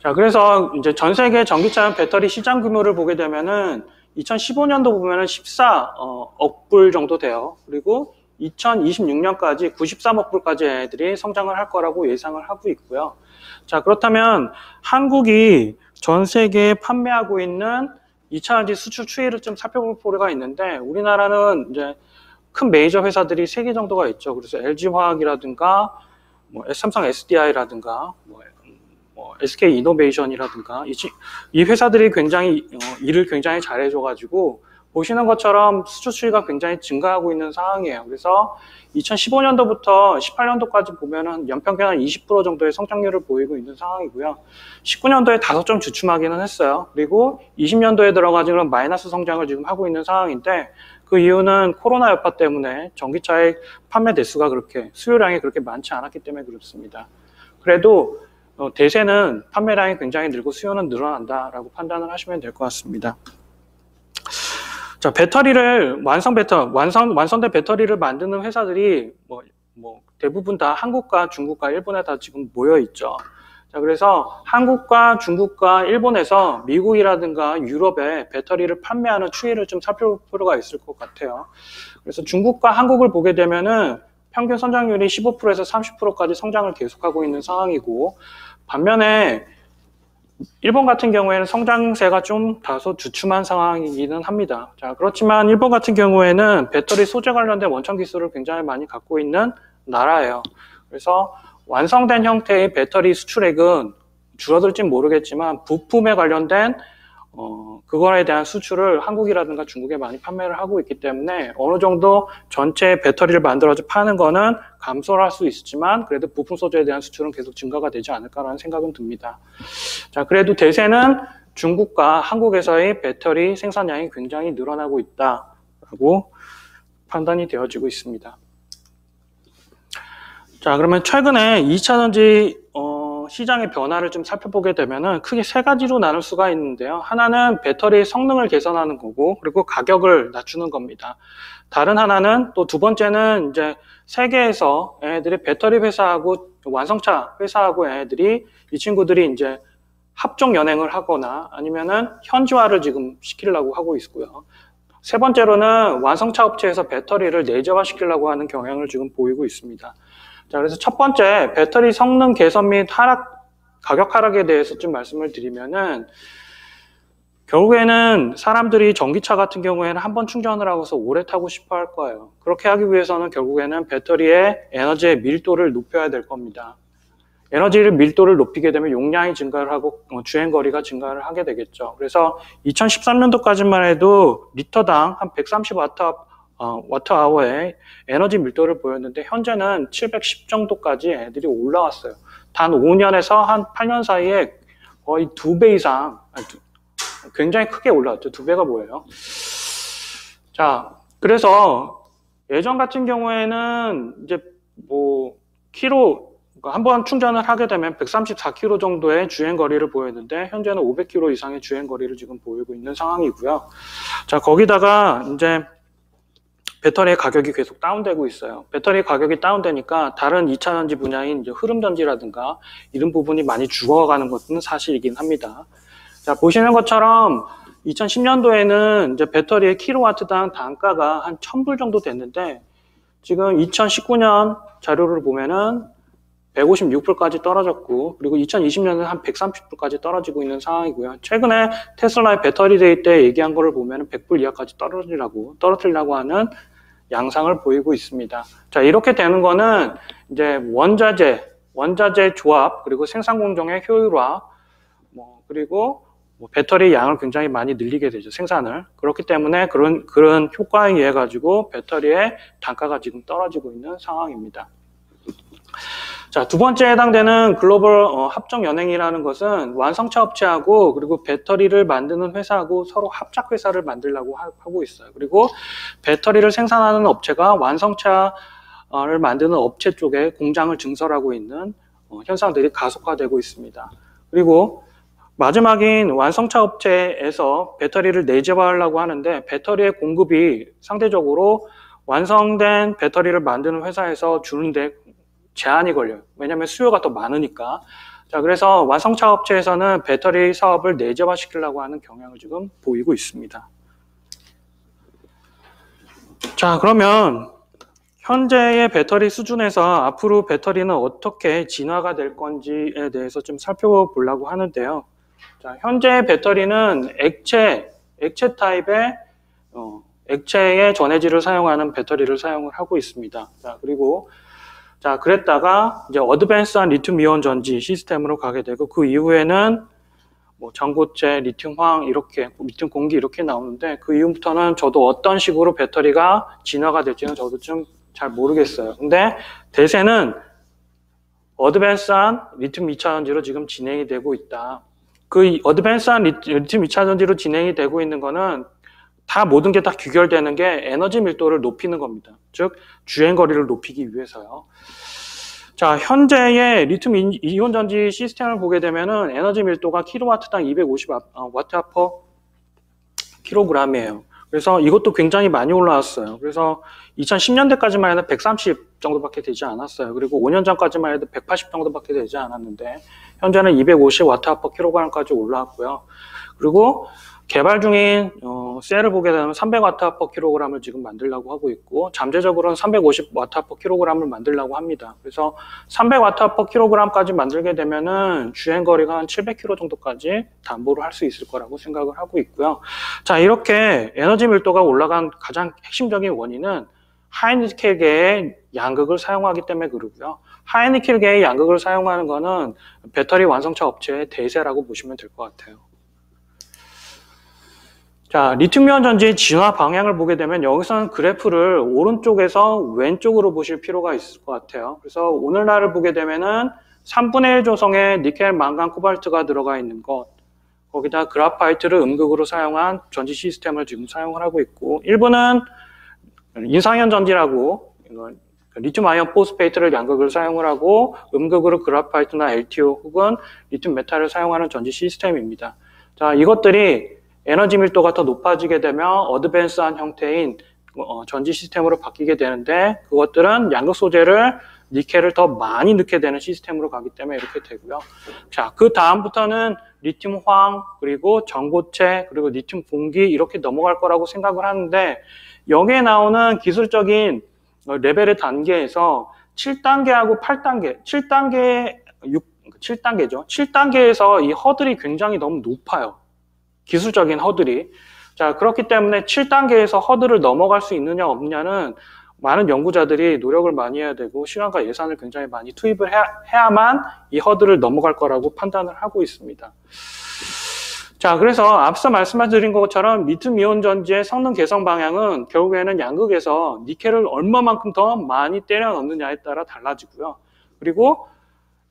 자, 그래서 이제 전 세계 전기차 배터리 시장 규모를 보게 되면은 2015년도 보면은 14억 불 정도 돼요. 그리고 2026년까지 93억 불까지 애들이 성장을 할 거라고 예상을 하고 있고요. 자, 그렇다면 한국이 전 세계에 판매하고 있는 2차전지 수출 추이를 좀 살펴볼 필요가 있는데, 우리나라는 이제 큰 메이저 회사들이 3개 정도가 있죠. 그래서 LG화학이라든가, 삼성 SDI라든가, SK 이노베이션이라든가, 이 회사들이 굉장히 일을 굉장히 잘해줘가지고 보시는 것처럼 수출 추이가 굉장히 증가하고 있는 상황이에요. 그래서 2015년도부터 18년도까지 보면은 연평균 한 20% 정도의 성장률을 보이고 있는 상황이고요. 19년도에 다소 좀 주춤하기는 했어요. 그리고 20년도에 들어가지고 마이너스 성장을 지금 하고 있는 상황인데, 그 이유는 코로나 여파 때문에 전기차의 판매 대수가 수요량이 그렇게 많지 않았기 때문에 그렇습니다. 그래도 대세는 판매량이 굉장히 늘고 수요는 늘어난다라고 판단을 하시면 될 것 같습니다. 자, 배터리를 완성된 배터리를 만드는 회사들이 대부분 다 한국과 중국과 일본에 다 지금 모여 있죠. 자, 그래서 한국과 중국과 일본에서 미국이라든가 유럽에 배터리를 판매하는 추이를 좀 살펴볼 필요가 있을 것 같아요. 그래서 중국과 한국을 보게 되면은 평균 성장률이 15%에서 30%까지 성장을 계속하고 있는 상황이고, 반면에 일본 같은 경우에는 성장세가 좀 다소 주춤한 상황이기는 합니다. 자, 그렇지만 일본 같은 경우에는 배터리 소재 관련된 원천 기술을 굉장히 많이 갖고 있는 나라예요. 그래서 완성된 형태의 배터리 수출액은 줄어들진 모르겠지만 부품에 관련된 그거에 대한 수출을 한국이라든가 중국에 많이 판매를 하고 있기 때문에 어느 정도 전체 배터리를 만들어서 파는 거는 감소를 할 수 있지만 그래도 부품 소재에 대한 수출은 계속 증가가 되지 않을까라는 생각은 듭니다. 자, 그래도 대세는 중국과 한국에서의 배터리 생산량이 굉장히 늘어나고 있다라고 판단이 되어지고 있습니다. 자, 그러면 최근에 2차전지 시장의 변화를 좀 살펴보게 되면은 크게 세 가지로 나눌 수가 있는데요. 하나는 배터리의 성능을 개선하는 거고, 그리고 가격을 낮추는 겁니다. 다른 하나는 또 두 번째는 이제 세계에서 얘네들이 배터리 회사하고 완성차 회사하고 얘네들이 이 친구들이 이제 합종 연행을 하거나 아니면은 현지화를 지금 시키려고 하고 있고요. 세 번째로는 완성차 업체에서 배터리를 내재화시키려고 하는 경향을 지금 보이고 있습니다. 자, 그래서 첫 번째 배터리 성능 개선 및 가격 하락에 대해서 좀 말씀을 드리면은 결국에는 사람들이 전기차 같은 경우에는 한번 충전을 하고서 오래 타고 싶어 할 거예요. 그렇게 하기 위해서는 결국에는 배터리의 에너지의 밀도를 높여야 될 겁니다. 에너지를 밀도를 높이게 되면 용량이 증가를 하고 주행거리가 증가를 하게 되겠죠. 그래서 2013년도까지만 해도 리터당 한 130와트아워의 에너지 밀도를 보였는데 현재는 710 정도까지 애들이 올라왔어요. 단 5년에서 한 8년 사이에 거의 2배 이상, 굉장히 크게 올라왔죠. 2배가 뭐예요? 자, 그래서 예전 같은 경우에는 이제 뭐 한번 충전을 하게 되면 134km 정도의 주행거리를 보였는데 현재는 500km 이상의 주행거리를 지금 보이고 있는 상황이고요. 자, 거기다가 이제 배터리의 가격이 계속 다운되고 있어요. 배터리 가격이 다운되니까 다른 2차전지 분야인 이제 흐름전지라든가 이런 부분이 많이 죽어가는 것은 사실이긴 합니다. 자, 보시는 것처럼 2010년도에는 이제 배터리의 킬로와트당 단가가 한 1000불 정도 됐는데 지금 2019년 자료를 보면은 156불까지 떨어졌고 그리고 2020년에는 한 130불까지 떨어지고 있는 상황이고요. 최근에 테슬라의 배터리 데이 때 얘기한 거를 보면은 100불 이하까지 떨어뜨리려고 하는 양상을 보이고 있습니다. 자, 이렇게 되는 거는 이제 원자재 조합 그리고 생산 공정의 효율화 그리고 배터리 양을 굉장히 많이 늘리게 되죠. 생산을. 그렇기 때문에 그런 효과에 의해 가지고 배터리의 단가가 지금 떨어지고 있는 상황입니다. 자, 두 번째 해당되는 글로벌 합종 연행이라는 것은 완성차 업체하고 그리고 배터리를 만드는 회사하고 서로 합작 회사를 만들려고 하고 있어요. 그리고 배터리를 생산하는 업체가 완성차를 만드는 업체 쪽에 공장을 증설하고 있는 현상들이 가속화되고 있습니다. 그리고 마지막인 완성차 업체에서 배터리를 내재화하려고 하는데 배터리의 공급이 상대적으로 완성된 배터리를 만드는 회사에서 주는데 제한이 걸려요. 왜냐하면 수요가 더 많으니까. 자, 그래서 완성차 업체에서는 배터리 사업을 내재화시키려고 하는 경향을 지금 보이고 있습니다. 자, 그러면 현재의 배터리 수준에서 앞으로 배터리는 어떻게 진화가 될 건지에 대해서 좀 살펴보려고 하는데요. 자, 현재의 배터리는 액체 타입의 액체의 전해질을 사용하는 배터리를 사용을 하고 있습니다. 자, 그랬다가 이제 어드밴스한 리튬 이온 전지 시스템으로 가게 되고 그 이후에는 전고체, 리튬 황 이렇게 리튬 공기 이렇게 나오는데 그 이후부터는 저도 어떤 식으로 배터리가 진화가 될지는 저도 좀 잘 모르겠어요. 근데 대세는 어드밴스한 리튬 2차전지로 지금 진행이 되고 있다. 그 어드밴스한 리튬 2차전지로 진행이 되고 있는 거는 다 모든 게 다 귀결되는 게 에너지 밀도를 높이는 겁니다. 즉 주행거리를 높이기 위해서요. 자, 현재의 리튬 이온 전지 시스템을 보게 되면은 에너지 밀도가 킬로와트당 250와트 퍼 킬로그램이에요. 그래서 이것도 굉장히 많이 올라왔어요. 그래서 2010년대까지만 해도 130 정도밖에 되지 않았어요. 그리고 5년 전까지만 해도 180 정도밖에 되지 않았는데 현재는 250와트 퍼 킬로그램까지 올라왔고요. 그리고 개발 중인 셀을 보게 되면 300와트 퍼 킬로그램을 지금 만들려고 하고 있고 잠재적으로는 350와트 퍼 킬로그램을 만들려고 합니다. 그래서 300와트 퍼 킬로그램까지 만들게 되면은 주행거리가 한 700km 정도까지 담보를 할 수 있을 거라고 생각을 하고 있고요. 자, 이렇게 에너지 밀도가 올라간 가장 핵심적인 원인은 하이니켈계의 양극을 사용하기 때문에 그러고요. 하이니켈계의 양극을 사용하는 거는 배터리 완성차 업체의 대세라고 보시면 될 것 같아요. 자, 리튬이온 전지의 진화 방향을 보게 되면 여기서는 그래프를 오른쪽에서 왼쪽으로 보실 필요가 있을 것 같아요. 그래서 오늘날을 보게 되면은 3분의 1 조성에 니켈, 망간, 코발트가 들어가 있는 것, 거기다 그라파이트를 음극으로 사용한 전지 시스템을 지금 사용을 하고 있고, 일부는 인상현 전지라고 리튬 아이언 포스페이트를 양극을 사용을 하고 음극으로 그라파이트나 LTO 혹은 리튬 메탈을 사용하는 전지 시스템입니다. 자, 이것들이 에너지 밀도가 더 높아지게 되면 어드밴스한 형태인 전지 시스템으로 바뀌게 되는데, 그것들은 양극 소재를 니켈을 더 많이 넣게 되는 시스템으로 가기 때문에 이렇게 되고요. 자, 그 다음부터는 리튬 황, 그리고 전고체, 그리고 리튬 봉기 이렇게 넘어갈 거라고 생각을 하는데, 여기에 나오는 기술적인 레벨의 단계에서 7단계하고 8단계, 7단계죠. 7단계에서 이 허들이 굉장히 너무 높아요. 기술적인 허들이. 자, 그렇기 때문에 7단계에서 허들을 넘어갈 수 있느냐 없느냐는 많은 연구자들이 노력을 많이 해야 되고 시간과 예산을 굉장히 많이 투입을 해야만 이 허들을 넘어갈 거라고 판단을 하고 있습니다. 자, 그래서 앞서 말씀드린 것처럼 리튬 이온 전지의 성능 개선 방향은 결국에는 양극에서 니켈을 얼마만큼 더 많이 때려 넣느냐에 따라 달라지고요. 그리고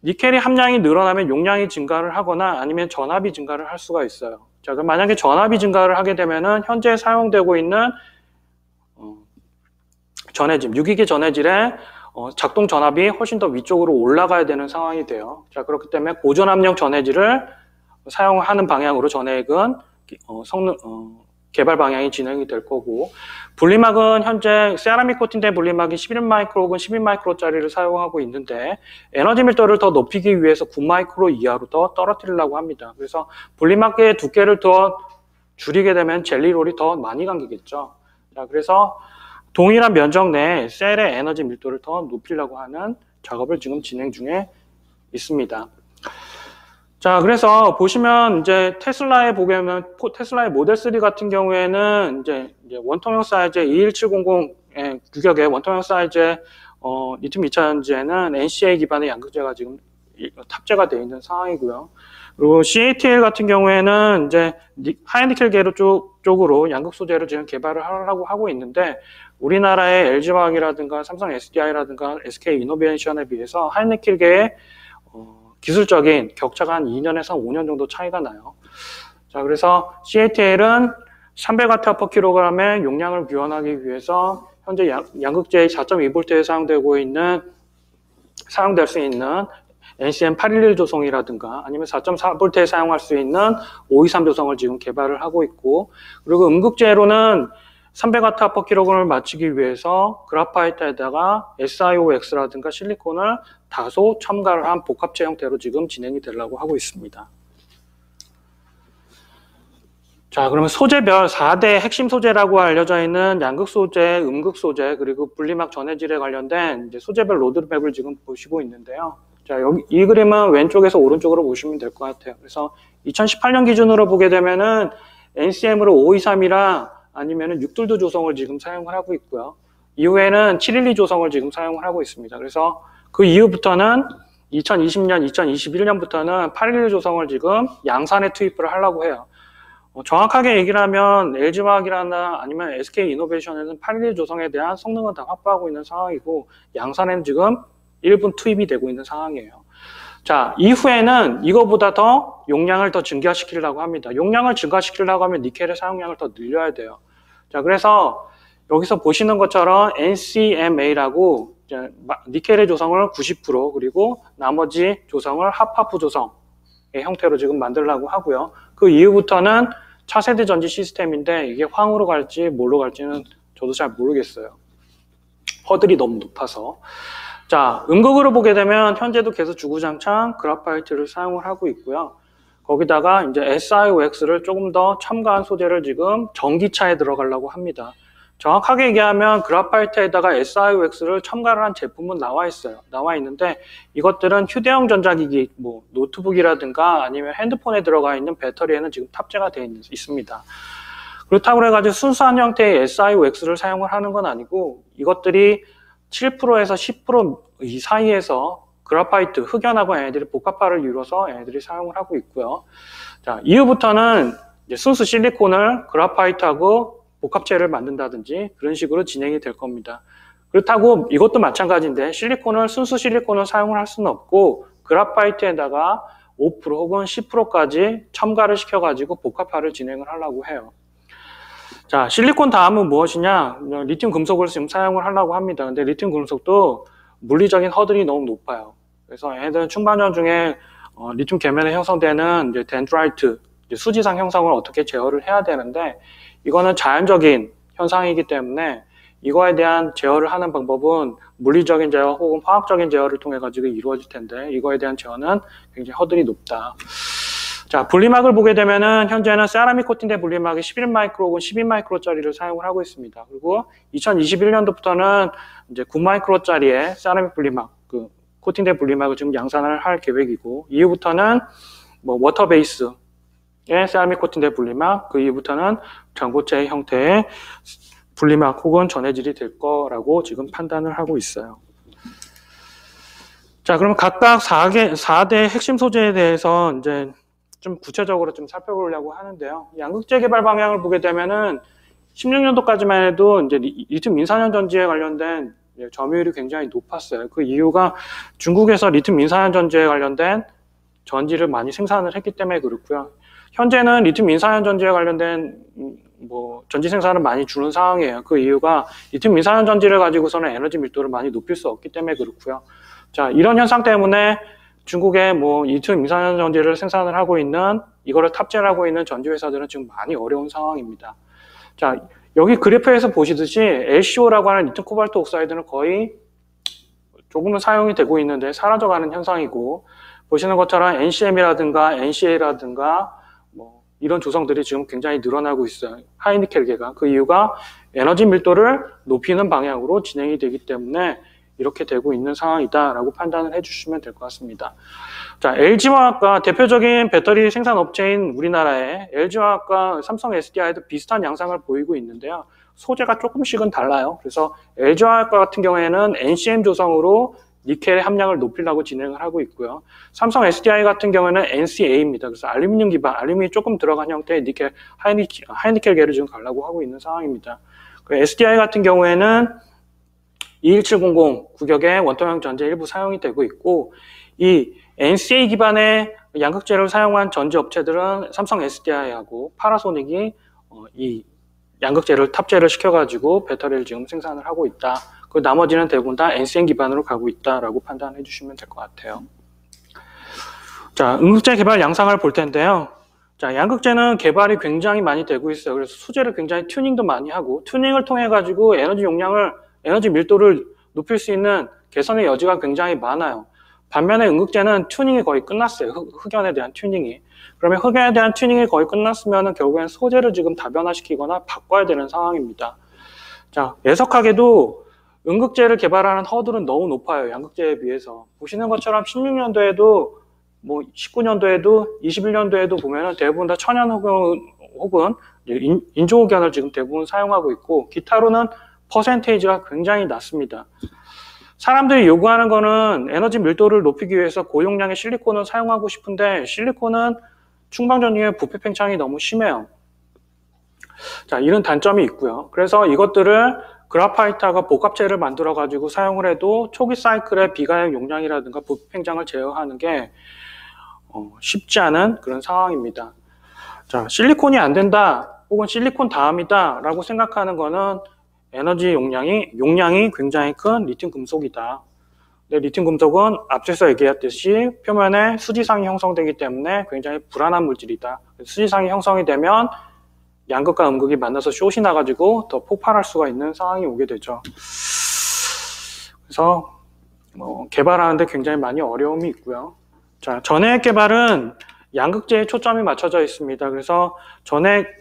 니켈의 함량이 늘어나면 용량이 증가를 하거나 아니면 전압이 증가를 할 수가 있어요. 자, 그럼 만약에 전압이 증가를 하게 되면은 현재 사용되고 있는 전해질, 유기계 전해질의 작동 전압이 훨씬 더 위쪽으로 올라가야 되는 상황이 돼요. 자, 그렇기 때문에 고전압력 전해질을 사용하는 방향으로 전해액은 개발 방향이 진행이 될 거고, 분리막은 현재 세라믹 코팅된 분리막이 11마이크로 혹은 12마이크로짜리를 사용하고 있는데 에너지 밀도를 더 높이기 위해서 9마이크로 이하로 더 떨어뜨리려고 합니다. 그래서 분리막의 두께를 더 줄이게 되면 젤리롤이 더 많이 감기겠죠. 자, 그래서 동일한 면적 내에 셀의 에너지 밀도를 더 높이려고 하는 작업을 지금 진행 중에 있습니다. 자, 그래서 보시면 이제 테슬라에 보면 테슬라의 모델 3 같은 경우에는 이제 원통형 사이즈 21700 규격의 원통형 사이즈의 리튬 2차 전지에는 NCA 기반의 양극재가 지금 탑재가 되어 있는 상황이고요. 그리고 CATL 같은 경우에는 이제 하이니켈 계로 쪽으로 양극 소재를 지금 개발을 하려고 하고 있는데, 우리나라의 LG화학이라든가 삼성 SDI라든가 SK 이노베이션에 비해서 하이니켈계의 기술적인 격차가 한 2년에서 5년 정도 차이가 나요. 자, 그래서 CATL은 300Wh/kg의 용량을 구현하기 위해서 현재 양극재의 4.2V에 사용될 수 있는 NCM811 조성이라든가 아니면 4.4V에 사용할 수 있는 523 조성을 지금 개발을 하고 있고, 그리고 음극재로는 300Wh/kg을 맞추기 위해서 그라파이트에다가 SiOX라든가 실리콘을 다소 첨가를 한 복합체 형태로 지금 진행이 되려고 하고 있습니다. 자, 그러면 소재별 4대 핵심 소재라고 알려져 있는 양극 소재, 음극 소재, 그리고 분리막 전해질에 관련된 이제 소재별 로드맵을 지금 보시고 있는데요. 자, 여기 이 그림은 왼쪽에서 오른쪽으로 보시면 될 것 같아요. 그래서 2018년 기준으로 보게 되면은 NCM으로 523이랑 아니면은 622 조성을 지금 사용을 하고 있고요. 이후에는 712 조성을 지금 사용을 하고 있습니다. 그래서 그 이후부터는 2020년, 2021년부터는 811 조성을 지금 양산에 투입을 하려고 해요. 정확하게 얘기를 하면 LG화학이라나 아니면 SK 이노베이션에는 811 조성에 대한 성능은 다 확보하고 있는 상황이고, 양산에는 지금 일부 투입이 되고 있는 상황이에요. 자, 이후에는 이거보다 더 용량을 더 증가시키려고 합니다. 용량을 증가시키려고 하면 니켈의 사용량을 더 늘려야 돼요. 자, 그래서 여기서 보시는 것처럼 NCMA라고 니켈의 조성을 90% 그리고 나머지 조성을 하프 조성의 형태로 지금 만들려고 하고요. 그 이후부터는 차세대 전지 시스템인데 이게 황으로 갈지 뭘로 갈지는 저도 잘 모르겠어요. 허들이 너무 높아서. 자, 음극으로 보게 되면 현재도 계속 주구장창 그라파이트를 사용을 하고 있고요. 거기다가 이제 SiOX를 조금 더 첨가한 소재를 지금 전기차에 들어가려고 합니다. 정확하게 얘기하면 그라파이트에다가 SiOX를 첨가를 한 제품은 나와 있어요. 나와 있는데 이것들은 휴대용 전자기기, 뭐 노트북이라든가 아니면 핸드폰에 들어가 있는 배터리에는 지금 탑재가 되어 있습니다. 그렇다고 해가지고 순수한 형태의 SiOX를 사용을 하는 건 아니고, 이것들이 7%에서 10% 이 사이에서 그라파이트, 흑연하고 얘네들이 복합화를 이뤄서 얘네들이 사용을 하고 있고요. 자, 이후부터는 이제 순수 실리콘을 그래파이트하고 복합체를 만든다든지 그런 식으로 진행이 될 겁니다. 그렇다고 이것도 마찬가지인데 순수 실리콘을 사용을 할 수는 없고 그래파이트에다가 5% 혹은 10%까지 첨가를 시켜가지고 복합화를 진행을 하려고 해요. 자, 실리콘 다음은 무엇이냐? 리튬 금속을 지금 사용을 하려고 합니다. 근데 리튬 금속도 물리적인 허들이 너무 높아요. 그래서 얘네들은 충반전 중에 리튬 계면에 형성되는 이제 덴드라이트, 수지상 형성을 어떻게 제어를 해야 되는데 이거는 자연적인 현상이기 때문에 이거에 대한 제어를 하는 방법은 물리적인 제어 혹은 화학적인 제어를 통해 가지고 이루어질 텐데 이거에 대한 제어는 굉장히 허들이 높다. 자, 분리막을 보게 되면은 현재는 세라믹 코팅된 분리막이 11마이크로 혹은 12마이크로짜리를 사용을 하고 있습니다. 그리고 2021년도부터는 이제 9마이크로짜리의 세라믹 분리막, 코팅된 분리막을 지금 양산을 할 계획이고 이후부터는 뭐 워터 베이스의 세라믹 코팅된 분리막, 그 이후부터는 전고체 형태의 분리막 혹은 전해질이 될 거라고 지금 판단을 하고 있어요. 자, 그럼 각각 4대 핵심 소재에 대해서 이제 좀 구체적으로 좀 살펴보려고 하는데요. 양극재 개발 방향을 보게 되면은 16년도까지만 해도 이제 리튬 민산연 전지에 관련된 점유율이 굉장히 높았어요. 그 이유가 중국에서 리튬 민산연 전지에 관련된 전지를 많이 생산을 했기 때문에 그렇고요. 현재는 리튬 민산연 전지에 관련된 전지 생산을 많이 주는 상황이에요. 그 이유가 리튬 민산연 전지를 가지고서는 에너지 밀도를 많이 높일 수 없기 때문에 그렇고요. 자, 이런 현상 때문에 중국의 리튬 민산연 전지를 생산을 하고 있는, 이거를 탑재를 하고 있는 전지 회사들은 지금 많이 어려운 상황입니다. 자, 여기 그래프에서 보시듯이 LCO라고 하는 리튬 코발트 옥사이드는 거의 조금은 사용이 되고 있는데 사라져가는 현상이고, 보시는 것처럼 NCM이라든가 NCA라든가 이런 조성들이 지금 굉장히 늘어나고 있어요. 하이니켈계가. 그 이유가 에너지 밀도를 높이는 방향으로 진행이 되기 때문에 이렇게 되고 있는 상황이다라고 판단을 해주시면 될 것 같습니다. 자, LG화학과 대표적인 배터리 생산 업체인 우리나라의 LG화학과 삼성 SDI도 비슷한 양상을 보이고 있는데요. 소재가 조금씩은 달라요. 그래서 LG화학과 같은 경우에는 NCM 조성으로 니켈의 함량을 높이려고 진행을 하고 있고요. 삼성 SDI 같은 경우에는 NCA입니다. 그래서 알루미늄 기반, 알루미늄이 조금 들어간 형태의 니켈, 하이니켈계를 지금 가려고 하고 있는 상황입니다. SDI 같은 경우에는 21700 구격의 원통형 전지 일부 사용이 되고 있고, 이 NCA 기반의 양극재를 사용한 전지 업체들은 삼성 SDI하고 파나소닉이 이 양극재를 탑재를 시켜가지고 배터리를 지금 생산을 하고 있다. 그 나머지는 대부분 다 NCM 기반으로 가고 있다라고 판단해 주시면 될 것 같아요. 자, 음극재 개발 양상을 볼 텐데요. 자, 양극재는 개발이 굉장히 많이 되고 있어요. 그래서 소재를 굉장히 튜닝도 많이 하고, 튜닝을 통해 가지고 에너지 밀도를 높일 수 있는 개선의 여지가 굉장히 많아요. 반면에 음극재는 튜닝이 거의 끝났어요. 흑연에 대한 튜닝이. 그러면 흑연에 대한 튜닝이 거의 끝났으면 결국엔 소재를 지금 다변화시키거나 바꿔야 되는 상황입니다. 자, 애석하게도 음극재를 개발하는 허들은 너무 높아요. 양극재에 비해서. 보시는 것처럼 16년도에도 19년도에도 21년도에도 보면은 대부분 다 천연 혹은 인조흑연을 지금 대부분 사용하고 있고, 기타로는 퍼센테이지가 굉장히 낮습니다. 사람들이 요구하는 거는 에너지 밀도를 높이기 위해서 고용량의 실리콘을 사용하고 싶은데, 실리콘은 충방전 중에 부패 팽창이 너무 심해요. 자, 이런 단점이 있고요. 그래서 이것들을 그래파이트가 복합체를 만들어 가지고 사용을 해도 초기 사이클의 비가역 용량이라든가 부패 팽창을 제어하는 게 쉽지 않은 그런 상황입니다. 자, 실리콘이 안 된다 혹은 실리콘 다음이다 라고 생각하는 거는 에너지 용량이 굉장히 큰 리튬 금속이다. 근데 리튬 금속은 앞서서 얘기했듯이 표면에 수지상이 형성되기 때문에 굉장히 불안한 물질이다. 수지상이 형성이 되면 양극과 음극이 만나서 숏이 나가지고 더 폭발할 수가 있는 상황이 오게 되죠. 그래서 개발하는데 굉장히 많이 어려움이 있고요. 자, 전해액 개발은 양극재에 초점이 맞춰져 있습니다. 그래서 전해액,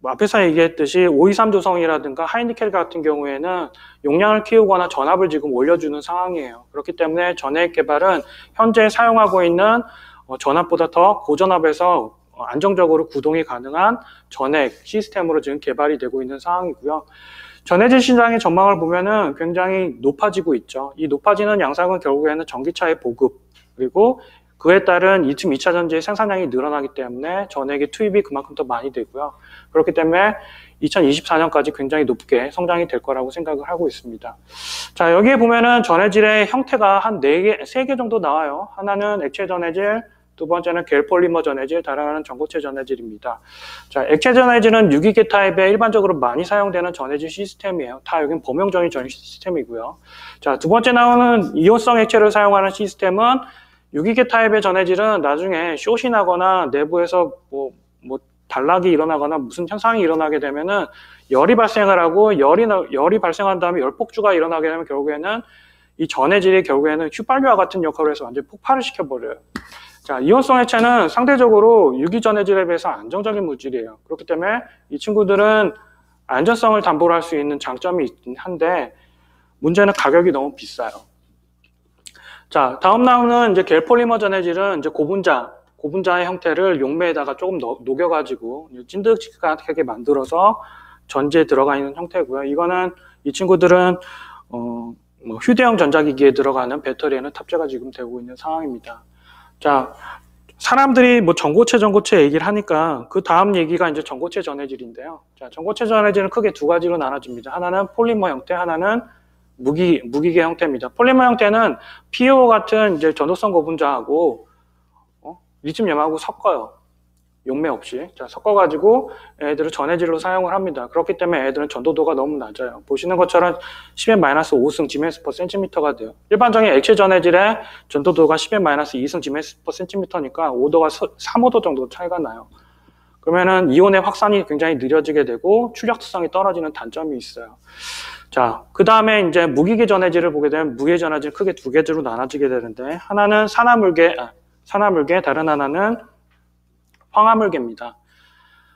앞에서 얘기했듯이 523 조성이라든가 하이니켈 같은 경우에는 용량을 키우거나 전압을 지금 올려주는 상황이에요. 그렇기 때문에 전해액 개발은 현재 사용하고 있는 전압보다 더 고전압에서 안정적으로 구동이 가능한 전해액 시스템으로 지금 개발이 되고 있는 상황이고요. 전해질 시장의 전망을 보면은 굉장히 높아지고 있죠. 이 높아지는 양상은 결국에는 전기차의 보급, 그리고 그에 따른 리튬 2차 전지의 생산량이 늘어나기 때문에 전액의 투입이 그만큼 더 많이 되고요. 그렇기 때문에 2024년까지 굉장히 높게 성장이 될 거라고 생각을 하고 있습니다. 자, 여기에 보면은 전해질의 형태가 한 3개 정도 나와요. 하나는 액체 전해질, 두 번째는 겔폴리머 전해질, 다른 하나는 전고체 전해질입니다. 자, 액체 전해질은 유기계 타입에 일반적으로 많이 사용되는 전해질 시스템이에요. 다 여긴 범용전이 전해 시스템이고요. 자, 두 번째 나오는 이온성 액체를 사용하는 시스템은 유기계 타입의 전해질은 나중에 숏이 나거나 내부에서 뭐 단락이 일어나거나 무슨 현상이 일어나게 되면은 열이 발생을 하고 열이 발생한 다음에 열폭주가 일어나게 되면 결국에는 이 전해질이 결국에는 휘발유와 같은 역할을 해서 완전히 폭발을 시켜버려요. 자, 이온성 액체는 상대적으로 유기 전해질에 비해서 안정적인 물질이에요. 그렇기 때문에 이 친구들은 안전성을 담보로 할 수 있는 장점이 있긴 한데 문제는 가격이 너무 비싸요. 자, 다음 나오는 이제 겔폴리머 전해질은 이제 고분자의 형태를 용매에다가 조금 녹여가지고 찐득하게 만들어서 전지에 들어가 있는 형태고요. 이거는 이 친구들은 휴대용 전자기기에 들어가는 배터리에는 탑재가 지금 되고 있는 상황입니다. 자, 사람들이 뭐 전고체 얘기를 하니까 그 다음 얘기가 이제 전고체 전해질인데요. 자, 전고체 전해질은 크게 두 가지로 나눠집니다. 하나는 폴리머 형태, 하나는 무기계 형태입니다. 폴리머 형태는 PO 같은 이제 전도성 고분자하고 리튬염하고 섞어요. 용매 없이. 자, 섞어가지고 애들을 전해질로 사용을 합니다. 그렇기 때문에 애들은 전도도가 너무 낮아요. 보시는 것처럼 10n-5승 Gm/cm가 돼요. 일반적인 액체 전해질의 전도도가 10n-2승 Gm/cm니까 오도가 3호도 정도 차이가 나요. 그러면은 이온의 확산이 굉장히 느려지게 되고 출력성이 떨어지는 단점이 있어요. 자, 그 다음에 이제 무기계 전해질을 보게 되면 무기계 전해질 크게 두 개로 나눠지게 되는데 하나는 산화물계, 다른 하나는 황화물계입니다.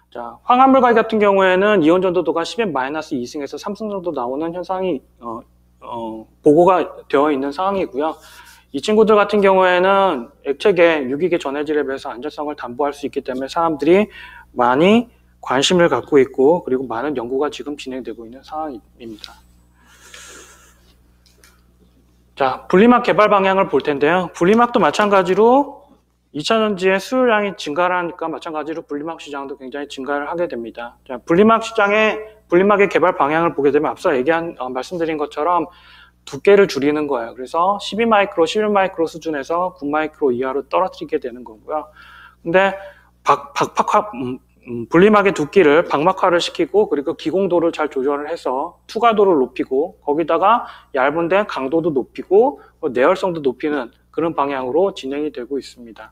자, 황화물계 같은 경우에는 이온 전도도가 10n-2승에서 3승 정도 나오는 현상이 보고가 되어 있는 상황이고요. 이 친구들 같은 경우에는 액체계, 유기계 전해질에 비해서 안전성을 담보할 수 있기 때문에 사람들이 많이 관심을 갖고 있고 그리고 많은 연구가 지금 진행되고 있는 상황입니다. 자, 분리막 개발 방향을 볼 텐데요. 분리막도 마찬가지로 2차 전지의 수요량이 증가를 하니까 마찬가지로 분리막 시장도 굉장히 증가를 하게 됩니다. 자, 분리막의 개발 방향을 보게 되면 앞서 말씀드린 것처럼 두께를 줄이는 거예요. 그래서 12마이크로, 11마이크로 수준에서 9마이크로 이하로 떨어뜨리게 되는 거고요. 근데 분리막의 두께를 박막화를 시키고 그리고 기공도를 잘 조절을 해서 투과도를 높이고 거기다가 얇은데 강도도 높이고 내열성도 높이는 그런 방향으로 진행이 되고 있습니다.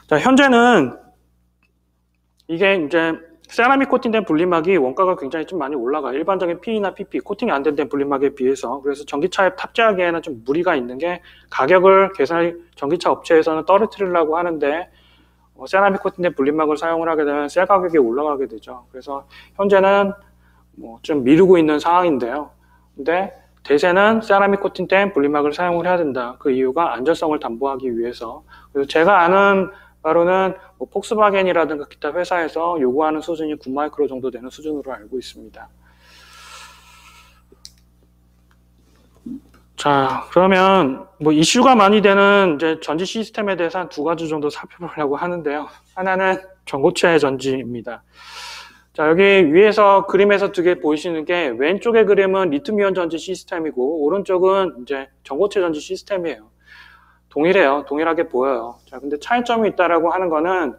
자, 현재는 이게 이제 세라믹 코팅된 분리막이 원가가 굉장히 좀 많이 올라가요. 일반적인 PE나 PP, 코팅이 안 된 분리막에 비해서. 그래서 전기차에 탑재하기에는 좀 무리가 있는 게 가격을 전기차 업체에서는 떨어뜨리려고 하는데 세라믹 코팅된 분리막을 사용을 하게 되면 셀 가격이 올라가게 되죠. 그래서 현재는 좀 미루고 있는 상황인데요. 근데 대세는 세라믹 코팅된 분리막을 사용을 해야 된다. 그 이유가 안전성을 담보하기 위해서. 그래서 제가 아는 바로는 폭스바겐이라든가 기타 회사에서 요구하는 수준이 9마이크로 정도 되는 수준으로 알고 있습니다. 자, 그러면 이슈가 많이 되는 이제 전지 시스템에 대해서 한 두 가지 정도 살펴보려고 하는데요. 하나는 전고체 전지입니다. 자, 여기 위에서 그림에서 두 개 보이시는 게 왼쪽의 그림은 리튬이온 전지 시스템이고 오른쪽은 이제 전고체 전지 시스템이에요. 동일해요. 동일하게 보여요. 자, 근데 차이점이 있다라고 하는 거는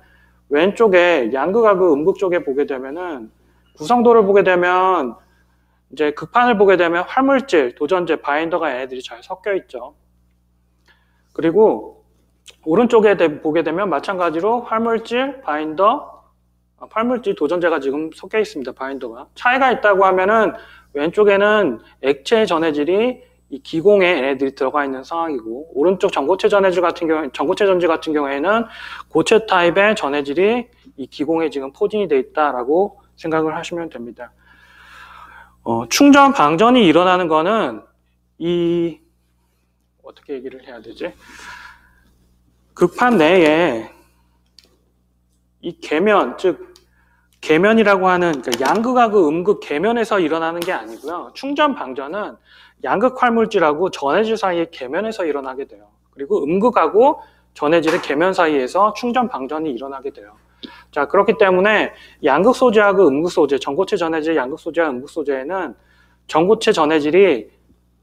왼쪽에 양극하고 음극 쪽에 보게 되면은 구성도를 보게 되면 이제 극판을 보게 되면 활물질, 도전제, 바인더가 얘네들이 잘 섞여 있죠. 그리고 오른쪽에 보게 되면 마찬가지로 활물질, 바인더, 활물질, 도전제가 지금 섞여 있습니다. 바인더가. 차이가 있다고 하면은 왼쪽에는 액체 전해질이 이 기공에 얘네들이 들어가 있는 상황이고 오른쪽 전고체 전지 같은 경우에는 고체 타입의 전해질이 이 기공에 지금 포진이 돼 있다라고 생각을 하시면 됩니다. 충전 방전이 일어나는 거는 어떻게 얘기를 해야 되지? 극판 내에 이 계면, 즉 계면이라고 하는 그러니까 양극하고 음극 계면에서 일어나는 게 아니고요. 충전 방전은 양극 활물질하고 전해질 사이의 계면에서 일어나게 돼요. 그리고 음극하고 전해질의 계면 사이에서 충전 방전이 일어나게 돼요. 자, 그렇기 때문에 양극 소재하고 음극 소재, 전고체 전해질 양극 소재와 음극 소재에는 전고체 전해질이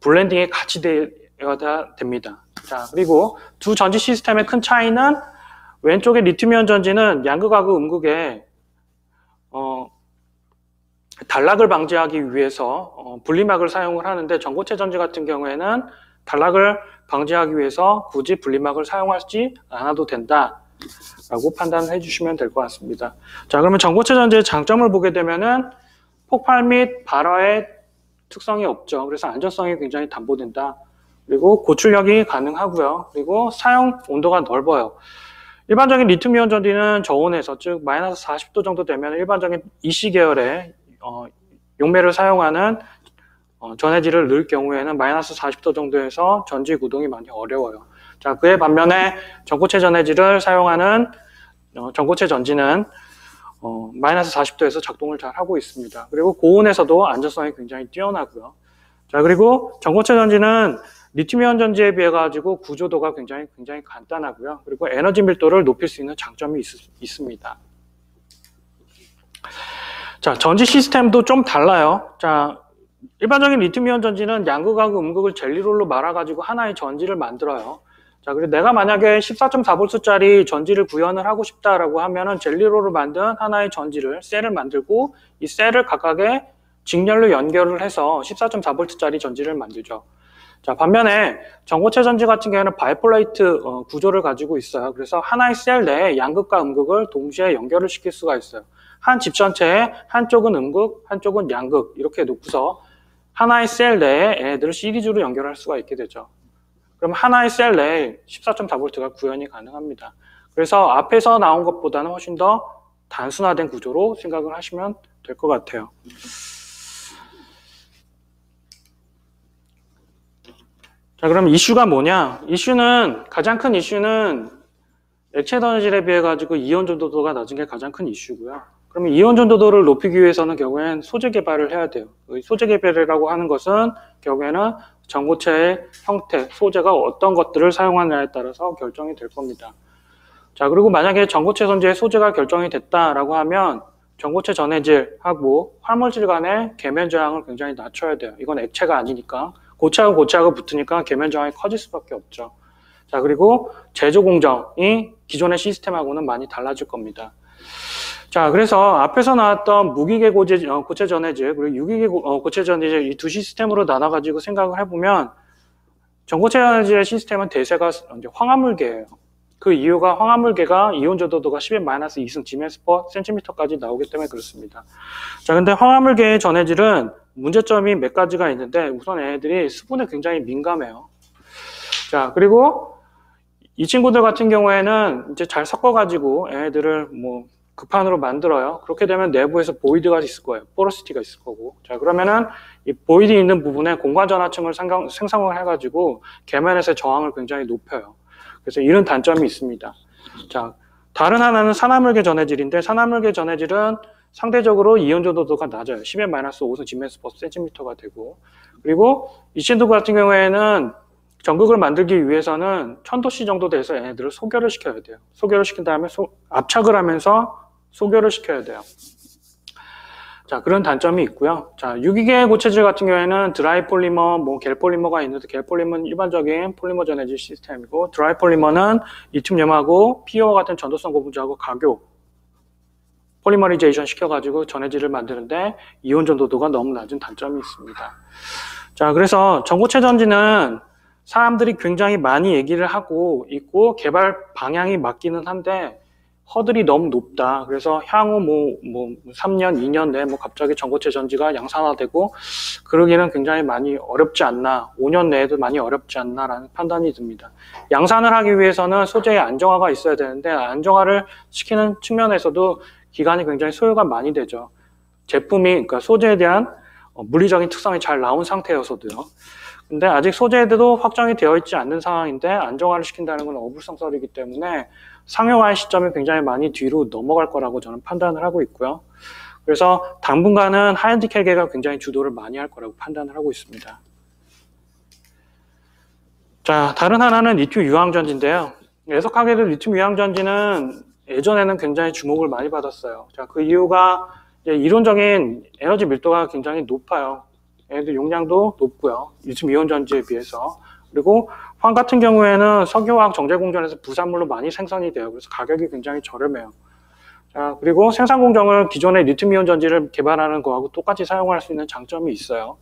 블렌딩이 같이 되어야 됩니다. 자, 그리고 두 전지 시스템의 큰 차이는 왼쪽의 리튬이온 전지는 양극하고 음극에 단락을 방지하기 위해서 분리막을 사용을 하는데, 전고체 전지 같은 경우에는 단락을 방지하기 위해서 굳이 분리막을 사용하지 않아도 된다 라고 판단을 해주시면 될 것 같습니다. 자, 그러면 전고체 전지의 장점을 보게 되면은 폭발 및 발화의 특성이 없죠. 그래서 안전성이 굉장히 담보된다. 그리고 고출력이 가능하고요. 그리고 사용 온도가 넓어요. 일반적인 리튬이온 전지는 저온에서, 즉 마이너스 40도 정도 되면 일반적인 EC 계열의 용매를 사용하는 전해질을 넣을 경우에는 마이너스 40도 정도에서 전지 구동이 많이 어려워요. 자, 그에 반면에 전고체 전해질을 사용하는 전고체 전지는 마이너스 40도에서 작동을 잘 하고 있습니다. 그리고 고온에서도 안전성이 굉장히 뛰어나고요. 자, 그리고 전고체 전지는 리튬이온 전지에 비해 가지고 구조도가 굉장히 간단하고요. 그리고 에너지 밀도를 높일 수 있는 장점이 있습니다. 자, 전지 시스템도 좀 달라요. 자, 일반적인 리튬이온 전지는 양극하고 음극을 젤리롤로 말아가지고 하나의 전지를 만들어요. 자, 그리고 내가 만약에 14.4V짜리 전지를 구현을 하고 싶다라고 하면은 젤리롤을 만든 하나의 전지를, 셀을 만들고 이 셀을 각각의 직렬로 연결을 해서 14.4V짜리 전지를 만들죠. 자, 반면에 전고체 전지 같은 경우에는 바이폴레이트 구조를 가지고 있어요. 그래서 하나의 셀 내에 양극과 음극을 동시에 연결을 시킬 수가 있어요. 한 집 전체에 한쪽은 음극, 한쪽은 양극 이렇게 놓고서 하나의 셀 내에 얘네들을 시리즈로 연결할 수가 있게 되죠. 그럼 하나의 셀 내에 14.4V가 구현이 가능합니다. 그래서 앞에서 나온 것보다는 훨씬 더 단순화된 구조로 생각을 하시면 될 것 같아요. 자, 그럼 이슈가 뭐냐? 가장 큰 이슈는 액체 전해질에 비해 가지고 이온 전도도가 낮은 게 가장 큰 이슈고요. 그러면 이온 전도도를 높이기 위해서는 결국엔 소재 개발을 해야 돼요. 소재 개발이라고 하는 것은 결국에는 전고체의 형태, 소재가 어떤 것들을 사용하느냐에 따라서 결정이 될 겁니다. 자, 그리고 만약에 전고체 전지의 소재가 결정이 됐다라고 하면 전고체 전해질하고 화물질 간의 계면 저항을 굉장히 낮춰야 돼요. 이건 액체가 아니니까. 고체하고 고체하고 붙으니까 계면 저항이 커질 수밖에 없죠. 자, 그리고 제조 공정이 기존의 시스템하고는 많이 달라질 겁니다. 자, 그래서 앞에서 나왔던 무기계 고체 전해질, 그리고 유기계 고체 전해질 이 두 시스템으로 나눠가지고 생각을 해보면 전고체 전해질의 시스템은 대세가 이제 황화물계예요. 그 이유가 황화물계가 이온 전도도가 10-2승 Gm/cm까지 나오기 때문에 그렇습니다. 자, 근데 황화물계의 전해질은 문제점이 몇 가지가 있는데 우선 얘네들이 수분에 굉장히 민감해요. 자, 그리고 이 친구들 같은 경우에는 이제 잘 섞어가지고 얘네들을 뭐 급한으로 만들어요. 그렇게 되면 내부에서 보이드가 있을 거예요. 포러시티가 있을 거고. 자, 그러면은 이 보이드 있는 부분에 공간 전하층을 생성을 해가지고 계면에서의 저항을 굉장히 높여요. 그래서 이런 단점이 있습니다. 자, 다른 하나는 산화물계 전해질인데 산화물계 전해질은 상대적으로 이온 전도도가 낮아요. 10-5승 Gm/cm가 되고, 그리고 이 친구 같은 경우에는 전극을 만들기 위해서는 1000도씨 정도 돼서 얘네들을 소결을 시켜야 돼요. 소결을 시킨 다음에 압착을 하면서 소결을 시켜야 돼요. 자, 그런 단점이 있고요. 자, 유기계 고체질 같은 경우에는 드라이 폴리머, 겔 폴리머가 있는데 겔 폴리머는 일반적인 폴리머 전해질 시스템이고, 드라이 폴리머는 리튬염하고 PO와 같은 전도성 고분자하고 각교 폴리머리제이션 시켜가지고 전해질을 만드는데 이온 전도도가 너무 낮은 단점이 있습니다. 자, 그래서 전고체 전지는 사람들이 굉장히 많이 얘기를 하고 있고 개발 방향이 맞기는 한데 허들이 너무 높다. 그래서 향후 3년, 2년 내에 갑자기 전고체 전지가 양산화되고 그러기는 굉장히 많이 어렵지 않나, 5년 내에도 많이 어렵지 않나라는 판단이 듭니다. 양산을 하기 위해서는 소재의 안정화가 있어야 되는데 안정화를 시키는 측면에서도 기간이 굉장히 소요가 많이 되죠. 그러니까 소재에 대한 물리적인 특성이 잘 나온 상태여서도요. 근데 아직 소재에도 확정이 되어 있지 않는 상황인데 안정화를 시킨다는 건 어불성설이기 때문에 상용화의 시점이 굉장히 많이 뒤로 넘어갈 거라고 저는 판단을 하고 있고요. 그래서 당분간은 하이엔디켈계가 굉장히 주도를 많이 할 거라고 판단을 하고 있습니다. 자, 다른 하나는 리튬 유황전지인데요. 애석하게도 리튬 유황전지는 예전에는 굉장히 주목을 많이 받았어요. 자, 그 이유가 이제 이론적인 에너지 밀도가 굉장히 높아요. 얘네들 용량도 높고요. 리튬 이온 전지에 비해서. 그리고 황 같은 경우에는 석유화학 정제 공정에서 부산물로 많이 생산이 돼요. 그래서 가격이 굉장히 저렴해요. 자, 그리고 생산 공정을 기존의 리튬 이온 전지를 개발하는 거하고 똑같이 사용할 수 있는 장점이 있어요.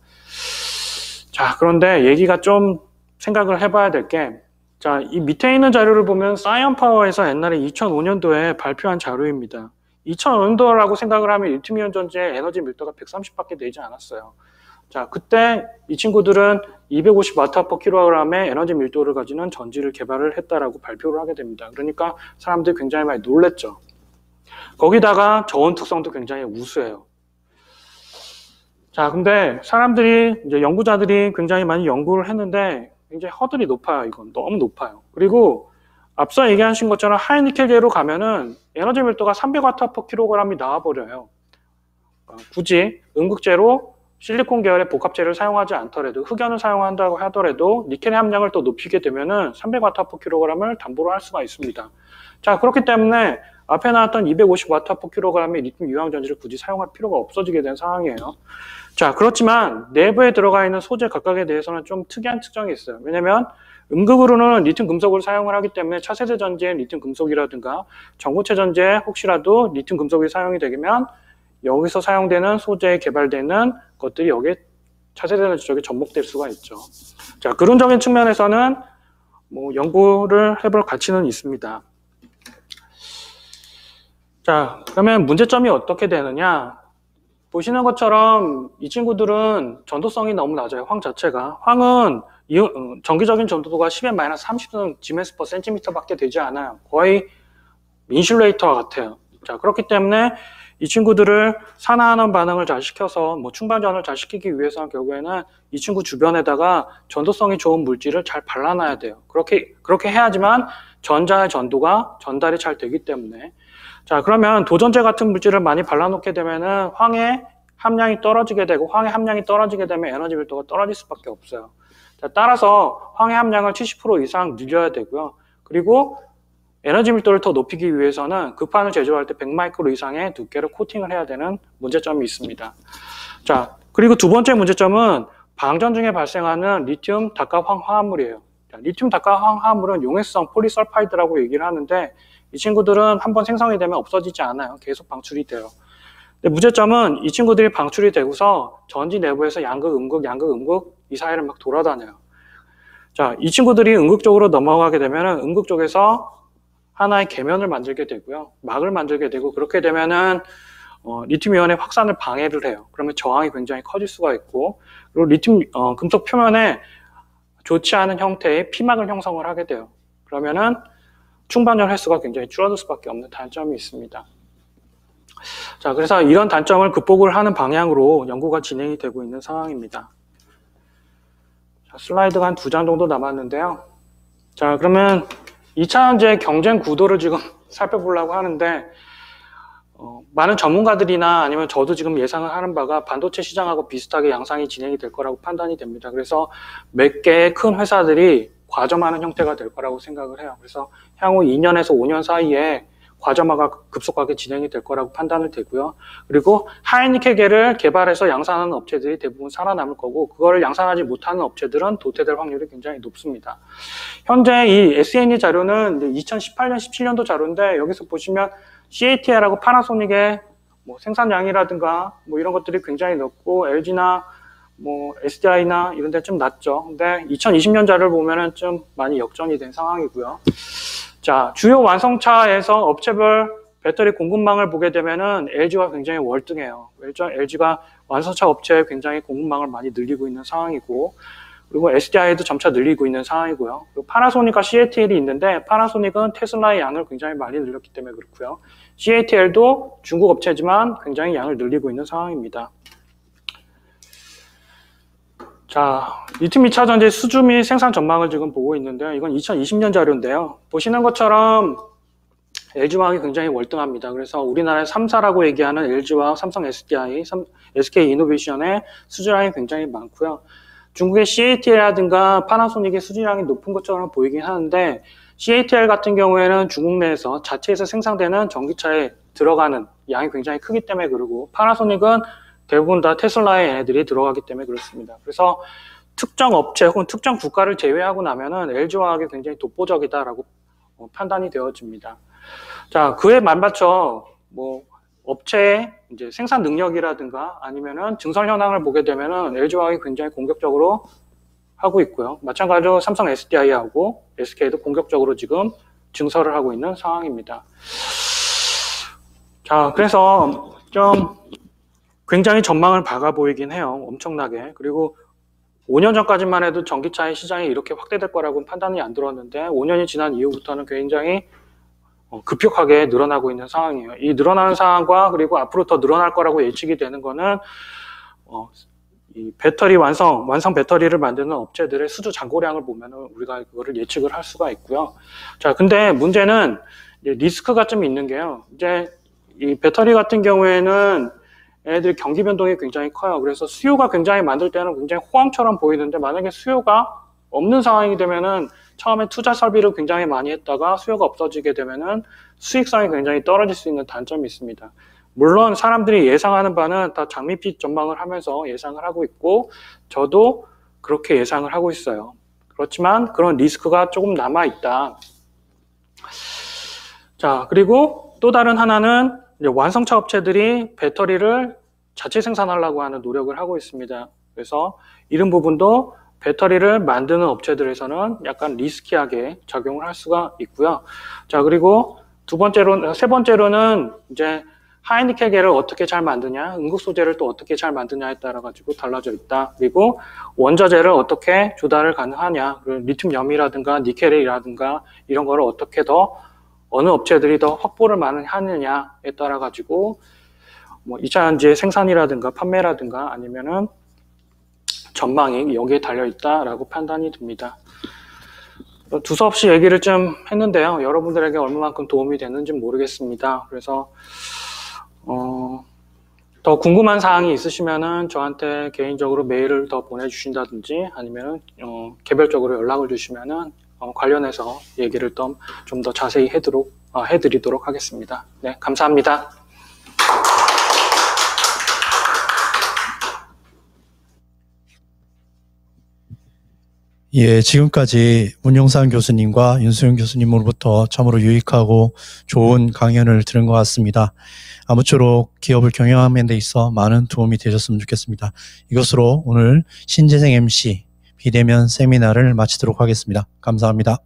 자, 그런데 얘기가 좀 생각을 해봐야 될 게, 자, 이 밑에 있는 자료를 보면 사이언파워에서 옛날에 2005년도에 발표한 자료입니다. 2005년도라고 생각을 하면 리튬 이온 전지의 에너지 밀도가 130밖에 되지 않았어요. 자, 그때 이 친구들은 250Wh/kg의 에너지 밀도를 가지는 전지를 개발을 했다라고 발표를 하게 됩니다. 그러니까 사람들이 굉장히 많이 놀랬죠. 거기다가 저온 특성도 굉장히 우수해요. 자, 근데 사람들이, 이제 연구자들이 굉장히 많이 연구를 했는데 굉장히 허들이 높아요. 이건 너무 높아요. 그리고 앞서 얘기하신 것처럼 하이니켈계로 가면은 에너지 밀도가 300Wh/kg이 나와버려요. 굳이 음극재로 실리콘 계열의 복합재를 사용하지 않더라도, 흑연을 사용한다고 하더라도 니켈의 함량을 또 높이게 되면은 300Wh/kg을 담보로 할 수가 있습니다. 자, 그렇기 때문에 앞에 나왔던 250Wh/kg의 리튬 유황전지를 굳이 사용할 필요가 없어지게 된 상황이에요. 자, 그렇지만 내부에 들어가 있는 소재 각각에 대해서는 좀 특이한 특징이 있어요. 왜냐면 음극으로는 리튬 금속을 사용을 하기 때문에 차세대 전지에 리튬 금속이라든가 전고체 전지에 혹시라도 리튬 금속이 사용이 되면 여기서 사용되는 소재에 개발되는 것들이 여기에 차세대 전지 쪽에 접목될 수가 있죠. 자, 그론적인 측면에서는 뭐 연구를 해볼 가치는 있습니다. 자, 그러면 문제점이 어떻게 되느냐? 보시는 것처럼 이 친구들은 전도성이 너무 낮아요. 황 자체가. 황은 정기적인 전도도가 10-30 Gm/cm 밖에 되지 않아요. 거의 인슐레이터와 같아요. 자, 그렇기 때문에 이 친구들을 산화하는 반응을 잘 시켜서 뭐 충반전을 잘 시키기 위해서는 결국에는 이 친구 주변에다가 전도성이 좋은 물질을 잘 발라놔야 돼요. 그렇게 해야지만 전자의 전도가 전달이 잘 되기 때문에. 자, 그러면 도전제 같은 물질을 많이 발라놓게 되면은 황의 함량이 떨어지게 되고, 황의 함량이 떨어지게 되면 에너지 밀도가 떨어질 수밖에 없어요. 자, 따라서 황의 함량을 70% 이상 늘려야 되고요. 그리고 에너지 밀도를 더 높이기 위해서는 급한을 제조할 때 100마이크로 이상의 두께를 코팅을 해야 되는 문제점이 있습니다. 자, 그리고 두 번째 문제점은 방전 중에 발생하는 리튬 다가황 화합물이에요. 자, 리튬 다가황 화합물은 용해성 폴리설파이드라고 얘기를 하는데, 이 친구들은 한번 생성이 되면 없어지지 않아요. 계속 방출이 돼요. 근데 문제점은 이 친구들이 방출이 되고서 전지 내부에서 양극, 음극, 양극, 음극 이 사이를 막 돌아다녀요. 자, 이 친구들이 음극 쪽으로 넘어가게 되면은 음극 쪽에서 하나의 계면을 만들게 되고요. 막을 만들게 되고, 그렇게 되면은 리튬 이온의 확산을 방해를 해요. 그러면 저항이 굉장히 커질 수가 있고, 그리고 리튬 금속 표면에 좋지 않은 형태의 피막을 형성을 하게 돼요. 그러면은 충반전 횟수가 굉장히 줄어들 수밖에 없는 단점이 있습니다. 자, 그래서 이런 단점을 극복을 하는 방향으로 연구가 진행이 되고 있는 상황입니다. 자, 슬라이드가 한 2장 정도 남았는데요. 자, 그러면 2차전지의 경쟁 구도를 지금 살펴보려고 하는데, 많은 전문가들이나 아니면 저도 지금 예상을 하는 바가 반도체 시장하고 비슷하게 양상이 진행이 될 거라고 판단이 됩니다. 그래서 몇 개의 큰 회사들이 과점하는 형태가 될 거라고 생각을 해요. 그래서 향후 2년에서 5년 사이에 과점화가 급속하게 진행이 될 거라고 판단을 되고요. 그리고 하이니켈계를 개발해서 양산하는 업체들이 대부분 살아남을 거고, 그거를 양산하지 못하는 업체들은 도태될 확률이 굉장히 높습니다. 현재 이 SNE 자료는 2018년, 17년도 자료인데, 여기서 보시면 CATL하고 파나소닉의 뭐 생산량이라든가 뭐 이런 것들이 굉장히 높고, LG나 뭐 SDI나 이런 데 좀 낮죠. 근데 2020년 자료를 보면은 좀 많이 역전이 된 상황이고요. 자, 주요 완성차에서 업체별 배터리 공급망을 보게 되면은 LG가 굉장히 월등해요. LG가 완성차 업체에 굉장히 공급망을 많이 늘리고 있는 상황이고, 그리고 SDI도 점차 늘리고 있는 상황이고요. 그리고 파나소닉과 CATL이 있는데, 파나소닉은 테슬라의 양을 굉장히 많이 늘렸기 때문에 그렇고요. CATL도 중국 업체지만 굉장히 양을 늘리고 있는 상황입니다. 자, 리튬 2차 전지 수주 및 생산 전망을 지금 보고 있는데요. 이건 2020년 자료인데요. 보시는 것처럼 LG화학이 굉장히 월등합니다. 그래서 우리나라의 3사라고 얘기하는 LG화학, 삼성 SDI, SK이노베이션의 수주량이 굉장히 많고요. 중국의 CATL이라든가 파나소닉의 수주량이 높은 것처럼 보이긴 하는데, CATL 같은 경우에는 중국 내에서 자체에서 생산되는 전기차에 들어가는 양이 굉장히 크기 때문에 그러고, 파나소닉은 대부분 다 테슬라의 얘네들이 들어가기 때문에 그렇습니다. 그래서 특정 업체 혹은 특정 국가를 제외하고 나면은 LG화학이 굉장히 독보적이다라고 판단이 되어집니다. 자, 그에 맞맞춰 뭐 업체의 이제 생산 능력이라든가 아니면은 증설 현황을 보게 되면은 LG화학이 굉장히 공격적으로 하고 있고요. 마찬가지로 삼성 SDI하고 SK도 공격적으로 지금 증설을 하고 있는 상황입니다. 자, 그래서 좀 굉장히 전망을 밝아 보이긴 해요. 엄청나게. 그리고 5년 전까지만 해도 전기차의 시장이 이렇게 확대될 거라고는 판단이 안 들었는데 5년이 지난 이후부터는 굉장히 급격하게 늘어나고 있는 상황이에요. 이 늘어나는 상황과 그리고 앞으로 더 늘어날 거라고 예측이 되는 거는 이 배터리 완성 배터리를 만드는 업체들의 수주 잔고량을 보면 우리가 그거를 예측을 할 수가 있고요. 자, 근데 문제는 리스크가 좀 있는 게요. 이제 이 배터리 같은 경우에는 얘네들 경기 변동이 굉장히 커요. 그래서 수요가 굉장히 많을 때는 굉장히 호황처럼 보이는데 만약에 수요가 없는 상황이 되면은 처음에 투자 설비를 굉장히 많이 했다가 수요가 없어지게 되면은 수익성이 굉장히 떨어질 수 있는 단점이 있습니다. 물론 사람들이 예상하는 바는 다 장밋빛 전망을 하면서 예상을 하고 있고 저도 그렇게 예상을 하고 있어요. 그렇지만 그런 리스크가 조금 남아있다. 자, 그리고 또 다른 하나는 이제 완성차 업체들이 배터리를 자체 생산하려고 하는 노력을 하고 있습니다. 그래서 이런 부분도 배터리를 만드는 업체들에서는 약간 리스키하게 적용을 할 수가 있고요. 자, 그리고 세 번째로는 이제 하이니켈계를 어떻게 잘 만드냐, 응급 소재를 또 어떻게 잘 만드냐에 따라 가지고 달라져 있다. 그리고 원자재를 어떻게 조달을 가능하냐, 리튬염이라든가 니켈이라든가 이런 거를 어떻게 더 어느 업체들이 더 확보를 많이 하느냐에 따라 가지고 뭐 2차 전지의 생산이라든가 판매라든가 아니면은 전망이 여기에 달려 있다라고 판단이 듭니다. 두서없이 얘기를 좀 했는데요. 여러분들에게 얼마만큼 도움이 됐는지 모르겠습니다. 그래서 더 궁금한 사항이 있으시면은 저한테 개인적으로 메일을 더 보내주신다든지 아니면은 개별적으로 연락을 주시면은 관련해서 얘기를 좀 더 자세히 해드리도록 하겠습니다. 네, 감사합니다. 예, 지금까지 문영상 교수님과 윤수영 교수님으로부터 참으로 유익하고 좋은 강연을 들은 것 같습니다. 아무쪼록 기업을 경영하는 데 있어 많은 도움이 되셨으면 좋겠습니다. 이것으로 오늘 신재생 MC 비대면 세미나를 마치도록 하겠습니다. 감사합니다.